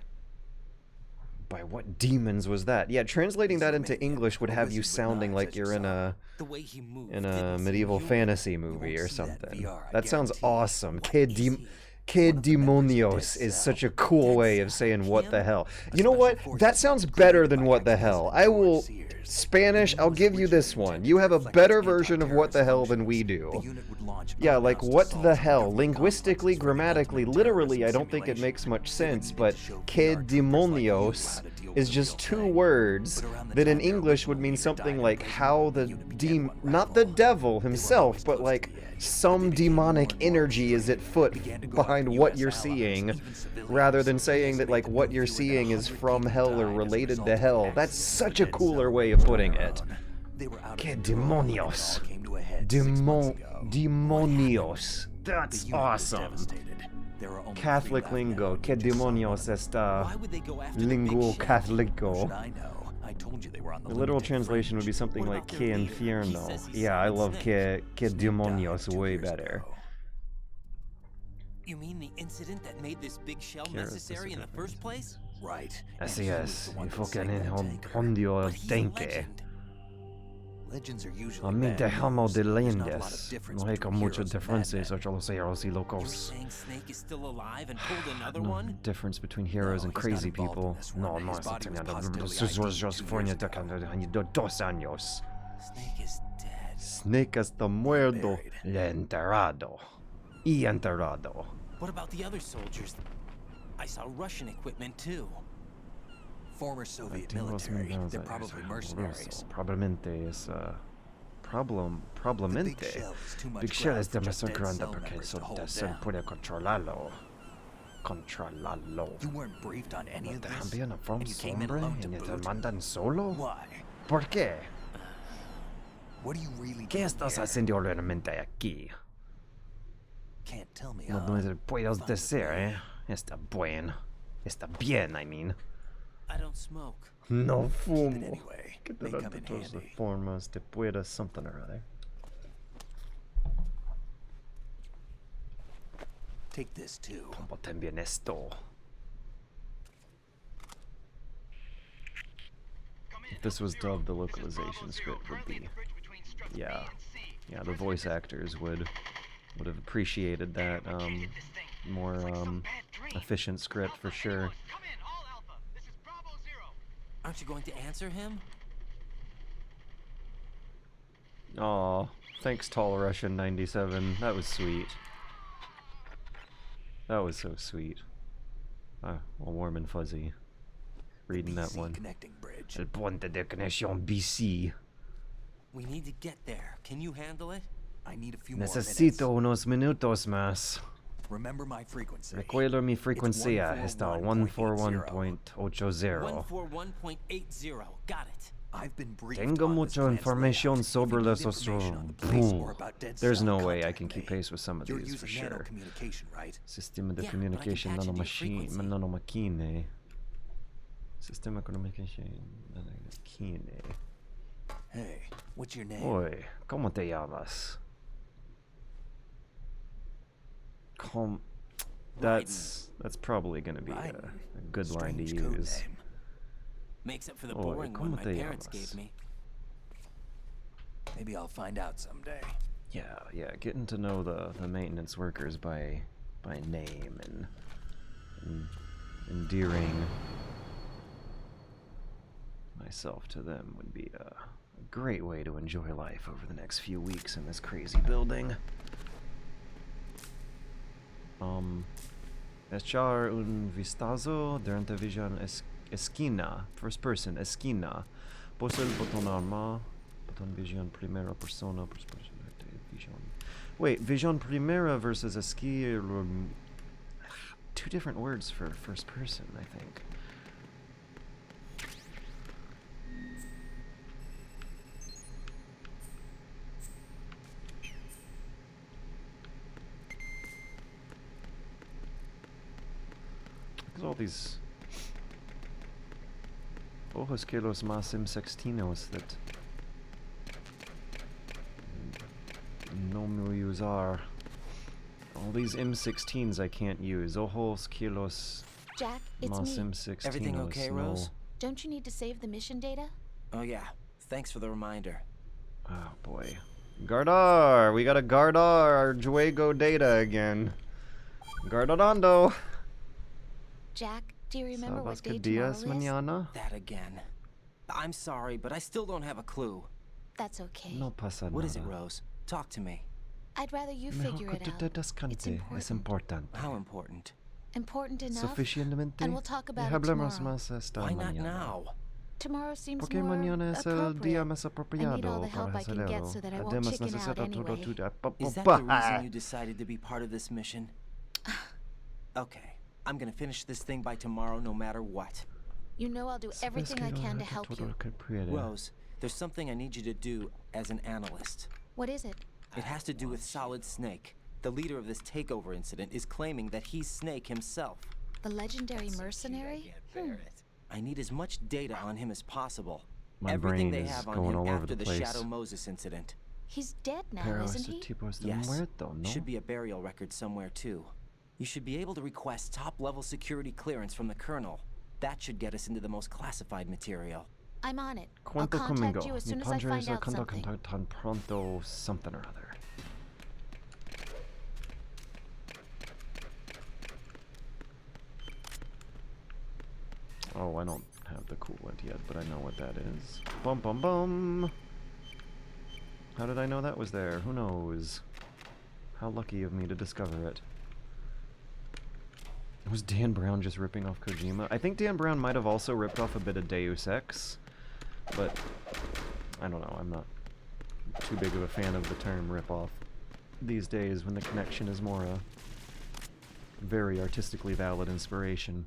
By what demons was that? Yeah, translating that into English would have you sounding like you're in a medieval fantasy movie or something. That sounds awesome. Que demonios is such a cool way of saying what the hell. You know what? That sounds better than what the hell. I will... Spanish, I'll give you this one. You have a better version of what the hell than we do. Yeah, like what the hell? Linguistically, grammatically, literally, I don't think it makes much sense, but que demonios is just two words that in English would mean something like how the not the devil himself, but like some demonic energy is at foot behind what you're seeing, rather than saying that like what you're seeing is from hell or related to hell. That's such a cooler way of putting it. Que demonios. Demonios. That's awesome. Catholic lingo. Que demonios esta linguo catholico. The literal translation would be something like que infierno. Yeah, I love que demonios way better.
You mean the incident that made this big shell necessary in the first place?
Right.
Así es. Enfocan en hondio denke.
Legends are usually
A mí
bad
dejamos de
news. There's not a lot of
leyendas.
difference
No hay
between
mucha
heroes and
diferencia
madmen.
entre los héroes y
You're
locos.
saying Snake is still alive and pulled another
No
one?
difference between heroes and
he's not
crazy
involved in
people.
this
No,
one.
no,
His
es
body was
enseñado.
positively
Sus
ID'd
rostros
2
fueron
years ago.
de 2 años.
Snake is dead.
Snake está muerto. Enterrado. Y enterrado.
What about the other soldiers? I saw Russian equipment too.
Former Soviet military. They're probably mercenaries.
Probablemente es probablemente. Big Shell es demasiado grande porque eso se puede controlarlo. Controlarlo.
You weren't briefed on any of
¿Te
this?
cambian a forma
And you came in
sombra
alone
y
to
te
boot?
mandan solo?
Why?
¿Por qué?
What do you really
¿Qué
do
estás
here?
haciendo realmente aquí?
Can't tell me,
No
huh?
te puedo decir, ¿eh? Está bueno. Está bien, I mean.
I don't smoke.
No fumo.
Anyway,
Que
may come
durante
in
todas las
handy.
formas te pueda something or other.
Take this too.
Como también esto. If this was dubbed, the localization script would be... Yeah. Yeah, the voice actors would have appreciated that more efficient script for sure.
Aren't you going to answer him?
Aw, thanks Tall Russian 97. That was sweet. That was so sweet. All warm and fuzzy. Reading that one.
Connecting bridge.
El puente de conexión BC.
We need to get there. Can you handle it?
I need a few more
Necesito
minutes.
unos minutos más.
Remember my frequency.
Recuerdo mi frecuencia. Está 141.80.
141.80. Got it.
I've been briefed
Tengo
on this
mucha
plan's
información
layout.
sobre
If you
los
need information on the place or about Dead
There's
Cell,
no way I
contact
can keep
me.
pace with some of
You're
these for
using
sure.
nano-communication, right?
Sistema de
Yeah, but I can
communication
patch into your
nanomachine.
frequency.
Nanomachine. Sistema de communication nanomachine.
Hey, what's your name?
Oi, ¿cómo te llamas? That's probably gonna be a good line to
Strange code
use.
name.
Makes up for the
Oi,
boring one
¿cómo
my
te
parents
llamas?
gave me.
Maybe I'll find out someday.
Yeah, getting to know the maintenance workers by name and endearing myself to them would be a great way to enjoy life over the next few weeks in this crazy building. Echar un vistazo durante visión esquina, first person, esquina. Pulsa el botón arma, botón visión primera persona, visión. Wait, visión primera versus esquí, two different words for first person, I think. All these ojos que los más insectinos that clues are. All these M16s I can't use. Ojos, kilos,
Jack, it's
mas
me.
M16.
Everything okay, Rose?
Don't you need to save the mission data?
Oh yeah, thanks for the reminder.
Oh boy. Gardar! We got a Gardar Juego data again. Gardadondo!
Jack, do you remember
Sabas
what day
que
tomorrow
días
is?
mañana?
That again. I'm sorry, but I still don't have a clue.
That's okay.
No pasa nada.
What is it, Rose? Talk to me.
I'd rather you
Mejor
figure
que
it
tú
out.
te das cante. Es importante.
How important?
Important enough.
Suficientemente.
And we'll talk about
Y
it
hablemos
tomorrow.
más esta
Why not
mañana.
now?
Tomorrow seems
Porque
more
mañana es el día
appropriate.
más
I need all
apropiado
the help
para
I can get
hacerlo.
so that I won't
Además
chicken out
necesita todo
anyway.
tu...
Is that the reason you decided to be part of this mission? Okay, I'm gonna finish this thing by tomorrow no matter what.
You know I'll do everything I can to help you.
Rose, there's something I need you to do as an analyst.
What is it?
It has to do with Solid Snake. The leader of this takeover incident is claiming that he's Snake himself.
The legendary mercenary?
I need as much data on him as possible.
My
Everything
brain
they
is
have on
going
him
all over
after
the
the
place.
Shadow Moses incident.
He's dead now,
Pero
isn't
ese
he?
tipo está
Yes.
muerto, ¿no?
Should be a burial record somewhere too. You should be able to request top-level security clearance from the Colonel. That should get us into the most classified material.
I'm on it. I'll
Cuento
contact
conmigo.
you as
Mi
soon as I
padre
find
se
out
cuenta
something.
tan pronto something or other. Oh, I don't have the coolant yet, but I know what that is. Bum bum bum! How did I know that was there? Who knows? How lucky of me to discover it. Was Dan Brown just ripping off Kojima? I think Dan Brown might have also ripped off a bit of Deus Ex, but I don't know, I'm not too big of a fan of the term rip-off these days when the connection is more a very artistically valid inspiration.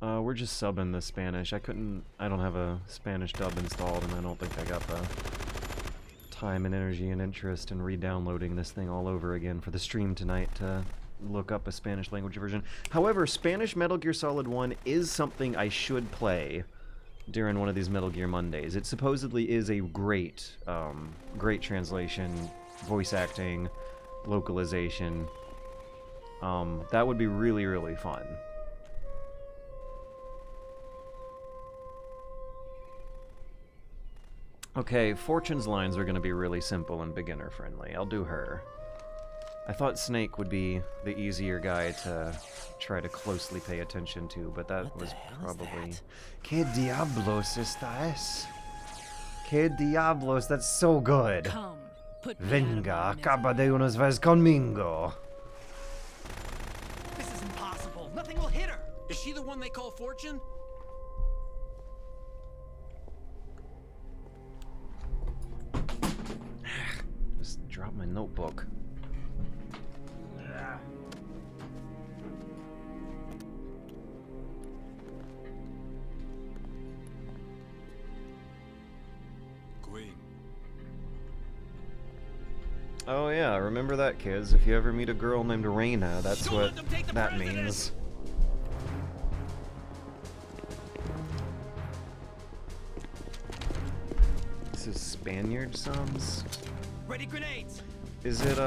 We're just subbing the Spanish. I don't have a Spanish dub installed, and I don't think I got the time and energy and interest in re-downloading this thing all over again for the stream tonight to look up a Spanish language version. However, Spanish Metal Gear Solid 1 is something I should play during one of these Metal Gear Mondays. It supposedly is a great translation, voice acting, localization. That would be really, really fun. Okay, Fortune's lines are going to be really simple and beginner-friendly. I'll do her. I thought Snake would be the easier guy to try to closely pay attention to, but that was probably... Que diablos estas? Que diablos, that's so good!
Come, put me
Venga, acaba de unas vez conmigo!
This is impossible. Nothing will hit her. Is she the one they call Fortune?
Just drop my notebook.
Queen.
Oh yeah, remember that, kids. If you ever meet a girl named Reina, that's what that means. This is Spaniard sums?
Ready grenades.
Is it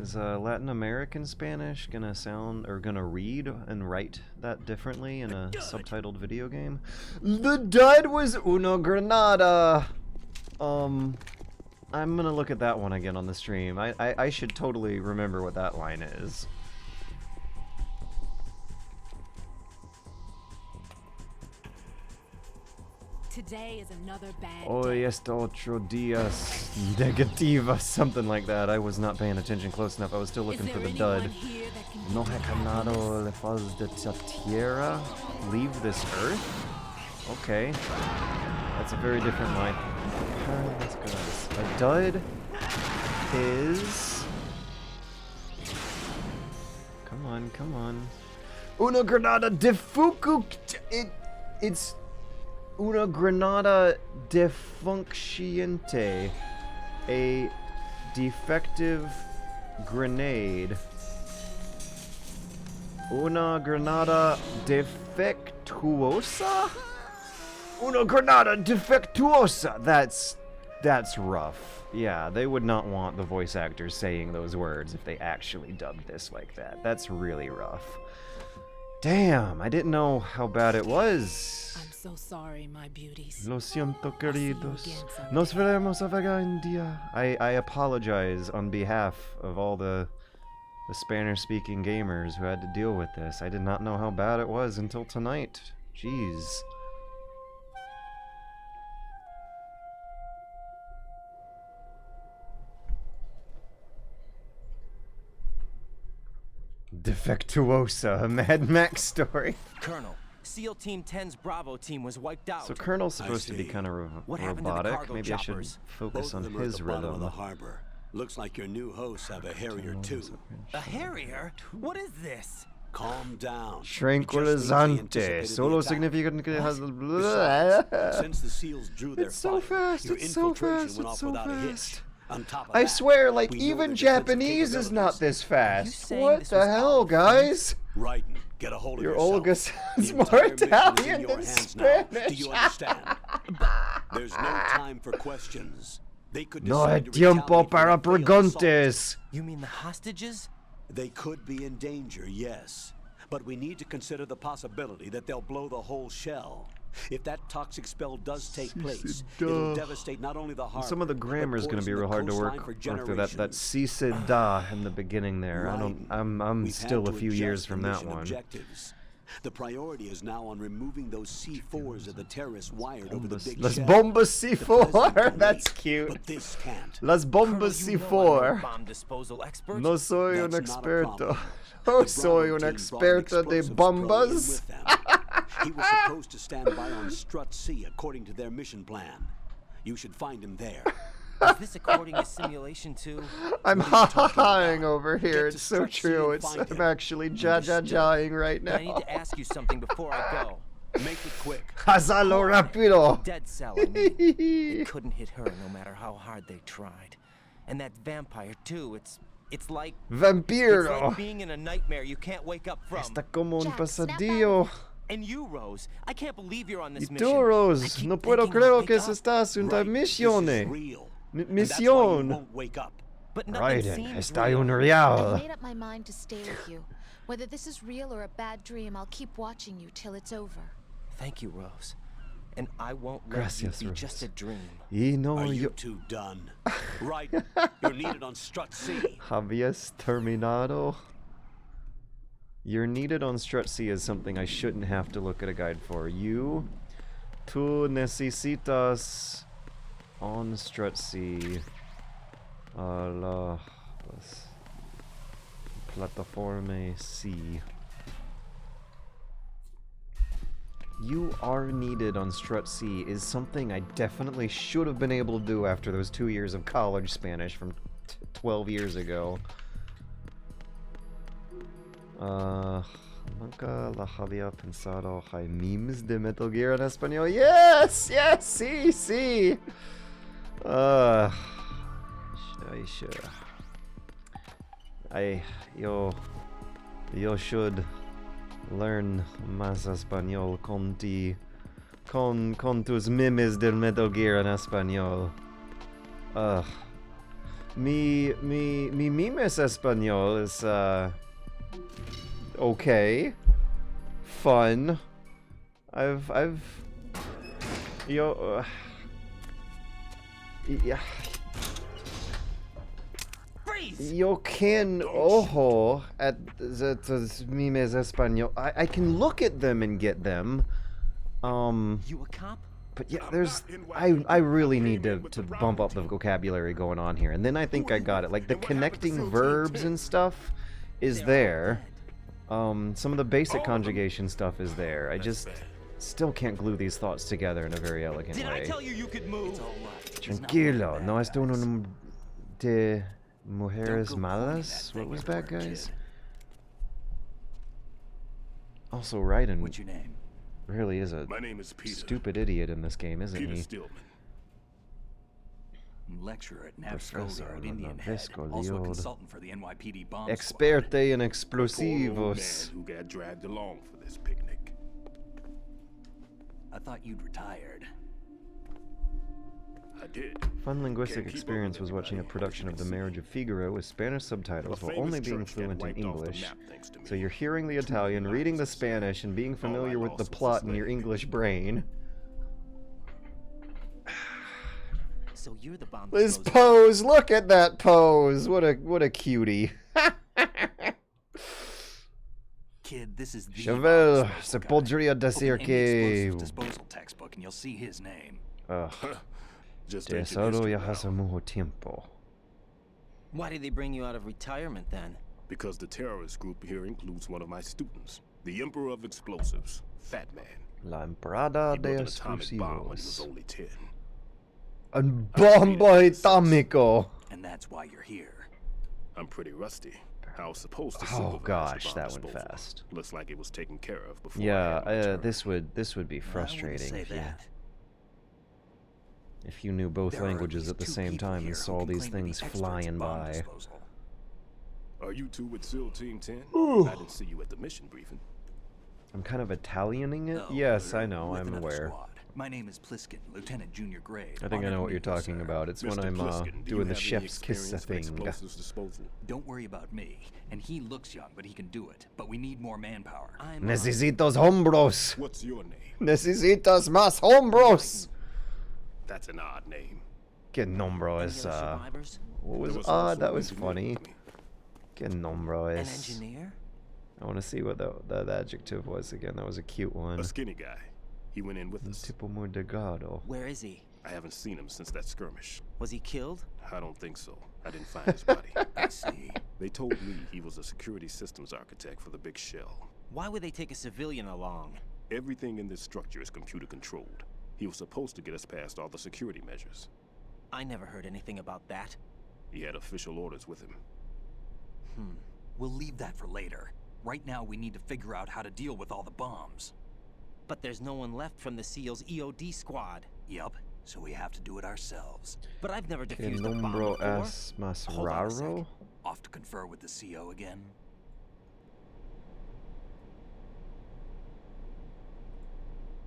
is Latin American Spanish gonna sound or gonna read and write that differently in a subtitled video game? The dud was una granada. I'm gonna look at that one again on the stream. I should totally remember what that line is.
Today is another bad
Hoy es otro días negativa, something like that. I was not paying attention close enough. I was still looking for the dud. No he ganado le faz de esta tierra. Leave this earth? Okay. That's a very different line. Let's go. A dud is... Come on, come on. Una granada de fuku... It's... Una granada defunctiente. A defective grenade. Una granada defectuosa? Una granada defectuosa! That's That's rough. Yeah, they would not want the voice actors saying those words if they actually dubbed this like that. That's really rough. Damn, I didn't know how bad it was.
I'm so sorry, my beauties.
Lo siento, queridos. Nos veremos algún día. I apologize on behalf of all the Spanish-speaking gamers who had to deal with this. I did not know how bad it was until tonight. Jeez. Defectuosa, a Mad Max story.
Colonel, SEAL Team 10's Bravo team was wiped out.
So Colonel's supposed to be kind of robotic. Maybe I should focus on his rhythm.
Of the harbor. Looks like your new hosts have a Harrier too.
A Harrier? What is this?
Calm down.
Tranquilizante. Solo significa que has.
Since the SEALs drew their
It's so fast.
your
It's so
infiltration
fast.
went
It's
off
so
without a hitch.
fast.
On top of
I
that,
swear, like,
we know
even
their
Japanese
defensive
is not this fast.
saying
What
this
the
was
hell, guys?
Right, get a hold of
Your
yourself.
Olga
The
sounds
entire
more
mission is in
Italian
your
than
hands now.
Spanish.
Do you understand? There's no time for questions. They could
No hay
decide to
tiempo
retaliate for
para
that failed assault.
preguntas.
You mean the hostages?
They could be in danger, yes. But we need to consider the possibility that they'll blow the whole shell. If that toxic spell does take place, it'll devastate not only the harbor.
Some of the grammar is going to be real hard to work through. That si se da in the beginning there. I'm still a few years from that one.
Objectives. The priority is now on removing those C4s that the terrorists wired over the big
Las
shell.
bombas C4. That's cute.
But this can't.
Las bombas C4.
Bomb disposal expert?
No soy un
That's not a
experto.
problem.
No
The
soy un
Bravo team brought an
experto de
explosives pro in
bombas.
with them. He was supposed to stand by on Strut C according to their mission plan. You should find him there.
Is this according to simulation too?
I'm ha-ha-haing over here.
Get to
It's so
Strut C
true.
and find
I'm
him.
actually ja-ja-jaing right
I need
now.
to ask you something before I go.
Make it quick.
Hazalo rapido.
Dead cell, I mean. They couldn't hit her no matter how hard they tried. And that vampire too, it's like... It's
Vampiro.
like being in a nightmare you can't wake up from.
Está como un
Jack, snap
pasadillo.
And you, Rose, I can't believe you're on
Y
this mission.
tú,
I
Rose,
keep
no puedo
thinking I'll
creer
wake
que
up.
estás en una
Right, this is
misione.
real. And that's why you
Misión.
won't wake up.
But nothing
Raiden,
seems
está
real.
un
I've
real.
made up my mind to stay with you. Whether this is real or a bad dream, I'll keep watching you till it's over.
Thank you, Rose. And I won't let
Gracias,
you be
Rose.
just a dream.
Y no
Are you
yo
two done? Right. You're needed on Strut C.
habías terminado. You're needed on Strut C is something I shouldn't have to look at a guide for. Tú necesitas on Strut C las plataforma C. You are needed on Strut C is something I definitely should have been able to do after those 2 years of college Spanish from 12 years ago. Nunca la había pensado. Hay memes de Metal Gear en español. Yes, yes, sí, sí. Yo should learn más español con tus memes del Metal Gear en español. Mi memes español is okay, fun. Yo can ojo at the memes español. I can look at them and get them.
You a cop?
But yeah, I really need to bump up the vocabulary going on here. And then I think I got it. Like the connecting verbs and stuff is there. Some of the basic conjugation stuff is there. I just still can't glue these thoughts together in a very elegant way.
Did I tell you you could move?
Tranquilo, no esto uno de mujeres malas. What was that, guys? Also, Raiden.
What's your name?
Really is a
My name is Peter.
stupid idiot in this game, isn't
Peter
he?
Stillman.
Lecturer at
Professor
Navscolia at Indian Head.
Navscolia.
Also a consultant for the NYPD bomb
Experte en
Poor old
explosivos.
man who got dragged along for this picnic.
I thought you'd retired.
I did.
Fun linguistic
Can't keep up
experience
with
was watching a
everybody,
production
as
of
you
The
can
Marriage of Figaro with Spanish subtitles
A
while only
famous
being
church got
fluent in
wiped off the
English.
map thanks to me.
So you're hearing the Italian, reading the Spanish, and being familiar with the plot in your English brain.
So you're the bomb
This
disposer.
pose! Look at that pose! What a cutie.
Kid, this is the
Chauvel,
bomb
se
disposal guy.
podría
Open
decir
any
que...
explosives disposal textbook and you'll see his name.
Ugh.
Just
De
ancient
eso
history
ya
now.
hace mucho tiempo.
Why did they bring you out of retirement then?
Because the terrorist group here includes one of my students, the Emperor of Explosives, Fat Man.
La Emperada
He
de
built an atomic bomb when he was
Explosivos.
only 10.
Un bombo atómico!
And that's why you're here.
I'm pretty rusty. I was supposed to
Oh
supervise
gosh,
the bomb
that went
disposal.
fast.
Looks like it was taken care of before I
Yeah,
had my turn.
this would be frustrating
say
if
that.
if you knew both
There are at
languages
least
at the
two
same
people
time
here
and
who
saw
can
these
claim to be
things
experts
flying
in bomb
by.
disposal.
Are you two with SEAL Team 10? I didn't see you at the mission briefing.
I'm kind of Italianing it?
No,
Yes,
we're
I know,
with
I'm
another
aware.
squad. My name is Pliskin, Lieutenant Junior Grade.
I think I
Honored
know
to
what you're
meet you,
talking
sir.
about. It's when
Mr.
I'm
Pliskin, do
doing
you
the
have any
chef's kiss
experience with
thing.
explosives disposal?
Don't worry about me. And he looks young, but he can do it. But we need more manpower.
Necesitos hombros!
What's your name?
Necesitas más hombros!
That's an odd name.
Que nombro es, what was
There was
odd?
also
That
an
was
engineer
funny.
with me.
Que nombro
An
es...
engineer?
I want to see what that adjective was again. That was a cute one.
A skinny guy. He went in with us.
Tipo muy delgado.
Where is he?
I haven't seen him since that skirmish.
Was he killed?
I don't think so. I didn't find his body.
I see.
They told me he was a security systems architect for the big shell.
Why would they take a civilian along?
Everything in this structure is computer controlled. He was supposed to get us past all the security measures.
I never heard anything about that.
He had official orders with him.
We'll leave that for later. Right now, we need to figure out how to deal with all the bombs.
But there's no one left from the SEAL's EOD squad.
Yup, so we have to do it ourselves.
But I've never
Que
defused a bomb
nombro
before.
es más
Hold on a sec.
raro?
Off to confer with the CO again.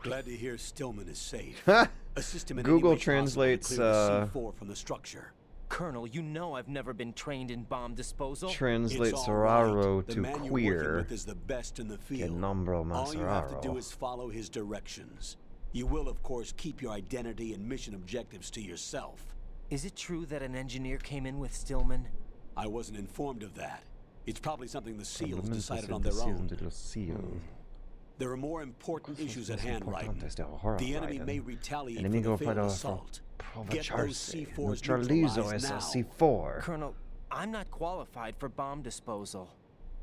Glad to hear Stillman is safe.
Ha!
Assist him in
Google
any way possible to
translates,
clear the C4 from the structure.
Colonel, you know I've never been trained in bomb disposal.
Translates
It's all right.
raro
The
to
man you're working
queer.
with is the best in the
Que
field.
nombro más
All you have to do
raro.
is follow his directions. You will, of course, keep your identity and mission objectives to yourself.
Is it true that an engineer came in with Stillman?
I wasn't informed of that. It's probably something the SEALs
Probablemente
decided
se
on their
deciden
own.
de los SEALs.
There are more important
Cosas
issues at
más
hand right
importantes de ahora,
The enemy
Biden.
may retaliate
Enemigo
for the failed
para
assault. Get those
aprovecharse.
C4s
Neutralizo
neutralized
esa
now.
C4.
Colonel, I'm not qualified for bomb disposal.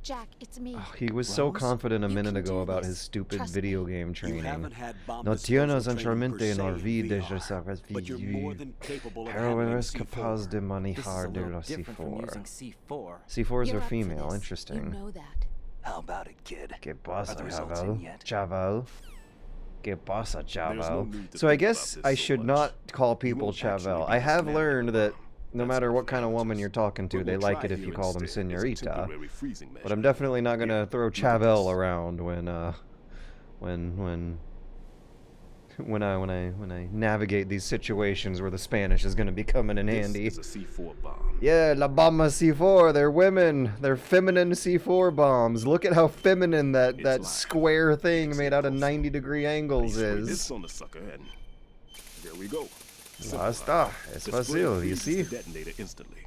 Jack, it's me.
Oh, he was so
Rose?
confident a
You
minute
can
ago
do
about
this.
his stupid
Trust
video
me.
game
You
training.
haven't had bomb
No
disposal
tienes
training per
anteriormente en
se in
olvides
VR,
esa
but you're more than capable of
Pero
handling
eres capaz
C4.
de
This is a
manejar de
little
los
different from using
C4.
C4.
C4s
You're
are
up for
female,
this.
interesting.
You know that.
How about it, kid?
¿Qué
Are
pasa,
the results
chaval?
in yet?
Chaval? ¿Qué pasa,
no
chaval?
need to
So I
think
guess
about this
I
so
should
much.
not call
You
people
won't actually
chaval.
be
I have
dismantled.
learned that no
That's
matter
not
what kind of woman
formality.
you're talking to,
What
they
we'll
like
try
it if
here
you call them
instead is a
señorita.
temporary freezing
But I'm
measure.
definitely not gonna
Here,
throw
look at
chaval
this.
around when I navigate these situations where the Spanish is gonna be coming in handy.
This is a C4 bomb.
Yeah, La Bomba C4. They're women. They're feminine C4 bombs. Look at how feminine that
live.
square thing made out of 90-degree angles
Spray this
is.
on the sucker and there we go.
Ya está. Es
The spray
fácil, you
freezes
see?
the detonator instantly.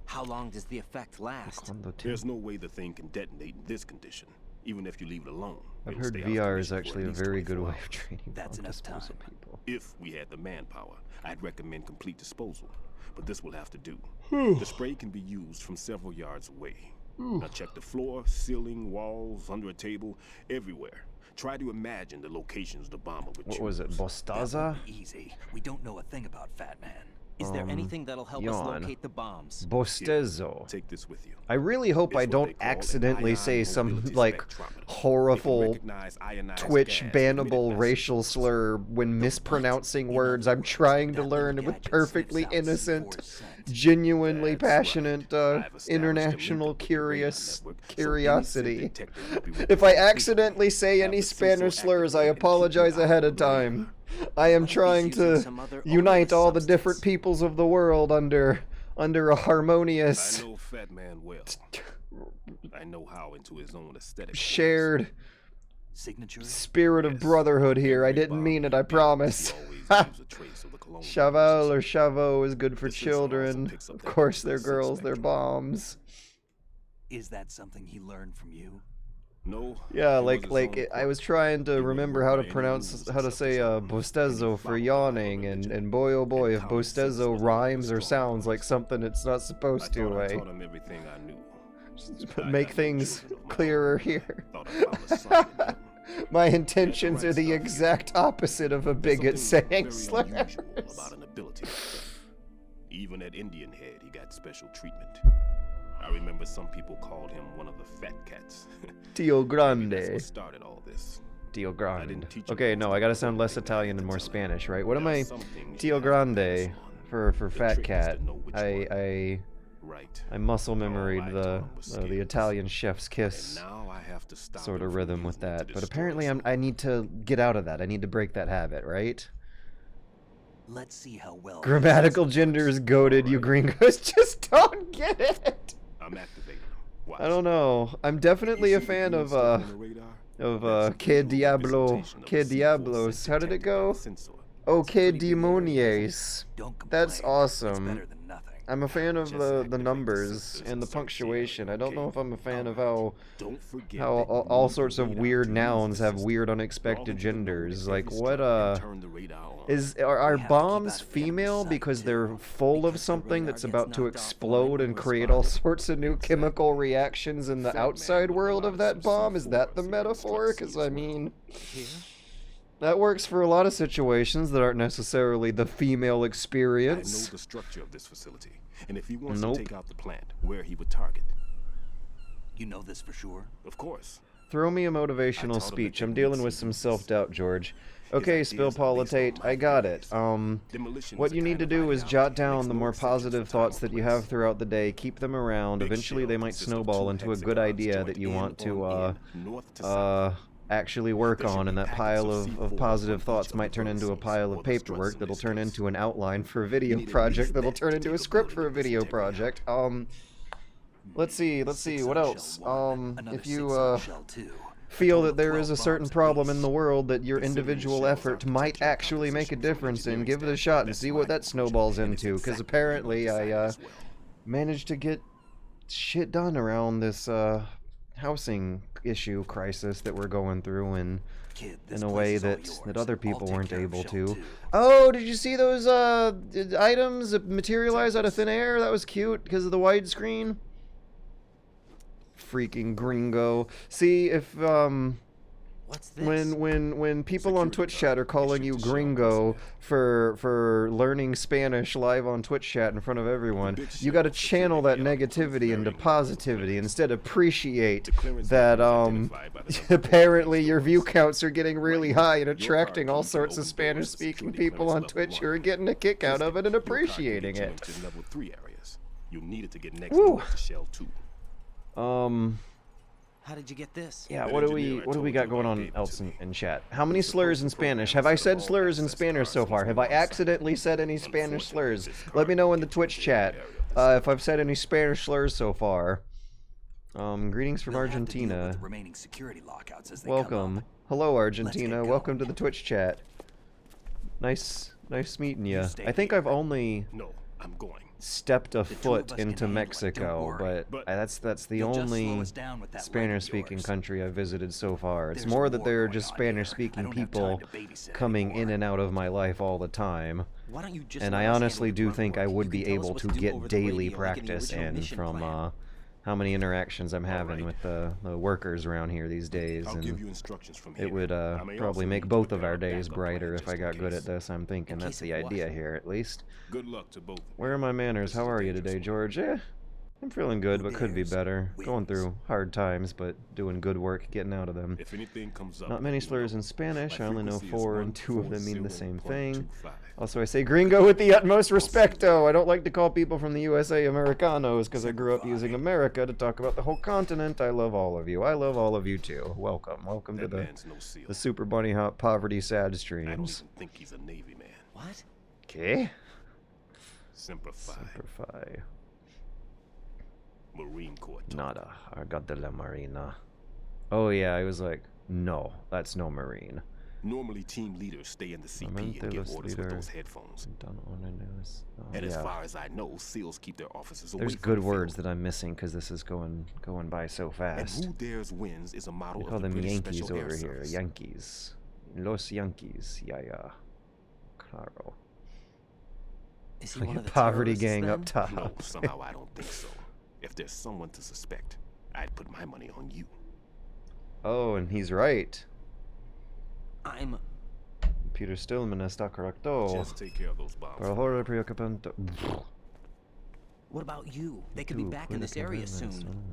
How long does the effect last?
Cuando te-
There's no way the thing can detonate in this condition, even if you leave it alone.
I've
It'll
heard
stay out of
VR is
commission for
actually
at
a
least
very good
24
way of
hours.
training
That's
bomb
enough
disposal
time.
people.
If we had the manpower, I'd recommend complete disposal, but this will have to do. The spray can be used from several yards away. Now check the floor, ceiling, walls, under a table, everywhere. Try to imagine the locations the bomber would choose.
What was it,
That
Bostaza?
would be easy. We don't know a thing about Fat Man.
Is there anything that'll help us
yawn.
locate the bombs?
Bostezo.
Take this with you.
I really hope I
It's what
don't
they call an
accidentally
ion
say some,
mobility
like,
spectrometer. It can
horrible
recognize ionized
Twitch
gas
bannable
emitted by
racial slur when mispronouncing words I'm trying to learn with perfectly innocent, genuinely passionate, international curiosity. If I accidentally say any Spanish slurs, I apologize ahead of time. I am trying to unite all the different peoples of the world under a harmonious.
I know Fat Man well. I know how into his own aesthetic.
Shared
signature
spirit of brotherhood here. I didn't mean it, I promise. Chaval or Chavo is good for children. Of course they're girls, they're bombs.
Is that something he learned from you?
No.
Yeah, I was trying to remember how to say bostezo for yawning, and boy oh boy, if bostezo rhymes or sounds like something it's not supposed to,
I taught him everything I knew.
Make things clearer here. My intentions are the exact opposite of a bigot saying slurs.
About an ability. Even at Indian Head, he got special treatment. I remember some people called him one of the fat cats.
Tio Grande.
That's what started all this.
Tio Grande. Okay, no, I gotta sound less Italian and more Spanish, right? What am I? Tio Grande for fat cat. I muscle memoried the Italian chef's kiss sort of rhythm with that, but apparently I need to get out of that. I need to break that habit, right?
Let's see how well.
Grammatical gender is goated. You gringos just don't get it.
I'm activating.
I don't know. I'm definitely a fan of Que Diablos. How did it go? Oh, Que Demonies. That's awesome. I'm a fan of the numbers and the punctuation. I don't know if I'm a fan of how all sorts of weird nouns have weird unexpected genders. Like what are bombs female because they're full of something that's about to explode and create all sorts of new chemical reactions in the outside world of that bomb? Is that the metaphor? Because I mean, that works for a lot of situations that aren't necessarily the female experience.
I know the structure of this facility, and if he wants to take out the plant, where he would target.
You know this for sure?
Of course.
Throw me a motivational speech. I'm dealing with some self-doubt, George. Okay, Spill Politate, I got it. What you need to do is jot down the more positive thoughts that you have throughout the day. Keep them around. Eventually they might snowball into a good idea that you want to, actually work on, and that pile of positive thoughts might turn into a pile of paperwork that'll turn into an outline for a video project that'll turn into a script for a video project. Let's see, what else? If you, feel that there is a certain problem in the world that your individual effort might actually make a difference in, give it a shot and see what that snowballs into, because apparently I, managed to get shit done around this, housing issue crisis that we're going through, and in a way that other people weren't able to. Oh, did you see those items that materialize out of thin air? That was cute because of the widescreen. Freaking gringo. See, if
What's this?
when people on Twitch chat are calling you gringo for learning Spanish live on Twitch chat in front of everyone, you got to channel that negativity into positivity. Instead, appreciate that apparently your view counts are getting really high and attracting all sorts of Spanish-speaking people on Twitch who are getting a kick out of it and appreciating it.
You needed to get next door to Shell 2.
How did you get this?
Yeah, what do we got going on else in chat? How many slurs in Spanish? Have I said slurs in Spanish so far? Have I accidentally said any Spanish slurs? Let me know in the Twitch chat if I've said any Spanish slurs so far. Greetings from Argentina. Welcome. Hello, Argentina. Welcome to the Twitch chat. Nice meeting you. I think I've only stepped a foot into Mexico, but that's the only Spanish-speaking country I've visited so far. It's more that there are just Spanish-speaking people coming in and out of my life all the time. And I honestly do think I would be able to get daily practice in from how many interactions I'm having with the workers around here these days, and it would probably make both of our days brighter if I got good at this. I'm thinking that's the idea here, at least.
Good luck to both.
Where are my manners? How are you today, George? I'm feeling good, but could be better. Going through hard times, but doing good work, getting out of them.
If anything comes up,
not many slurs in Spanish. I only know 4, and 2 of them mean the same thing. Also, I say gringo with the utmost respecto. I don't like to call people from the USA Americanos because I grew up using America to talk about the whole continent. I love all of you. I love all of you too. Welcome. Welcome to the Super Bunny Hop Poverty Sad streams.
I don't even think he's a Navy man.
What?
Okay.
Simplify.
Simplify.
Marine Corps.
Nada. I got de la Marina. Oh yeah, I was like, no, that's no Marine.
Normally, team leaders stay in the CP and give orders with those headphones. And as far as I know, SEALs keep their officers away.
There's good words that I'm missing because this is going by so fast.
And who dares wins is a model
we call
of the
them
British
Yankees
Special Air
over here.
Service.
Yankees. Los Yankees. Yeah. Claro.
Is he one of the
poverty
terrorists,
gang
then?
up top.
No, somehow I don't think so. If there's someone to suspect, I'd put my money on you.
Oh, and he's right.
I'm...
Peter Stillman está correcto.
Just take care of those bombs.
Pero ahora preocupante.
What about you? They could be back in this area soon.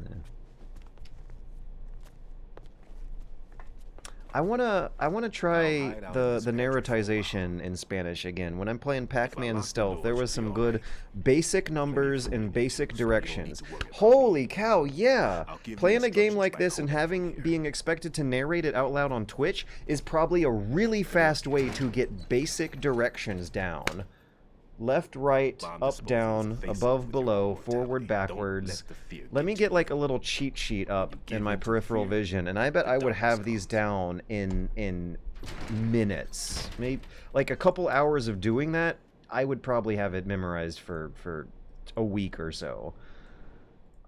I wanna try the narratization in Spanish again. When I'm playing Pac-Man Stealth, there was some good basic numbers and basic directions. Holy cow, yeah! Playing a game like this and being expected to narrate it out loud on Twitch is probably a really fast way to get basic directions down. Left, right, up, down, above, below, forward, backwards. Let me get like a little cheat sheet up in my peripheral vision, and I bet I would have these down in minutes. Maybe like a couple hours of doing that, I would probably have it memorized for a week or so.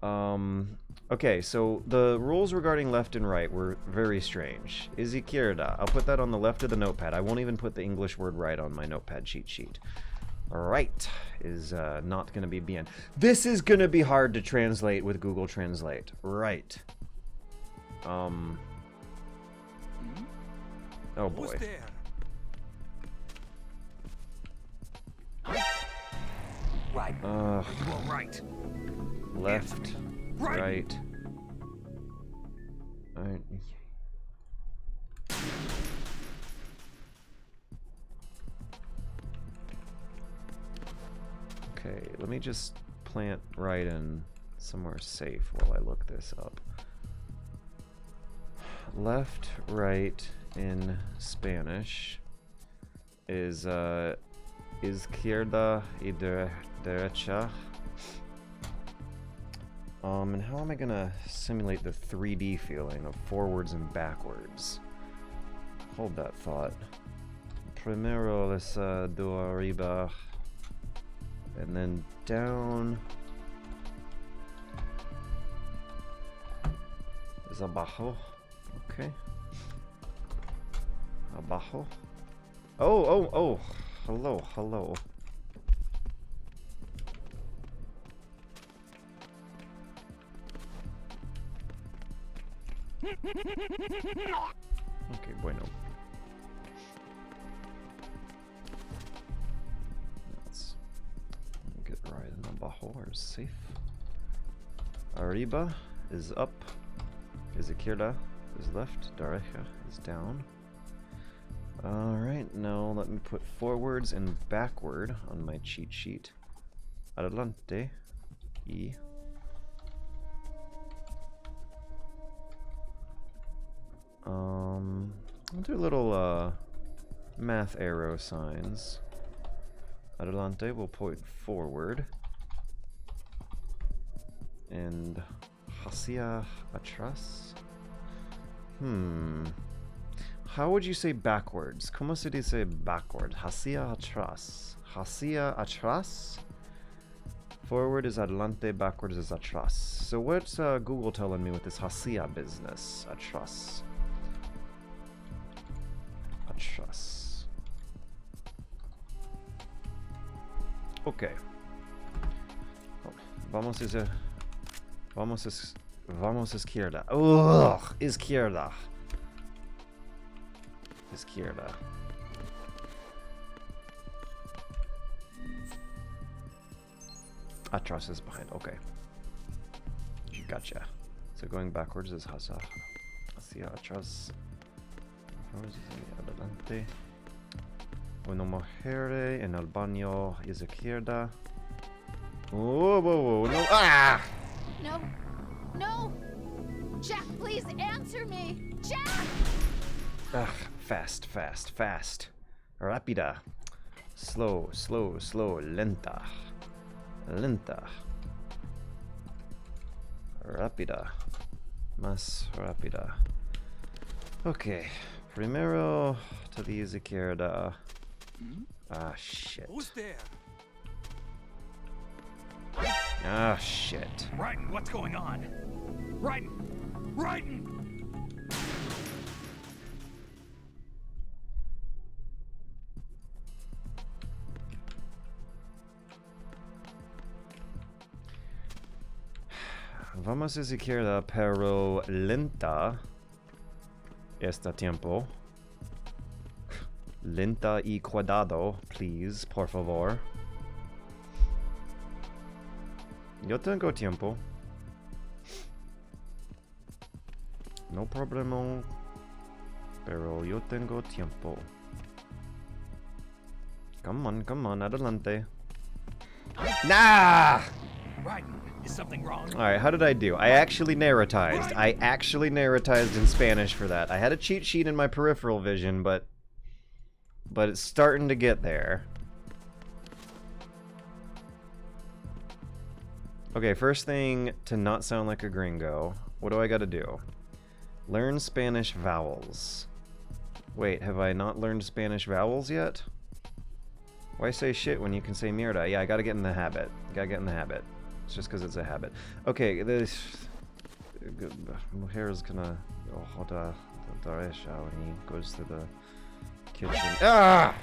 Okay, so the rules regarding left and right were very strange. Izquierda. I'll put that on the left of the notepad. I won't even put the English word right on my notepad cheat sheet. Right is not going to be bien. This is going to be hard to translate with Google Translate. Right. Oh boy.
Right.
Right. Left. Right. Alright. Okay, let me just plant right in somewhere safe while I look this up. Left, right in Spanish is izquierda y derecha. And how am I gonna simulate the 3D feeling of forwards and backwards? Hold that thought. Primero es do arriba. And then down is abajo. Okay. Abajo. Oh. Hello. Okay, bueno. Get right in abajo or safe. Arriba is up. Izquierda is left. Derecha is down. Alright, now let me put forwards and backward on my cheat sheet. Adelante. Y. I'll do little math arrow signs. Adelante will point forward. And hacia atrás. How would you say backwards? ¿Cómo se dice backward? Hacia atrás. Hacia atrás? Forward is adelante, backwards is atrás. So what's Google telling me with this hacia business? Atrás. Atrás. Okay. Vamos izquierda. Ugh, izquierda. Izquierda. Atrás is behind. Okay. Gotcha. So going backwards is hacia atrás. Adelante. Una mujer en el baño izquierda. Whoa, whoa, whoa, no. Ah!
No. No! Jack, please answer me! Jack!
Ugh, fast, fast, fast. Rápida. Slow, slow, slow. Lenta. Lenta. Rápida. Más rápida. Okay. Primero to the izquierda. Ah, shit.
Who's there?
Ah, shit.
Raiden, what's going on? Raiden! Raiden!
Vamos a izquierda, pero lenta. Este tiempo. Lenta y cuidado, please, por favor. Yo tengo tiempo. No problema. Pero yo tengo tiempo. Come on, adelante. Nah!
Raiden, is something wrong?
Alright, how did I do? I actually narratized. I actually narratized in Spanish for that. I had a cheat sheet in my peripheral vision, but it's starting to get there. Okay, first thing to not sound like a gringo. What do I gotta do? Learn Spanish vowels. Wait, have I not learned Spanish vowels yet? Why say shit when you can say mierda? Yeah, I gotta get in the habit. Gotta get in the habit. It's just because it's a habit. Okay, this... Mujer's gonna... Joda derecha when he goes to the kitchen. Ah!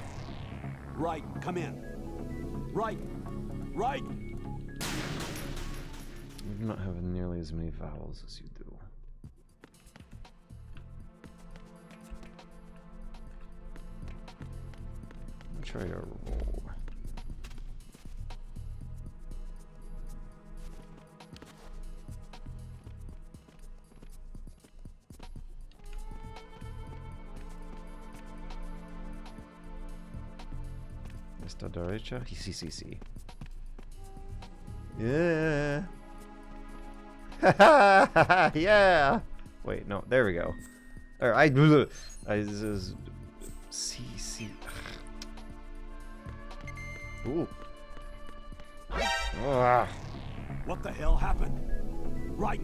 Right, come in. Right. Right.
You do not have nearly as many vowels as you do. Try a roll. Esta derecha? Sí. Yeah. Yeah. Wait, no. There we go. Or C. Ooh.
What the hell happened? Right.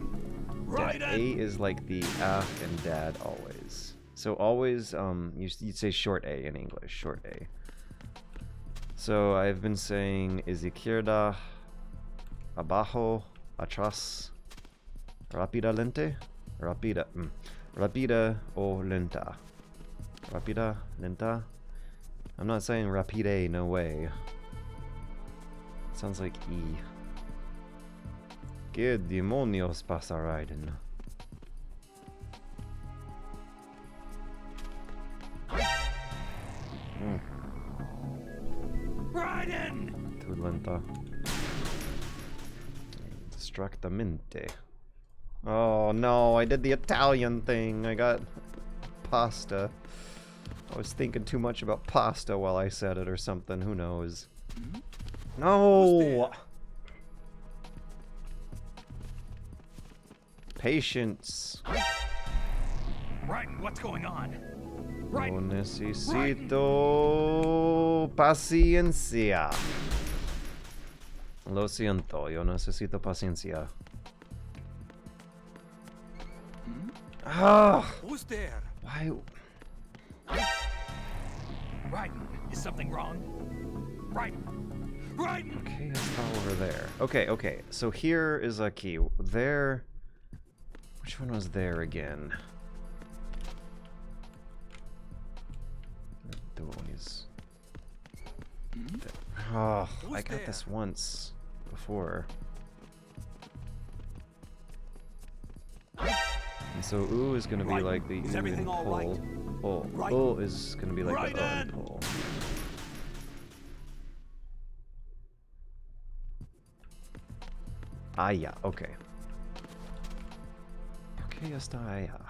Yeah, A is like the and dad always. So always, you'd say short A in English, short A. So I've been saying izquierda, abajo, atrás, rápida, lente, rápida o lenta. Rápida, lenta. I'm not saying rapide, no way. Sounds like E. ¿Qué demonios pasa, Raiden?
Raiden!
Too lenta. Distractamente. Oh no, I did the Italian thing. I got pasta. I was thinking too much about pasta while I said it or something. Who knows? No! Patience.
Raiden, what's going on?
Yo necesito paciencia. Lo siento, yo necesito paciencia. Ah!
Who's there?
Why?
Raiden, is something wrong? Raiden! Raiden!
Okay, it's over there. Okay. So here is a key. There. Which one was there again? The one is. Oh, I got this once before. And so oo is gonna be like the oo and pull. Pull is gonna be like the and pull. Ah, yeah, okay. Okay, está allá.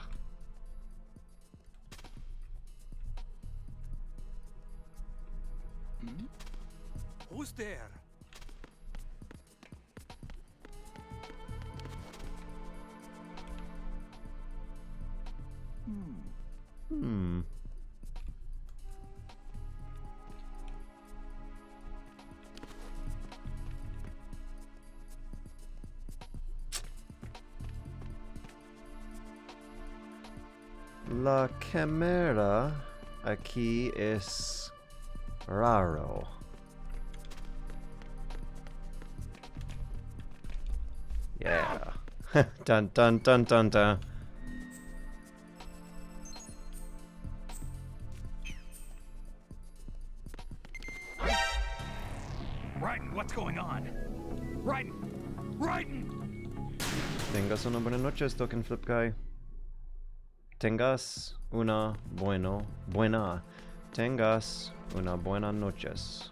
Who's there?
La cámara aquí es raro. Yeah. Dun dun dun dun dun.
Raiden, what's going on? Raiden! Raiden!
Tengas una buena noche, Token Flip Guy. Tengas una buena. Tengas una buena noches.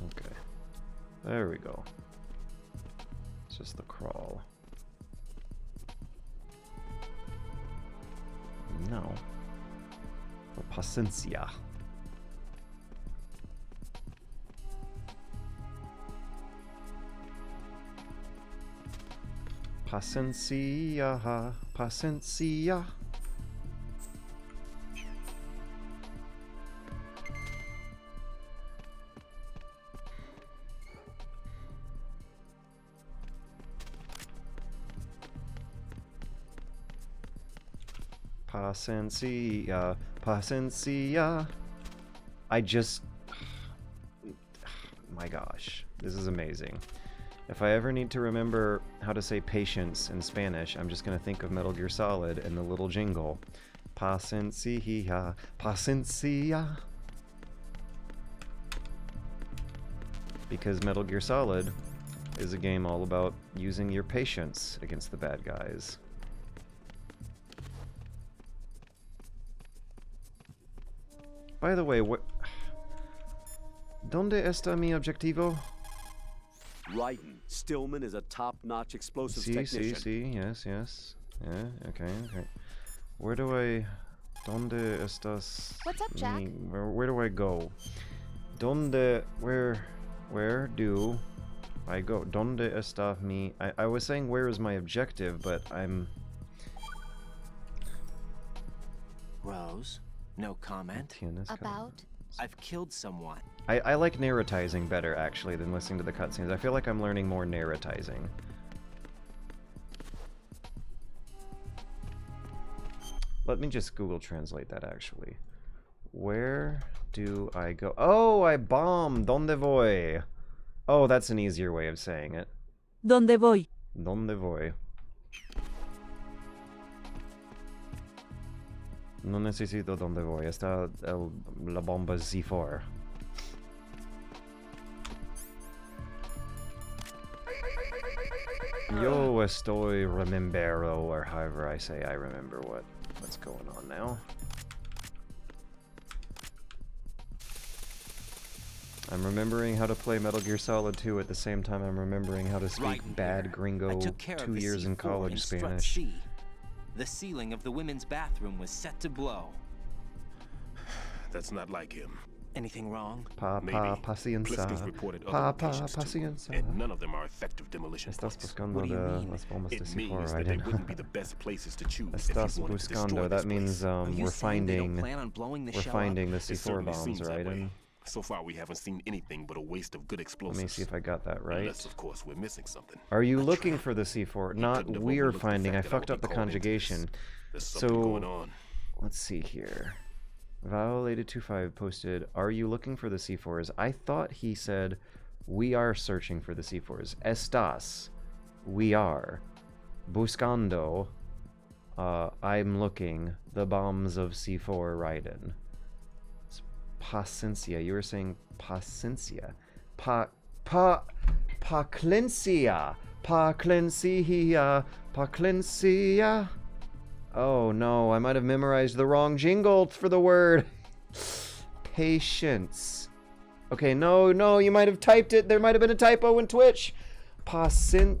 Okay. There we go. It's just the crawl. No. For paciencia. Paciencia, paciencia. Paciencia, paciencia. I just... My gosh, this is amazing. If I ever need to remember how to say patience in Spanish, I'm just going to think of Metal Gear Solid and the little jingle. Paciencia, paciencia. Because Metal Gear Solid is a game all about using your patience against the bad guys. By the way, what... ¿Dónde está mi objetivo?
Raiden, Stillman is a top-notch explosives technician.
Sí, yes. Yeah, okay. Where do I... ¿Dónde estás?
What's up, Jack?
Where do I go? ¿Dónde... Where do I go? ¿Dónde está mi... I was saying where is my objective, but I'm...
Rose, no comment?
About?
I've killed someone.
I like narratizing better, actually, than listening to the cutscenes. I feel like I'm learning more narratizing. Let me just Google Translate that, actually. Where do I go? Oh, I bombed! ¿Dónde voy? Oh, that's an easier way of saying it.
¿Dónde voy?
¿Dónde voy? No necesito dónde voy. Está la bomba C4. Yo estoy remembero, or however I say I remember what's going on now. I'm remembering how to play Metal Gear Solid 2 at the same time I'm remembering how to speak bad gringo 2 years in college Spanish.
The ceiling of the women's bathroom was set to blow.
That's not like him.
Anything wrong?
Paciencia. Paciencia.
And none of them are effective demolition points.
Estás buscando las bombas de
It
C4,
means that they wouldn't be the best places to choose if
Estás
you wanted to destroy
buscando.
this
That means
place.
we're finding the
It
C4
certainly
bombs,
seems that
right?
way. So far, we haven't seen anything but a waste of good explosives.
Let me see if I got that right.
Unless, of course, we're missing something.
Are you looking for the C4? Not we're finding. I fucked up the conjugation. So, let's see here. Violated 25 posted, are you looking for the C4s? I thought he said, we are searching for the C4s. Estás. We are. Buscando. I'm looking. The bombs of C4 Raiden. Paciencia. You were saying paciencia. Paciencia. Paciencia. Oh no, I might have memorized the wrong jingle for the word. Patience. Okay, no, you might have typed it. There might have been a typo in Twitch. Paciencia.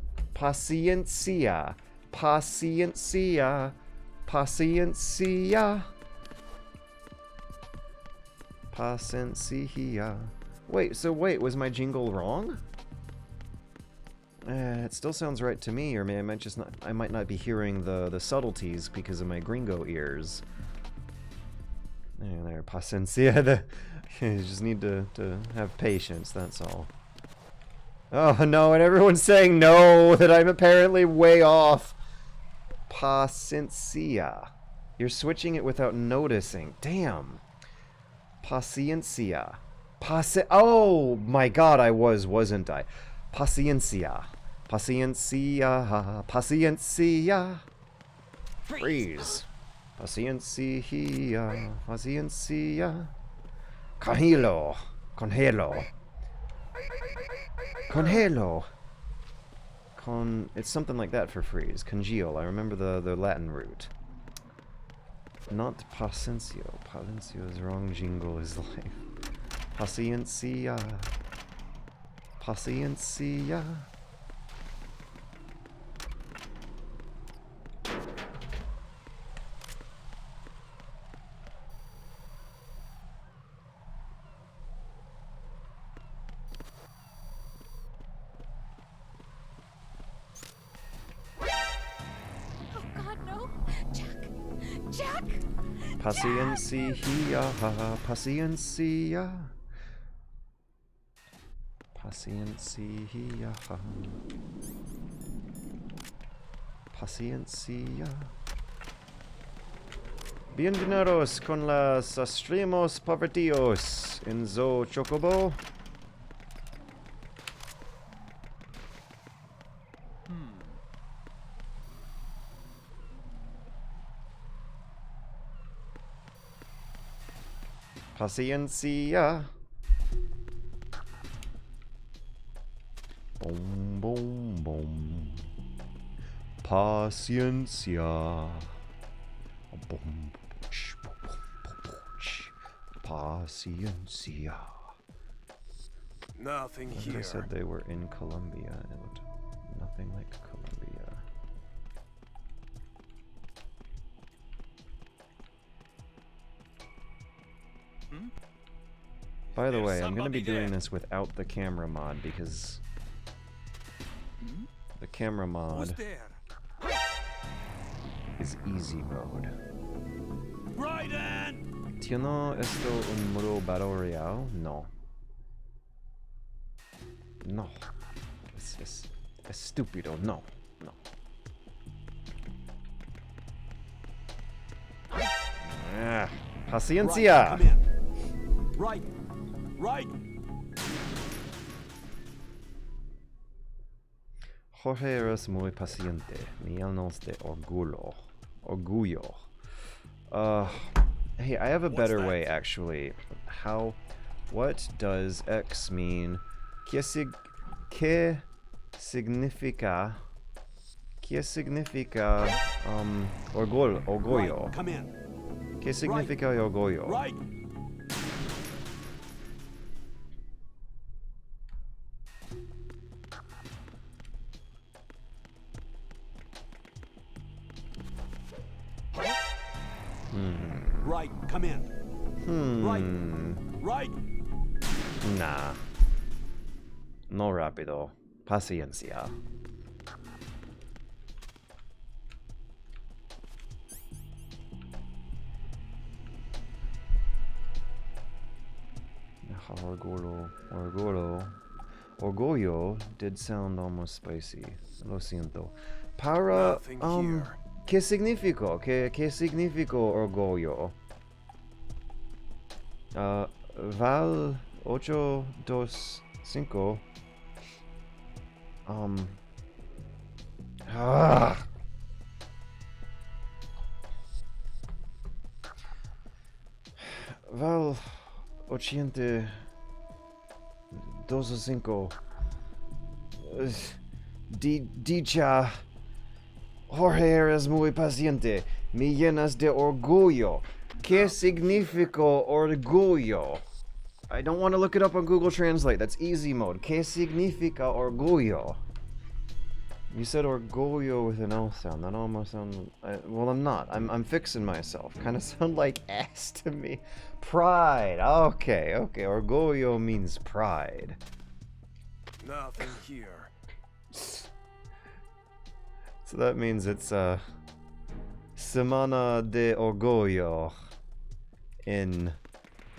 Paciencia. Paciencia. Wait, was my jingle wrong? It still sounds right to me, or maybe I might not be hearing the subtleties because of my gringo ears. There, paciencia. You just need to have patience, that's all. Oh no, and everyone's saying no, that I'm apparently way off. Paciencia. You're switching it without noticing. Damn. Paciencia. Oh my god, I wasn't I? Paciencia. Paciencia. Paciencia. Freeze. Paciencia. Paciencia. Congelo. Congelo. Congelo. It's something like that for freeze. Congeal. I remember the Latin root. Not Pacencio. Palencio's wrong jingle is life. Paciencia. Paciencia. Paciencia, paciencia. Paciencia. Paciencia. Bienvenidos con las extremos pervertidos en Zo Chocobo. Paciencia. Boom, boom, boom. Paciencia. Boom, Paciencia.
Nothing here.
I said they were in Colombia. It looked nothing like Colombia. By the way, I'm going to be doing this without the camera mod because the camera mod is easy mode. ¿Tiene esto un modo battle royale? No. No. Es estúpido. No. No. Ah, paciencia.
Right. Right.
Jorge eres muy paciente. Me llenas de orgullo. Hey, I have a better way actually. What does X mean? ¿Qué significa orgullo?
Come in.
¿Qué significa orgullo?
Right. Right, come in. Right.
Nah. No rápido. Paciencia. Orgullo did sound almost spicy. Lo siento. Para ¿qué significó? ¿Qué significó orgullo? Val 825. Val 825. Dicha. Jorge eres muy paciente. Me llenas de orgullo. ¿Qué significa orgullo? I don't want to look it up on Google Translate. That's easy mode. ¿Qué significa orgullo? You said orgullo with an L sound. That almost sounds... well, I'm not. I'm fixing myself. Kind of sound like ass to me. Pride. Okay, okay. Orgullo means pride.
Nothing here.
So that means it's Semana de Orgullo in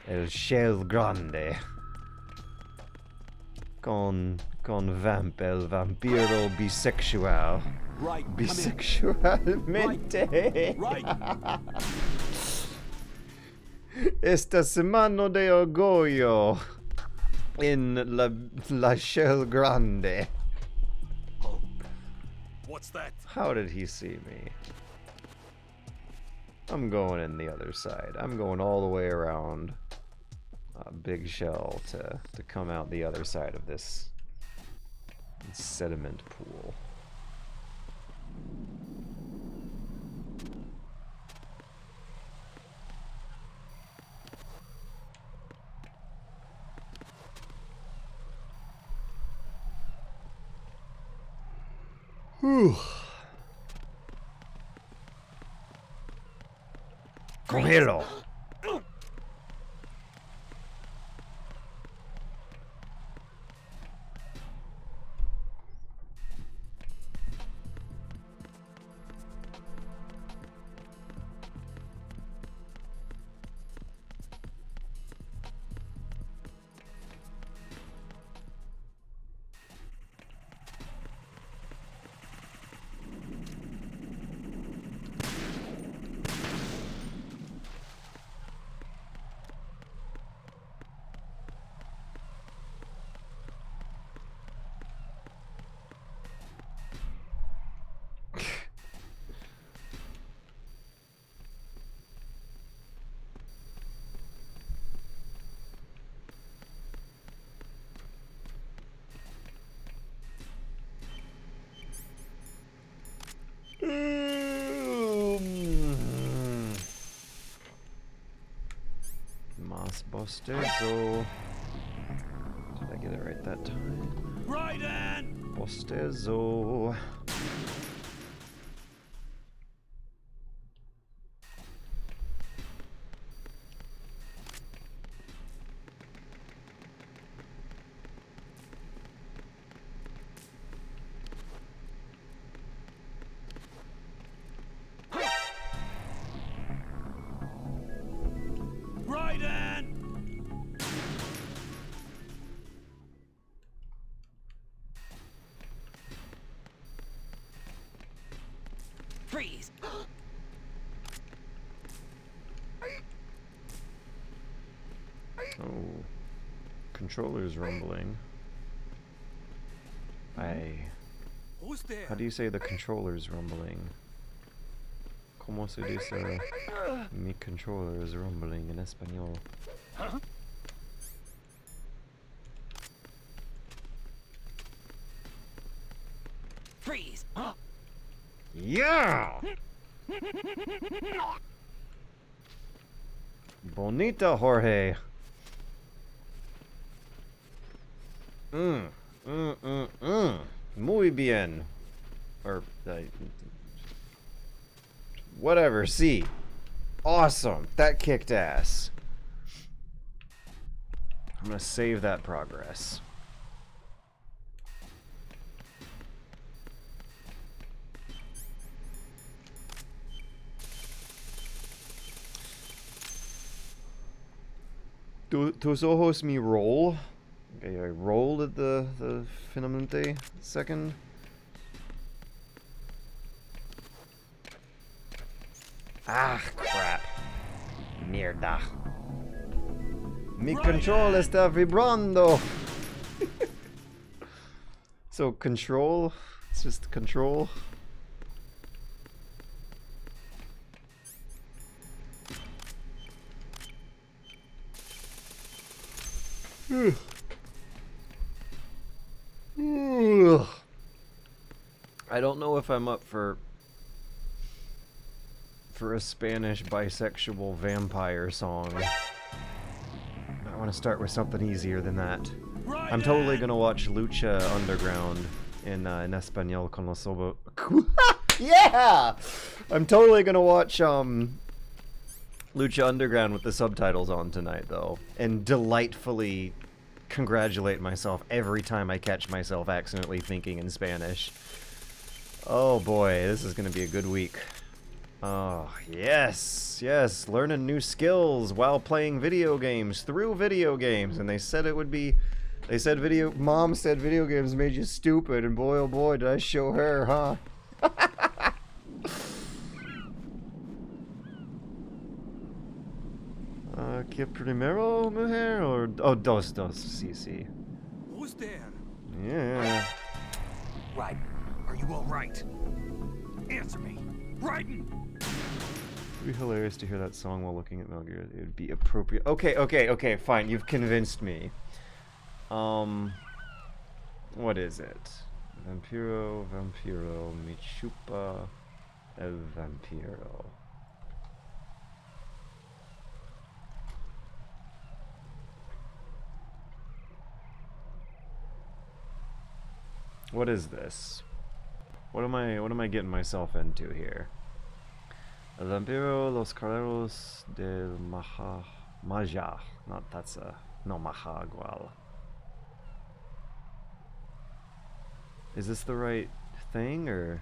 El Shell Grande. Con el vampiro bisexual.
Right.
Bisexualmente.
Right.
Esta semana de orgullo in la Shell Grande.
What's that?
How did he see me? I'm going in the other side. I'm going all the way around Big Shell to come out the other side of this sediment pool. Whew. Cógelo. Mas bostezo. Did I get it right that time?
Right in.
Bostezo.
Right in.
Freeze.
Oh, controller's rumbling.
Who's there?
How do you say the controller's rumbling? ¿Cómo se dice mi controller is rumbling en español?
Huh? Freeze.
Yeah! Bonita, Jorge. Muy bien. Or, whatever, see. Awesome. That kicked ass. I'm gonna save that progress. Tus ojos mi roll. Okay, I rolled at the finalmente second. Ah, crap. Mierda. Mi control está vibrando. So control, it's just control. I don't know if I'm up for a Spanish bisexual vampire song. I want to start with something easier than that. I'm totally gonna watch Lucha Underground in Español con los obo. Yeah! I'm totally gonna watch Lucha Underground with the subtitles on tonight, though, and delightfully congratulate myself every time I catch myself accidentally thinking in Spanish. Oh boy, this is gonna be a good week. Oh, yes, yes, learning new skills while playing video games, through video games, and they said it would be, Mom said video games made you stupid, and boy oh boy did I show her, huh? ¿Qué primero, mujer? Or, oh, dos, sí.
Who's there?
Yeah.
Right. Are you all right? Answer me. Raiden!
It'd be hilarious to hear that song while looking at Metal Gear. It would be appropriate. Okay, fine. You've convinced me. What is it? Vampiro, mi chupa el vampiro. What is this? What am I getting myself into here? El vampiro, los carreros del Maja. Not that's a no Mahagual. Is this the right thing or?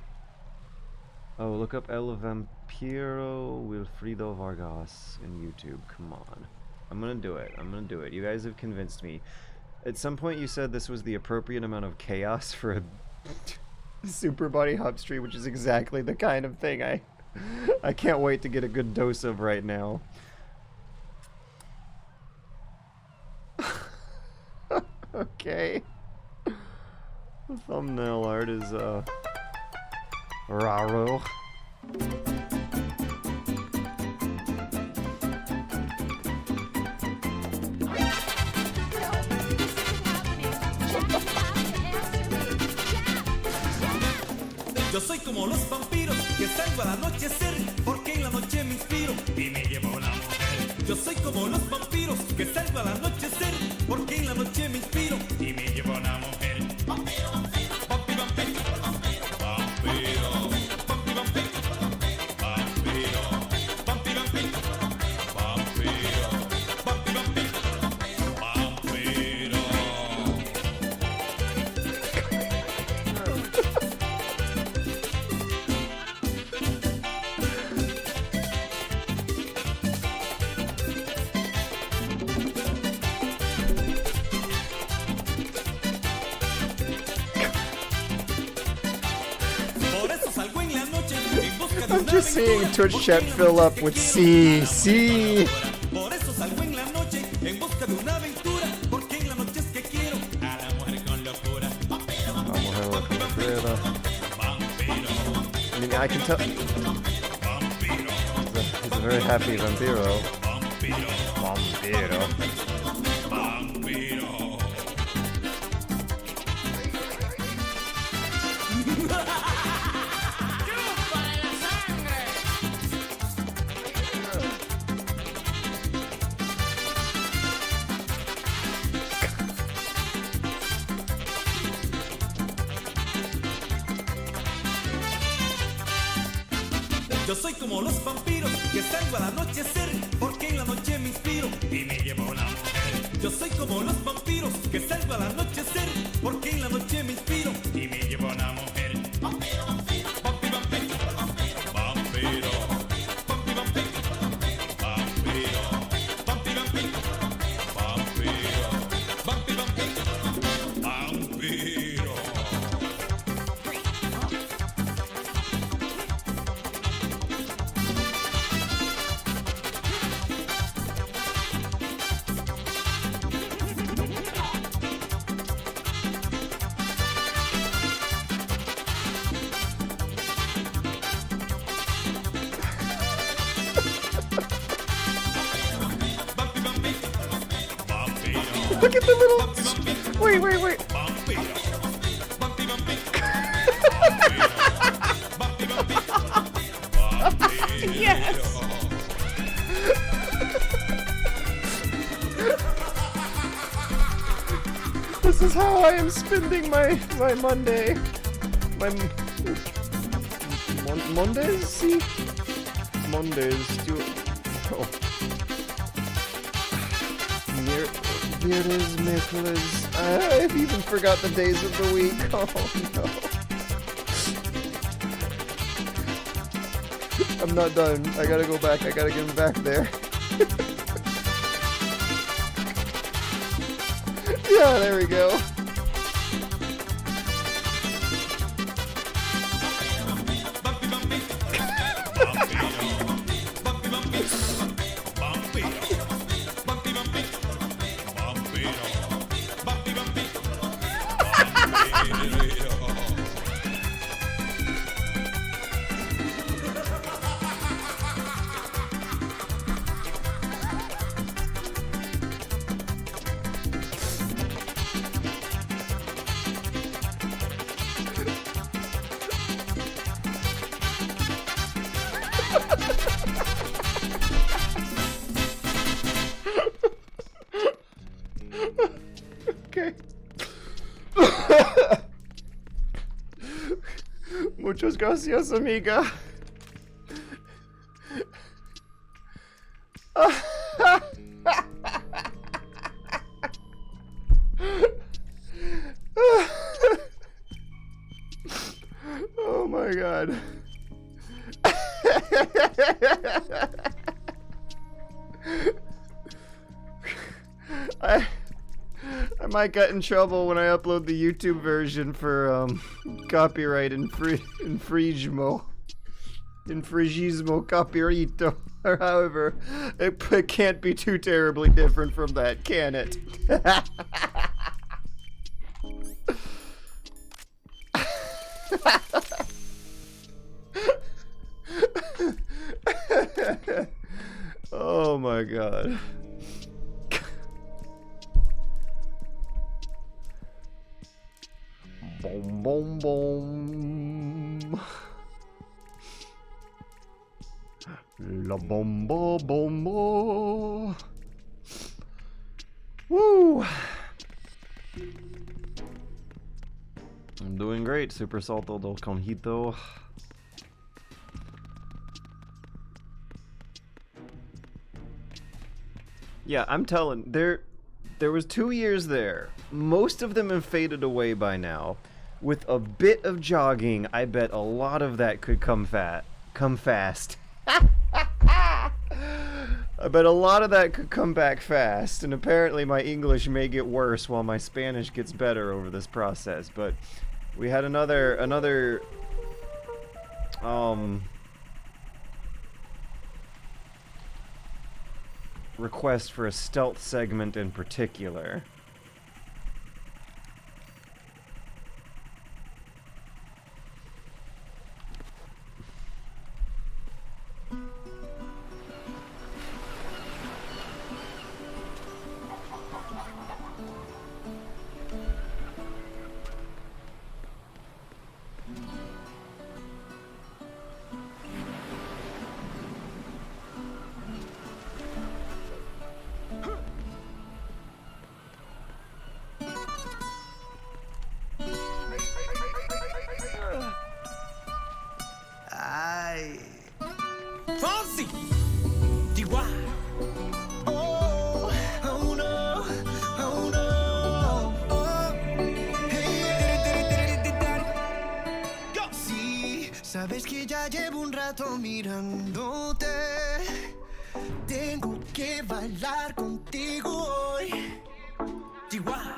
Oh, look up El Vampiro Wilfrido Vargas in YouTube. Come on. I'm gonna do it. You guys have convinced me. At some point you said this was the appropriate amount of chaos for a Super Body Hop stream, which is exactly the kind of thing I can't wait to get a good dose of right now. Okay. The thumbnail art is raro.
Yo soy como los vampiros que salgo al anochecer porque en la noche me inspiro y me llevo a una mujer. Yo soy como los vampiros que salgo al anochecer porque en la noche me inspiro y me llevo a una mujer. Vampiro, vampiro, vampiro, vampiro, vampiro, vampiro, vampiro, vampiro, vampiro,
I'm just seeing Twitch chat fill up with C.
Por eso salgo en la noche en busca de una aventura porque en la noche es que quiero a la mujer con locura. Vampiro, vampiro, vampiro,
I mean, I can tell. He's a very happy vampiro. Vampiro.
Yo soy como los vampiros que salgo al anochecer porque en la noche me inspiro y me llevo a una mujer. Yo soy como los vampiros que salgo al anochecer porque en la noche me inspiro y me llevo a una mujer. Vampiro, vampiro, vampiro, vampiro, vampiro, vampiro, vampiro, vampiro, vampiro, vampiro, vampiro.
Look at the little. Wait. Yes. This is how I am spending my Monday. My Mondays? See? Mondays. Oh. Viernes, miércoles. I've even forgot the days of the week. Oh no. I'm not done. I gotta go back. I gotta get back there. Yeah, there we go. Okay. Muchas gracias, amiga. Oh my god. I might get in trouble when I upload the YouTube version for copyright infringismo copyrito, or however, it can't be too terribly different from that, can it? Oh my god. Boom, boom, boom. La bombo, bombo. Woo! I'm doing great, Super Salto del Conjito. Yeah, I'm telling, there was 2 years there. Most of them have faded away by now. With a bit of jogging, I bet a lot of that could come fast. I bet a lot of that could come back fast, and apparently my English may get worse while my Spanish gets better over this process. But we had another request for a stealth segment in particular.
Fonzie! Chihuahua! Oh, oh no, oh no, oh. Hey, go! Sí, sabes que ya llevo un rato mirándote. Tengo que bailar contigo hoy. Chihuahua.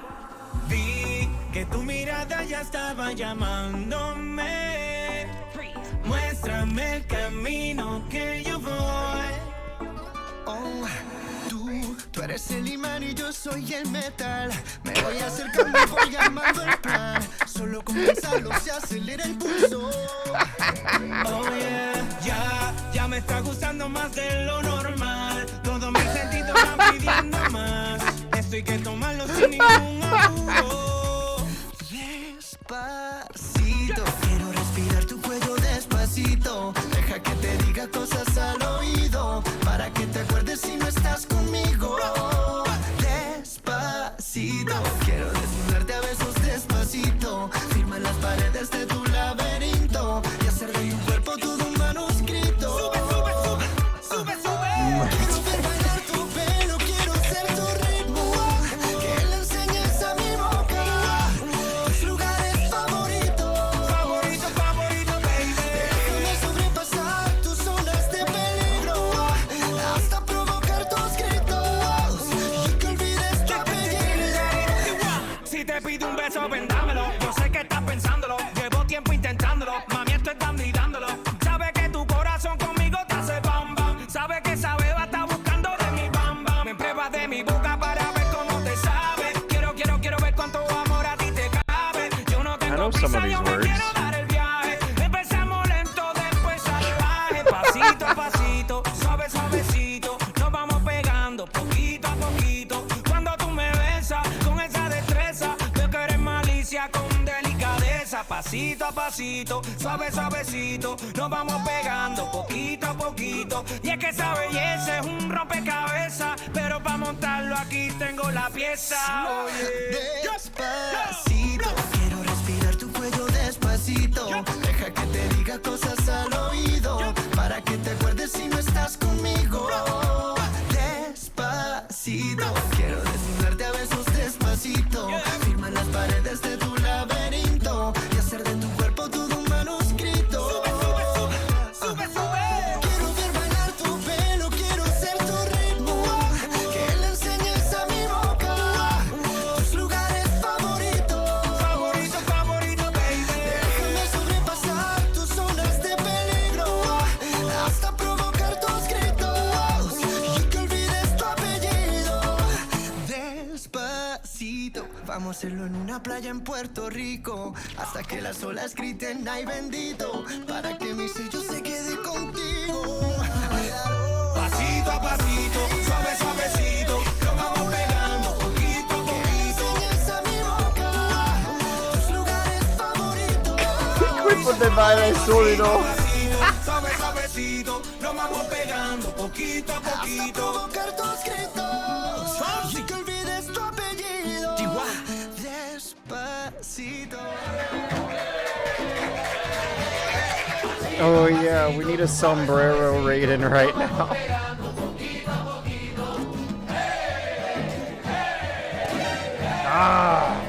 Vi que tu mirada ya estaba llamándome. Muéstrame el camino que yo voy. Oh, tú eres el imán y yo soy el metal. Me voy acercando y voy armando el plan. Solo con pensarlo se acelera el pulso. Oh yeah, ya me está gustando más de lo normal. Todos mis sentidos van pidiendo más. Esto hay que tomarlo sin ningún apuro. Despacito, quiero respirar tu cuello despacito. Deja que te diga cosas al oído, para que te acuerdes si no estás conmigo. Despacito, quiero desnudarte
some of these words.
Empezamos lento, después salvaje, pasito a pasito, suave suavecito, nos vamos pegando poquito a poquito. Cuando tú me besas con esa destreza, veo que eres malicia con delicadeza. Pasito a pasito, suave suavecito, nos vamos pegando poquito a poquito. Y es que esa belleza es un rompecabezas, pero para montarlo aquí tengo la pieza. Oye,
Despacito, quiero respirar tu cuello despacito. Deja que te diga cosas al oído, para que te acuerdes si no estás conmigo. Despacito, quiero desnudarte a besos despacito. Firma las paredes de tu laberinto y hacer de tu cuerpo todo un manuscrito. Sube, sube. Quiero ver bailar tu pelo, quiero ser tu ritmo. Que le enseñes a mi boca tus lugares favoritos. Favorito, favorito, baby. Déjame sobrepasar tus zonas de peligro hasta provocar tus gritos y que olvides tu apellido. Despacito, vamos a hacerlo en una playa en Puerto Rico hasta que las olas griten ay bendito, para que mi sello se quede contigo.
Pasito a pasito, suave suavecito, nos vamos pegando poquito a poquito.
Enseñas a mi boca tus lugares favoritos.
Quit baile sólido.
Suave suavecito, nos vamos pegando poquito a poquito.
Provocar tus gritos y que olvides tu apellido. Despacito.
Oh yeah, we need a sombrero raiden right now. Ah.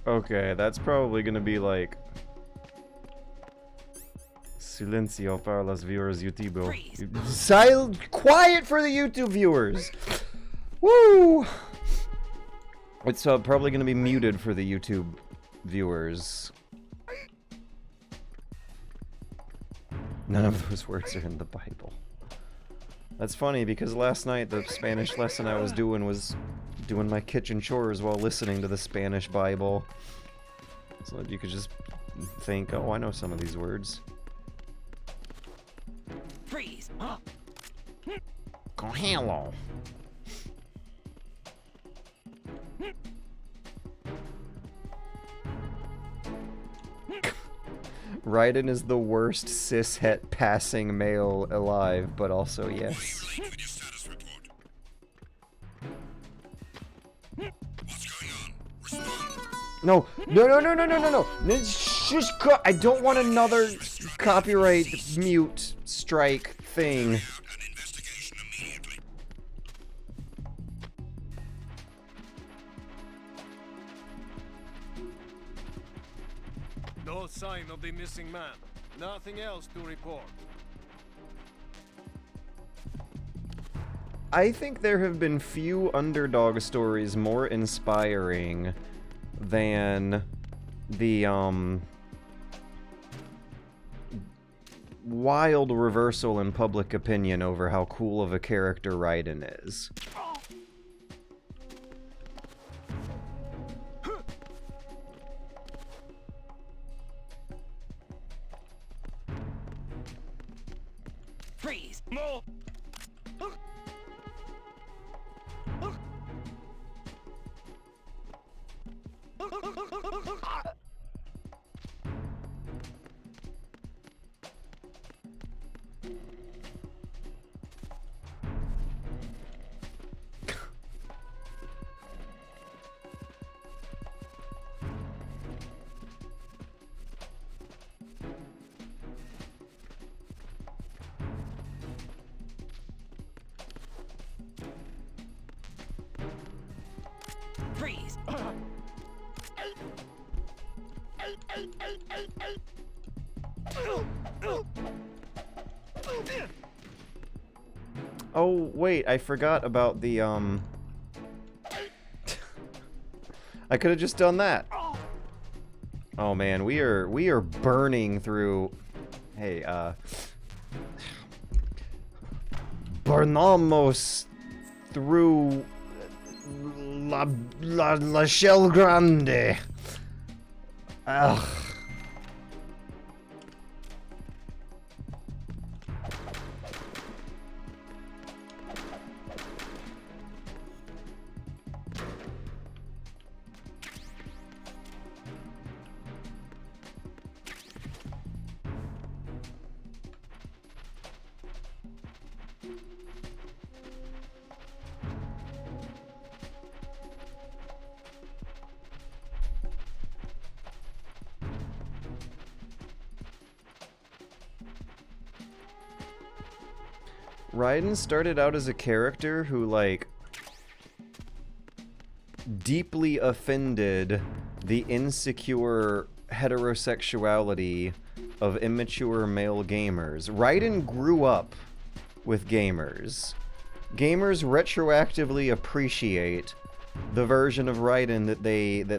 Okay, that's probably gonna be like Silencio para los viewers YouTube. Quiet for the YouTube viewers. Woo! It's probably gonna be muted for the YouTube viewers. None of those words are in the Bible. That's funny because last night the Spanish lesson I was doing my kitchen chores while listening to the Spanish Bible. So that you could just think, oh, I know some of these words.
Freeze.
Congelo. Raiden is the worst cishet passing male alive, but also yes. No, no, no, no, no, no, no, no. Just I don't want another copyright mute strike thing.
No sign of the missing man. Nothing else to report.
I think there have been few underdog stories more inspiring than the wild reversal in public opinion over how cool of a character Raiden is.
Freeze. More. Freeze.
Oh, wait, I forgot about the, I could have just done that. Oh man, we are burning through. Hey, burnamos through la Shell Grande. Ugh. Raiden started out as a character who, like, deeply offended the insecure heterosexuality of immature male gamers. Raiden grew up with gamers. Gamers retroactively appreciate the version of Raiden that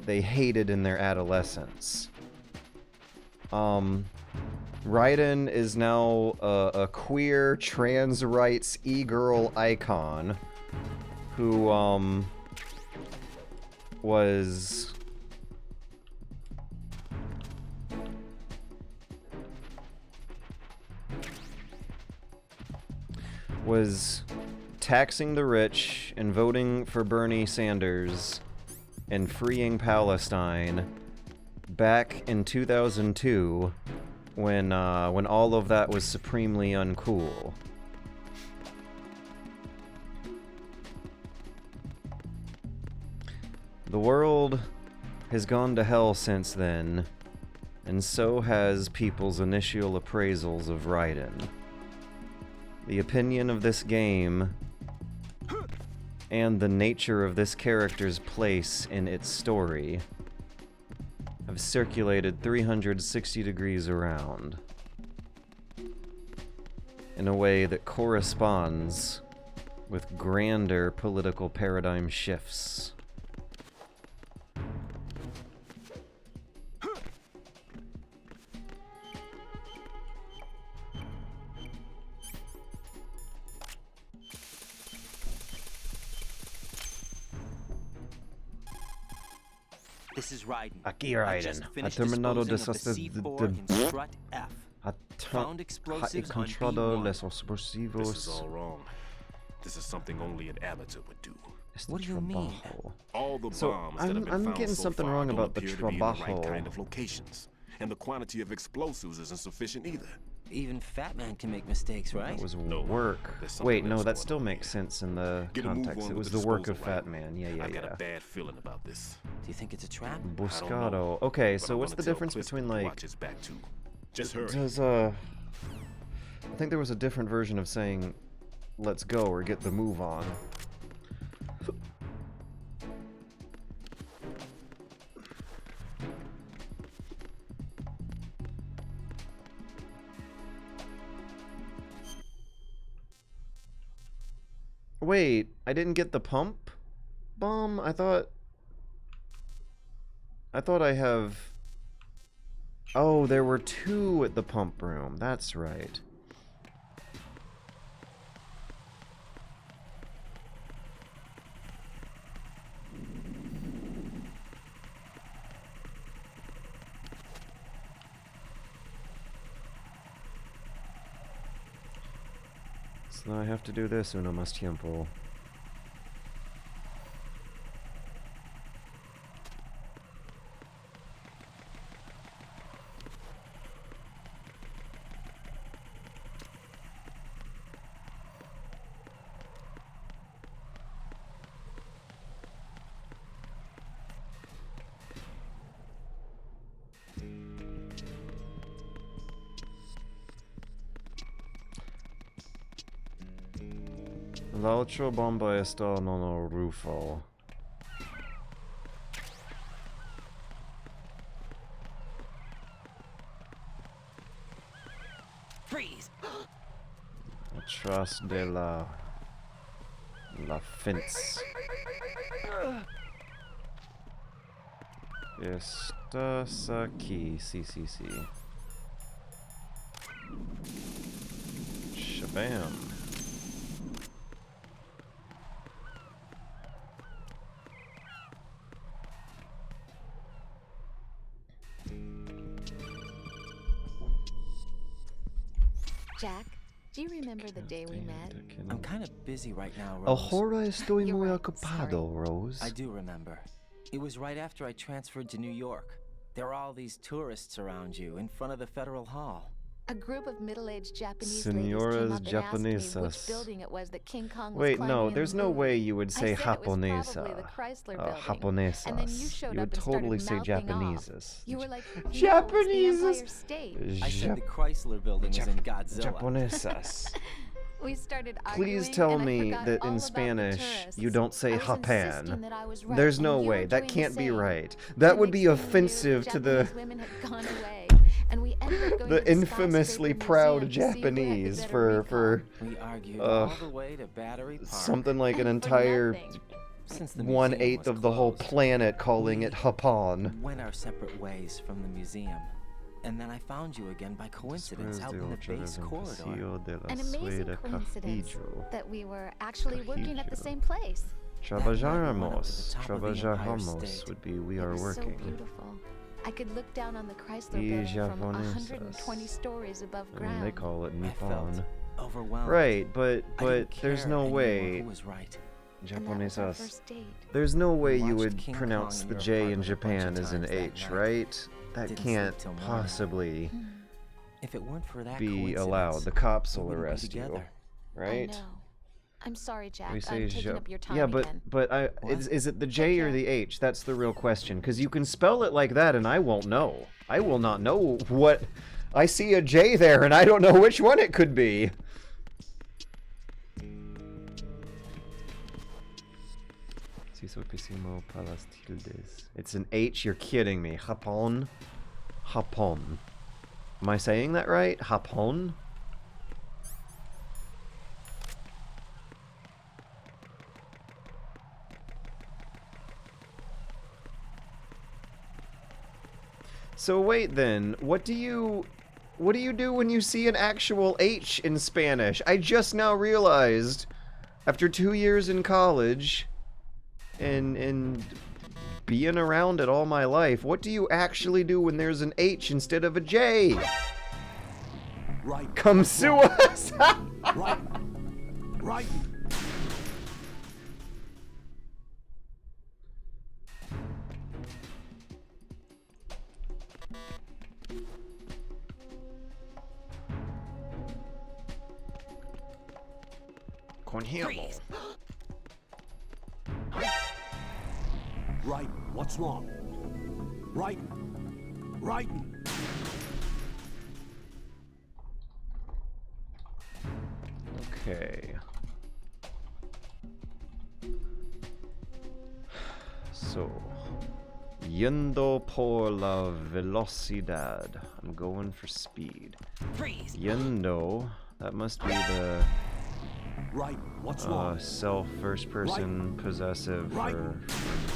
they hated in their adolescence. Raiden is now a queer trans rights e-girl icon who was taxing the rich and voting for Bernie Sanders and freeing Palestine back in 2002 when all of that was supremely uncool. The world has gone to hell since then, and so has people's initial appraisals of Raiden. The opinion of this game and the nature of this character's place in its story have circulated 360 degrees around in a way that corresponds with grander political paradigm shifts.
This is Raiden.
Aquí
I just
Raiden.
finished
Ha terminado
disposing of the C4 in strut F. Found explosives on
encontrado
B1.
los explosivos.
This is all wrong. This is something only an amateur would do.
What do you mean?
All the
So,
bombs that have been
I'm
found
getting
so
something
far
wrong
don't
about the
appear to be in the right
trabajo.
kind of locations, and the quantity of explosives isn't sufficient either.
Even Fat Man can make mistakes, right?
That was work. Wait, no, that still makes sense in the
Get a move
context.
on
It
with
was the work of
disposal,
Fat
right?
Man. Yeah,
I've got a bad feeling about this.
Do you think it's a trap?
Buscado. Okay,
But
so
I'm
what's
gonna
the
tell
difference
Cliff
between,
to
like...
watch his back too. Just hurry.
Does, I think there was a different version of saying, let's go, or get the move on. Wait, I didn't get the pump bomb? I thought I have... Oh, there were two at the pump room. That's right. So now I have to do this uno más tiempo. L'altro bomba está non rufo.
Freeze!
Atrás de la fence. Estás aquí. Sí, sí, sí. Shabam.
Jack, do you remember the day we met?
I'm kind of busy right now, Rose.
Ahora estoy muy ocupado, Rose.
I do remember. It was right after I transferred to New York. There were all these tourists around you in front of the Federal Hall.
A group of middle-aged Japanese
Señoras
ladies came up and asked me which
japonesas.
building it was that King Kong was
Wait,
climbing
no,
in
there's
the
no
moon.
way you would say
I said it was probably
japonesa.
the Chrysler building.
Japonesas.
And then you showed
You
up
would
and
totally
started
say
mouthing off.
Japaneses.
You were like,
Japaneses.
no, it's the Empire State.
I said the Chrysler building was in Godzilla.
Japonesas.
We started arguing,
Please tell
and I
me
forgot
that
all
in
about the
Spanish
tourists.
you don't say
I was insisting
Japan.
that I was right,
There's
and
no
you
way.
were
That
doing
can't
the
be
same.
right. That
The
would be
next thing we knew,
offensive to the
Japanese women had gone away, and we ended up going
the
to the
infamously
skyscraper
proud
museum to see who had the
Japanese
better
for
We argued all the way to Battery Park.
something like an
And for
entire
nothing.
Since the museum
1/8
was
of the whole
closed,
planet calling it Japan.
went our separate ways from the museum. And then I found you again by coincidence out in the base corridor.
An amazing coincidence that we were actually working at the same place.
Trabajamos.
top of the Empire
Trabajamos
State.
would be we
It
are
was so
working.
beautiful. I could look down on the Chrysler
Y
building from
japonesas.
120 stories above
I mean, they
ground.
call it
I felt
Nippon.
overwhelmed.
Right, but
I didn't
there's
care
no
anymore
way.
who was right.
And that was our
Japonesas.
first date.
There's no way
We
you
watched
would
King
pronounce
Kong
the
in your
J in
apartment a bunch
Japan
of
as an
times that
H,
night.
right? That
Didn't
can't
sleep till morning.
possibly
If it weren't for that
be
coincidence,
allowed. The cops
we
will
wouldn't be
arrest you,
together.
right?
I know. I'm sorry, Jack.
We
I'm
say
taking
Ja-
up your time
yeah,
again.
but is it the J or the H? That's the real question. Because you can spell it like that, and I won't know. I will not know what. I see a J there, and I don't know which one it could be. It's an H. You're kidding me. Japon. Japon. Am I saying that right? Japon. So wait then, what do you do when you see an actual H in Spanish? I just now realized, after 2 years in college, and being around it all my life, what do you actually do when there's an H instead of a J?
Right.
Come sue us!
Right. Right.
Cornhill.
Right. What's wrong? Right. Right.
Okay. So, yendo por la velocidad. I'm going for speed.
Freeze.
Yendo. That must be the
Right. What's wrong?
self first person possessive for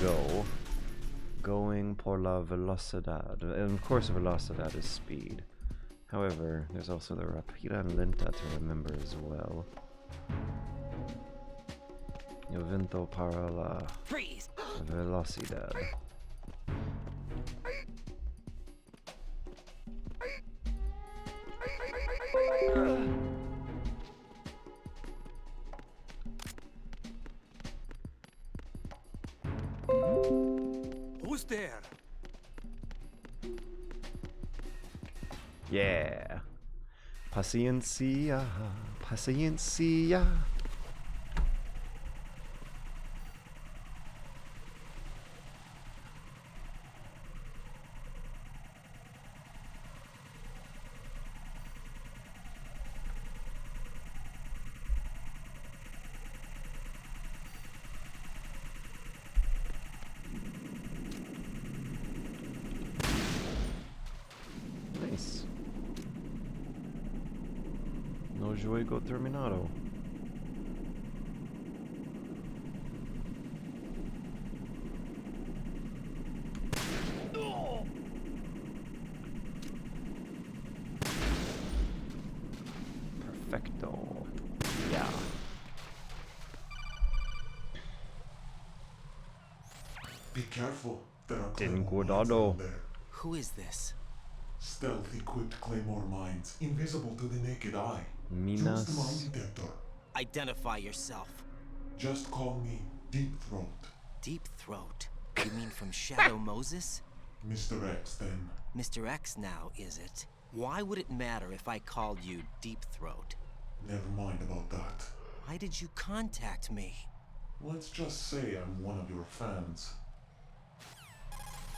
go. Going por la velocidad. And of course, velocidad is speed. However, there's also the rapida and lenta to remember as well. Yo vento para la velocidad.
Who's there?
Yeah. Paciencia, paciencia. Nice. No juego terminado.
careful. There are
Ten
claymore mines
cuidado.
down there.
Who is this?
Stealth equipped claymore mines, invisible to the naked eye. Choose the mine
Minas.
detector.
Identify yourself.
Just call me Deep Throat.
Deep Throat? You mean from Shadow Moses?
Mr. X, then.
Mr. X now, is it? Why would it matter if I called you Deep Throat?
Never mind about that.
Why did you contact me?
Let's just say I'm one of your fans.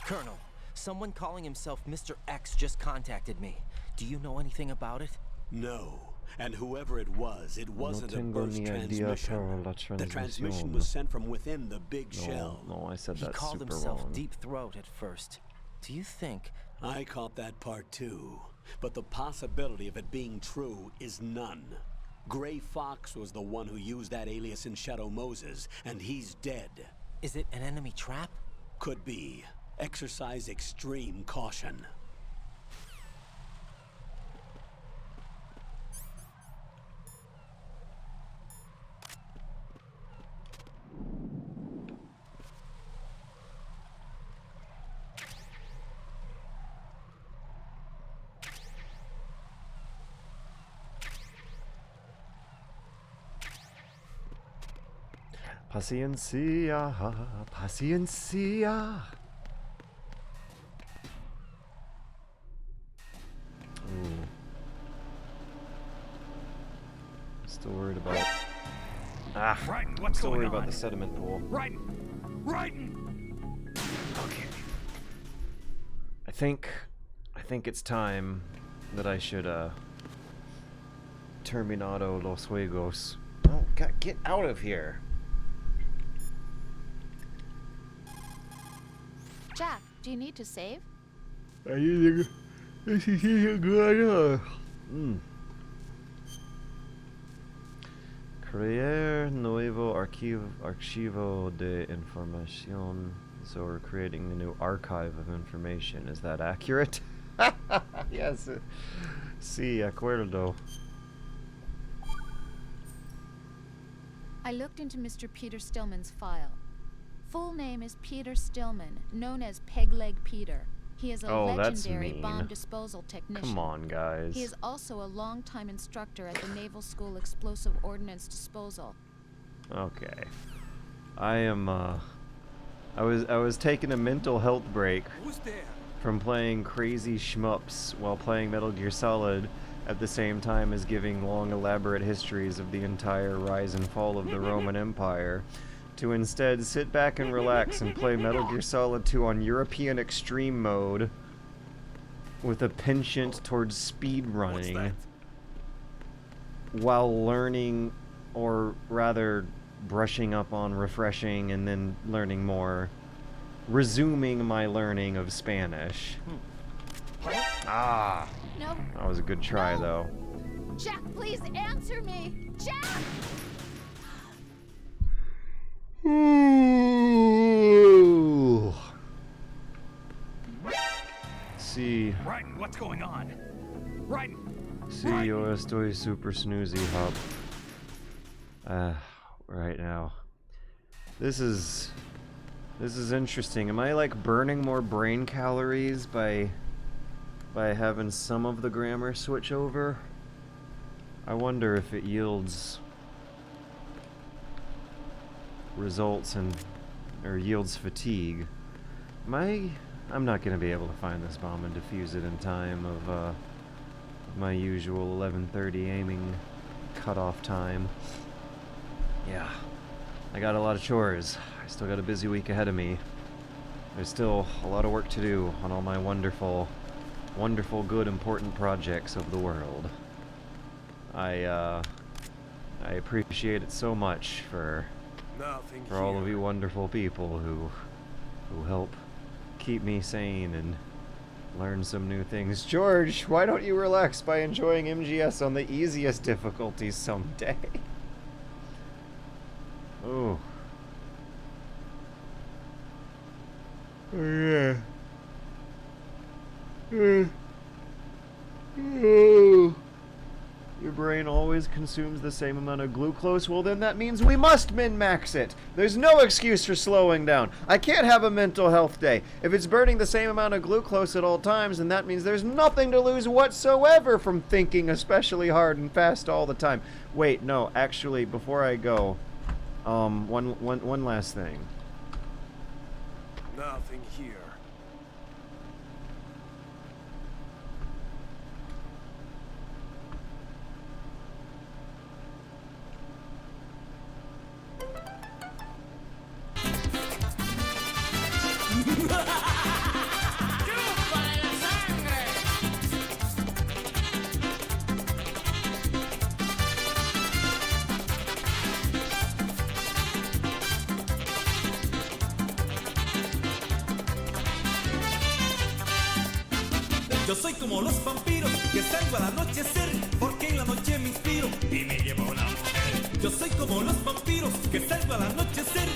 Colonel, someone calling himself Mr. X just contacted me. Do you know anything about it?
No. And whoever it wasn't a burst
ni idea
transmission.
para la
The transmission
transmisión.
was sent from within the big shell.
No, I said
He
that's
called
super
himself
wrong.
Deep Throat at first. Do you think...
I caught that part too. But the possibility of it being true is none. Gray Fox was the one who used that alias in Shadow Moses, and he's dead.
Is it an enemy trap?
Could be. Exercise extreme caution.
Paciencia, paciencia. Ooh. Still worried about.
Right,
I'm
what's
still
going
worried about
on?
the sediment pool.
Right. Okay.
I think it's time that I should terminado los juegos. Oh, God, get out of here.
Jack, do you need to save?
Crear nuevo archivo de información. So we're creating a new archive of information. Is that accurate? Yes. Sí, acuerdo.
I looked into Mr. Peter Stillman's file. Full name is Peter Stillman, known as Pegleg Peter. He is a
that's
legendary
mean.
bomb disposal technician.
Come on, guys.
He is also a longtime instructor at the Naval School Explosive Ordnance Disposal.
Okay. I am I was taking a mental health break
Who's there?
from playing crazy shmups while playing Metal Gear Solid at the same time as giving long elaborate histories of the entire rise and fall of the Roman Empire, to instead sit back and relax and play Metal Gear Solid 2 on European Extreme Mode with a penchant towards speedrunning while learning, or rather brushing up on refreshing and then learning more, resuming my learning of Spanish. Ah!
No.
That was a good try, though.
Jack, please answer me! Jack!
Sí.
Right, what's going on? Right.
Sí, yo estoy super snoozy hop. Right now. This is interesting. Am I like burning more brain calories by having some of the grammar switch over? I wonder if it yields results or yields fatigue. I'm not gonna be able to find this bomb and defuse it in time of my usual 11:30 aiming cutoff time. Yeah, I got a lot of chores. I still got a busy week ahead of me. There's still a lot of work to do on all my wonderful, good, important projects of the world. I appreciate it so much for all of you wonderful people who help keep me sane and learn some new things. George, why don't you relax by enjoying MGS on the easiest difficulties someday? Oh. Oh, yeah. Oh. You're brain always consumes the same amount of glucose, well then that means we must min-max it. There's no excuse for slowing down. I can't have a mental health day. If it's burning the same amount of glucose at all times, then that means there's nothing to lose whatsoever from thinking especially hard and fast all the time. Wait, no, actually, before I go, one last thing.
Nothing here.
Yo soy como los vampiros que salgo al anochecer porque en la noche me inspiro y me llevo a una mujer. Yo soy como los vampiros que salgo al anochecer